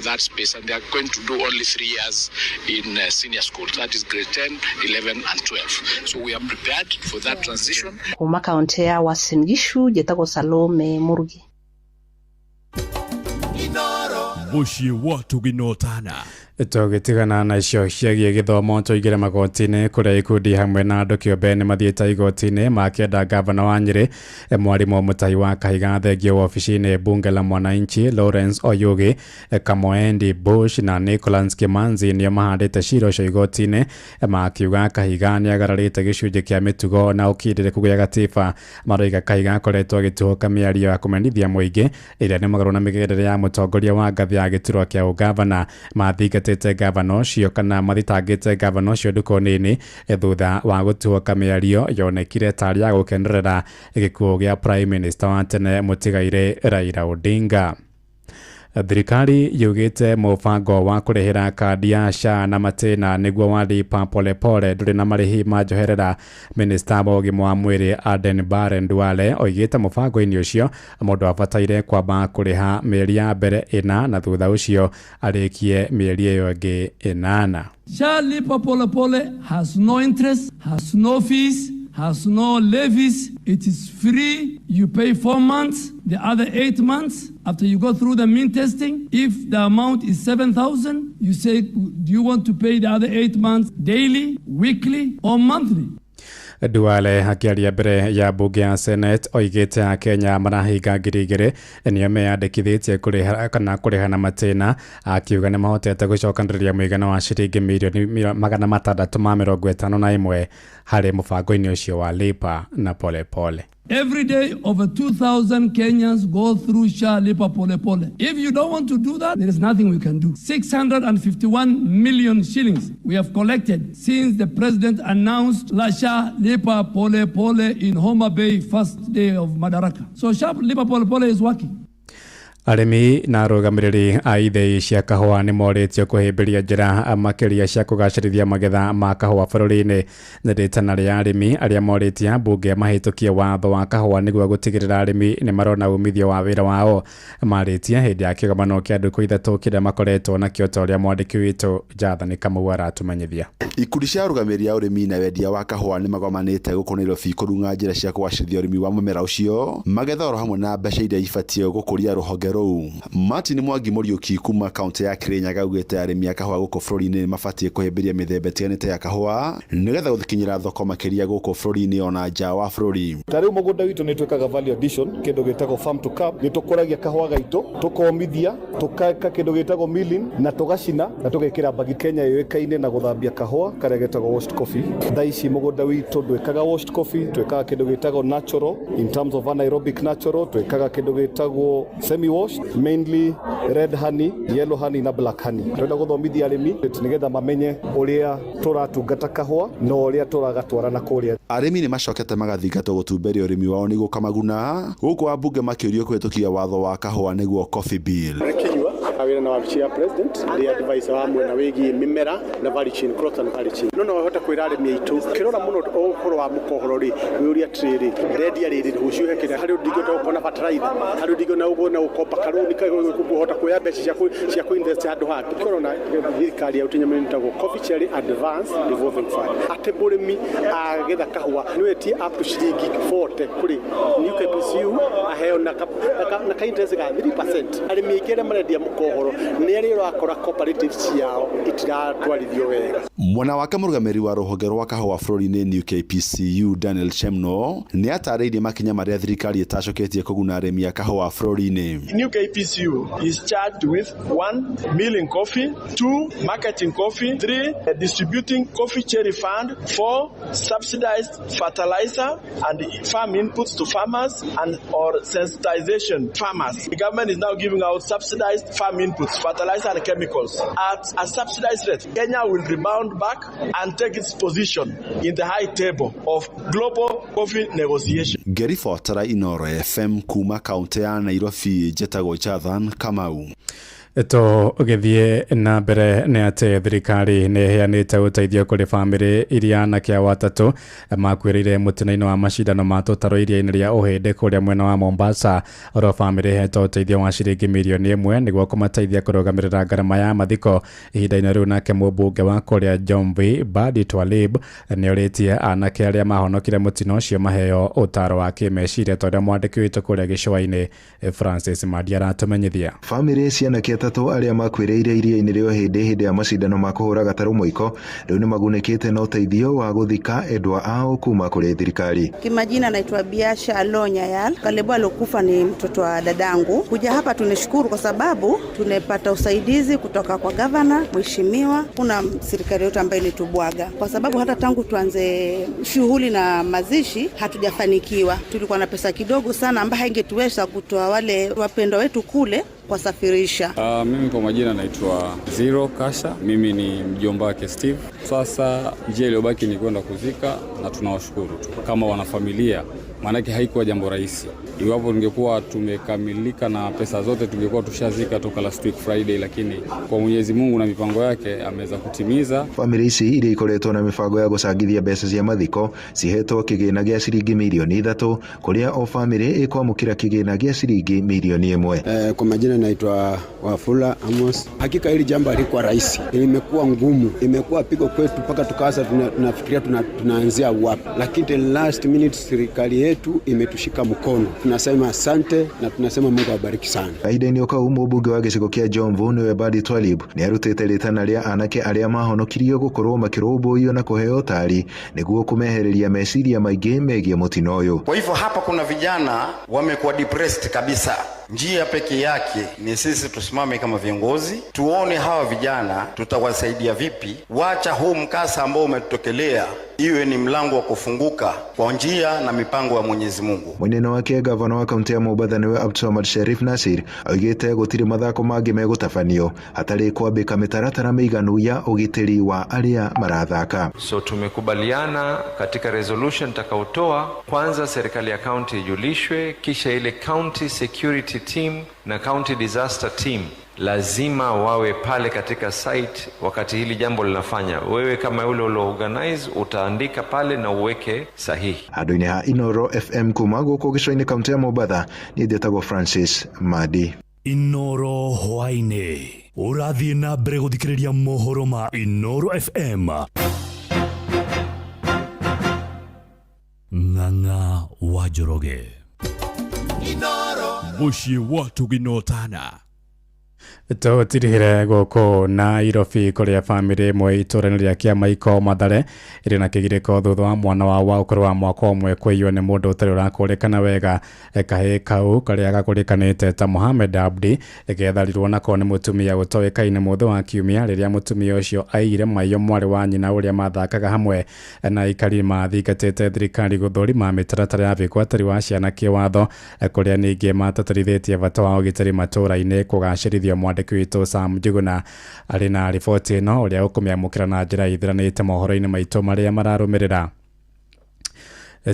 that space and they are going to do only 3 years in senior schools, that is grade 10, 11 and 12. So we are prepared for that transition. Kuma kaunti ya Uasin Gishu, Jetagwo Salome Murugi. Inoro Muciĩ watu ginotana. Tũgĩtigana na icio ciagiĩ gĩthomo tũingĩre magoti-inĩ kũrĩa ikundi hamwe na andũ kĩũmbe nĩ mathiĩte igoti-inĩ makĩenda gavana wa Nyĩrĩ mwarimũ Mũtahi wa Kahiga thengio wabici-inĩ bunge la mwananchi Lawrence Oyugi, Kamoendi Bush na Nicholas Kimanzi nĩo mahandĩte cira ũcio igoti-inĩ makiuga Kahiga nĩ agararĩte gĩcunjĩ kĩa mĩtugo na ũkindĩrĩku gĩa gatiba. Maroiga Kahiga akoretwo agĩtũhũka mĩario ya kũmenithia mũingĩ ĩrĩa nĩ mũgarũ na mĩgendere ya mũtongoria wa ngathĩ ya gĩturwa kĩa ũgavana. Mathingatĩte gavana ũcio kana mathitangĩte gavana ũcio nduka-inĩ thutha wa gũtuhũka mĩario yonekire tarĩ ya gũkenerera gĩkuũ gĩa prime minister wa tene mũtigaire Raila Odinga. Thirikari yugĩte mũbango wa kũrĩhĩra kandi ya SHA na matĩna nĩguo walipa polepole ndũrĩ na marĩhi ma njoherera. Minista wa ũgima wa mwĩrĩ Aden Bare Duale oigĩte mũbango-inĩ ũcio mũndũ abataire kwamba kũrĩha mĩeri ya mbere 4 na thutha ũcio arĩkie mĩeri ĩyo ĩngĩ 8. SHA lipa polepole has no interest, has no fees, has no levies. It is free. You pay 4 months. The other 8 months, after you go through the mean testing, if the amount is 7,000, you say, do you want to pay the other 8 months daily, weekly, or monthly? Duale akiaria mbere ya bunge ya Senate oigĩte a Kenya marahinga 2,000 nĩo meyandĩkithĩtie kũrĩha na matĩna, akiuga nĩ mahotete gũcokanĩrĩria mũigana wa ciringi mirioni 651 harĩ mũbango-inĩ ũcio wa lipa na polepole. Every day, over 2,000 Kenyans go through SHA Lipa Pole Pole. If you don't want to do that, there is nothing we can do. 651 million shillings we have collected since the president announced La SHA Lipa Pole Pole in Homa Bay first day of Madaraka. So SHA Lipa Pole Pole is working. Arĩmi na arũgamĩrĩri a ithĩi cia kahũa nĩ morĩtio kũhĩmbĩria njĩra makĩria cia kũgacĩrithia magetha ma kahũa bũrũri-inĩ. Nĩ rĩtana rĩa arĩmi arĩa morĩtie mbunge mahĩtũkie watho wa kahũa nĩguo gũtigĩrĩra arĩmi nĩ marona umithio wa wĩra wao. Marĩtie hĩndĩ ya kĩgomano kĩa ndukũ ithatũ kĩrĩa makoretwo nakĩo ta ũrĩa mwandĩki witũ Jathani Kamau aratũmenyithia. Ikundi cia arũgamĩrĩri a ũrĩmi na wendia wa kahũa nĩ magomanĩte gũkũ Nairobi kũrunga njĩra cia kũgacĩrithia ũrĩmi wa mũmera ũcio, magetha oro hamwe na mbeca iria ibatiĩ gũkũria rũhonge rũu. Martin Mwangi Mũriũki kuma kaunti ya Kirinyaga augĩte arĩmi a kahũa gũkũ bũrũri-inĩ mabatiĩ kũhĩmbĩria mĩthemba ĩtiganĩte ya kahũa nĩgetha gũkinyĩra thoko makĩria gũkũ bũrũri-inĩ ona nja wa bũrũri. Tarĩu mũgũnda witũ nĩ twĩkaga value addition, kĩndũ gĩtagwo farm to cup, nĩ tũkũragia kahũa gaitũ, tũkomithia, tũkaka kĩndũ gĩtagwo milling na tũgacina na tũgekĩra bagi. Kenya yũĩkaine na gũthambia kahũa karĩa getagwo washed coffee. Thaa ici mũgũnda witũ ndwĩkaga washed coffee, twĩkaga kĩndũ gĩtagwo natural in terms of anaerobic natural, twĩkaga kĩndũ gĩtagwo semi washed, mainly red honey, yellow honey na black honey. Twenda gũthomithia arĩmi nĩgetha mamenye ũrĩa tũratungata kahũa na ũrĩa tũragatwara na kũrĩa. Arĩmi nĩ macokete magathingatwo gũtumberia ũrĩmi wao nĩguo kamaguna, gũkũ ambunge makĩũrio kũhĩtũkia watho wa kahũa nĩguo coffee bill. Awira na wabici ya president nĩ advisor wa mwena wĩgiĩ mĩmera na value chain, crops and value chain. No hote kwĩra arĩmi aitũ kĩrora mũno ũhoro wa mũkohoro rĩ wĩũria atĩrĩrĩ ndendia rĩrĩ ũciũhe kĩrĩa harĩ ũndingĩte gũkona bataraitha harĩ ũndingĩte na ũkomba karũni kũhota kuoya mbeca cia kũinvest handũ hangĩ. Kĩrora na thirikari ya ũtinyamu nĩtagwo Coffee Cherry Advance Revolving Fund. Atĩ mũrĩmi agetha kahũa nĩwetie up to ciringi 40 kũrĩ New KPCU aheo na ka-interest ga 3%. Arĩmi aingĩ arĩa marendia mũkohoro nĩ arĩa ũrakora cooperatives ciao itiratwarithio wega. Mwena wake mũrũgamĩrĩri wa rũhonge rwa kahũa bũrũri-inĩ New KPCU Daniel Chemno nĩ atarĩirie makinya marĩa thirikari ĩtacoketie kũguna arĩmi a kahũa bũrũri-inĩ. New KPCU is charged with 1, milling coffee, 2, marketing coffee, 3, distributing coffee cherry fund, 4, subsidized fertilizer and farm inputs to farmers and or sensitization farmers. The government is now giving out subsidized farm inputs, fertilizer and chemicals at a subsidized rate. Kenya will rebound back and take its position in the high table of global coffee negotiation. Gary Fortara Inoro FM kuma kaunti ya Nairobi, Jetagwo Jathani Kamau. Tũgĩthiĩ na mbere nĩ atĩ thirikari nĩ ĩheanĩte ũteithio kũrĩ bamĩrĩ iria anake a watatũ makuĩrĩire mũtino-inĩ wa macindano ma tũtarũ iria-inĩ rĩa ũhĩndĩ kũrĩa mwena wa Mombasa. Oro bamĩrĩ ĩhetwo ũteithio wa ciringi mirioni 1 nĩguo kũmateithia kũrũgamĩrĩra ngarama ya mathiko ihinda-inĩ rĩu. Nake mũmbunge wa kũrĩa Jomvi Badi Twalib nĩ orĩtie anake arĩa mahonokire mũtino ũcio maheo ũtaro wa kĩmeciria ta ũrĩa mwandĩki witũ kũrĩa gĩcũa-inĩ Francis Madi aratũmenyithia. Bamĩrĩ cia anake atatũ arĩa makwĩrĩire iria-inĩ rĩo hĩndĩ ya macindano ma kũhũra gatarũ mũiko rĩu nĩ magunĩkĩte na ũteithio wa gũthika endwa ao kuma kũrĩ thirikari. Kimajina naitwa Biasha Alonyayal. Kalebo alokufa ni mtoto wa dadangu. Kuja hapa tunashukuru kwa sababu tunapata usaidizi kutoka kwa gavana, mheshimiwa, kuna serikali yote ambayo ilitubwaga. Kwa sababu hata tangu tuanze shughuli na mazishi hatujafanikiwa. Tulikuwa na pesa kidogo sana ambayo haingetuweza kutoa wale wapendwa wetu kule kwa safirisha. Mimi kwa majina naitwa Zero Kasha. Mimi ni mjomba wake Steve. Sasa njia iliyobaki ni kwenda kuzika na tunawashukuru tu kama wanafamilia. Maanake haikuwa jambo rahisi. Iwapo tungekuwa tumekamilika na pesa zote tungekuwa tushazika toka last week Friday, lakini kwa Mwenyezi Mungu na mipango yake ameweza kutimiza. Family ici iria ikoretwo na mibango ya gũcangithia mbeca cia mathiko cihetwo kĩgĩna gĩa ciringi milioni 3 kuria o family ikwamũkĩra kĩgĩna gĩa ciringi milioni 1. Kwa majina naitwa Wafula Amos. Hakika hili jambo halikuwa rahisi. Limekuwa ngumu. Imekuwa pigo kwetu mpaka tukaanza tunafikiria tunaanzia wapi. Lakini the last minute serikali yetu imetushika mkono. Tunasema asante na tunasema Mungu awabariki sana. Kahinda-inĩ kau mũmbunge wa gĩcigo kĩa Jomvu nĩwe Badi Twalib nĩ arutĩte rĩtana rĩa anake arĩa mahonokirio gũkorwo makĩrũmbũiyo na kũheo tari nĩguo kũmehereria meciria maingĩ megiĩ mũtino ũyũ. Kwa hivyo hapa kuna vijana wamekuwa depressed kabisa. Njia pekee yake ni sisi tusimame kama viongozi, tuone hawa vijana tutawasaidia vipi. Wacha huu mkasa ambao umetokelea iwe ni mlango wa kufunguka kwa njia na mipango ya Mwenyezi Mungu. Mwenene wake gavana wa kaunti ya Mombasa niwe Abdulswamad Sharif Nasir augĩte gũtirĩ mathako mangĩ megũtabanio hatarĩ kwambĩka mĩtaratara mĩiganu ya ũgitĩri wa arĩa marathaka. So tumekubaliana katika resolution takaotoa, kwanza serikali ya county ijulishwe, kisha ile county security team na county disaster team lazima wawe pale katika site wakati hili jambo linafanya. Wewe kama yule organize utaandika pale na uweke sahihi. Handũ-inĩ ha Inoro FM kuma gũkũ gĩcũa-inĩ kaunti ya Mombasa nĩ ndĩtagwo Francis Madi. Inoro hwainĩ ũrathiĩ na mbere gũthikĩrĩria mohoro ma Inoro FM. Ng'ang'a wa Njoroge. Inoro muciĩ wa Tuginotana. Tũtirihire gũkũ Nairobi kũrĩa bamĩrĩ ĩmwe itũra-inĩ rĩa Kĩamaiko Mathare ĩrĩ na kĩgirĩko thutha wa mwana wao ũkũrũ wa mwaka ũmwe kũiywo nĩ mũndũ ũtarĩ ũrakũrĩkana wega. Kahĩĩ kau karĩa gakũrĩkanĩte ta Mohamed Abdi getharirwo nako nĩ mũtumia ũtoĩkaine mũthĩ wa kiumia rĩrĩa mũtumia ũcio aiyire maiyo mwarĩ wa nyina ũrĩa mathakaga hamwe na aikari mathingatĩte thirikari gũthũrima mĩtaratara ya wĩgwatĩri wa ciana kĩwatho kũrĩa ningĩ matatũrithĩtie bata wa ũgitĩri matũra-inĩ kũgacĩrithia mwandĩki witũ Sam Njuguna arĩ na riboti ĩno ũrĩa ũkũmĩamũkĩra na njĩra ithiranĩte mohoro-inĩ maitũ marĩa mararũmĩrĩra.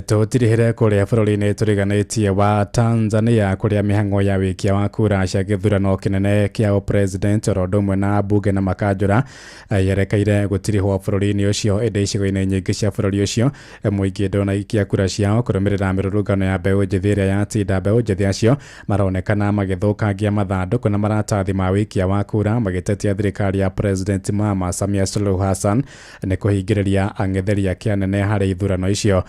Tũtirihire kũrĩa bũrũri-inĩ tũriganĩtie wa Tanzania kũrĩa mĩhang'o ya wĩkia wa kura cia gĩthurano kĩnene kĩa president oro ũndũ ũmwe na mbunge na makanjũra yerekeire gũtirihwo bũrũri-inĩ ũcio ĩndĩ icigo-inĩ nyingĩ cia bũrũri ũcio mũingĩ ndũnaikia kura ciao kũrũmĩrĩra mĩrũrũngano ya mbeũ njĩthĩ ĩrĩa yatinda mbeũ njĩthĩ acio maronekana magĩthũkangia mathandũkũ na maratathi ma wĩkia wa kura magĩtetia thirikari ya president Mama Samia Suluhu Hassan nĩ kũhingĩrĩria ang'etheria kĩanene harĩ ithurano icio.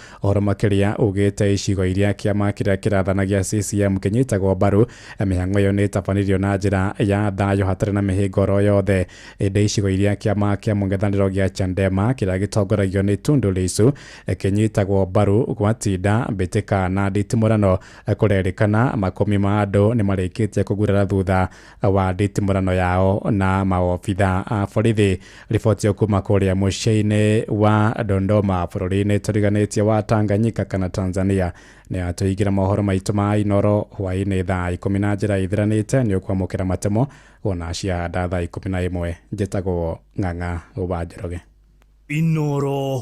Makĩria ugĩte icigo iria kĩama kĩrĩa kĩrathanagia CCM kĩnyitagwo mbaru mĩhang'o ĩyo nĩ ĩtabanĩrio na njĩra ya thayũ hatarĩ na mĩhĩnga oro yothe. Ĩndĩ icigo iria kĩama kĩa mũng'ethanĩro gĩa Chadema kĩrĩa gĩtongoragio nĩ Tundu Lissu kĩnyitagwo mbaru gwatinda mbĩtĩka na nditimũrano kũrerĩkana makũmi ma andũ nĩ marĩkĩtie kũgurara thutha wa nditimũrano yao na maobitha a borithi. Riboti kuma kũrĩa mũciĩ-inĩ wa Dodoma bũrũri-inĩ tũriganĩtie wa Tanganyika kana Tanzania nĩ atũigĩra mohoro maitũ ma Inoro hwainĩ thaa 10 na njĩra ithiranĩte nĩ ũkwamũkĩra matemo ona cia thaa 11. Njĩtagwo Ng'ang'a wa Njoroge. Inoro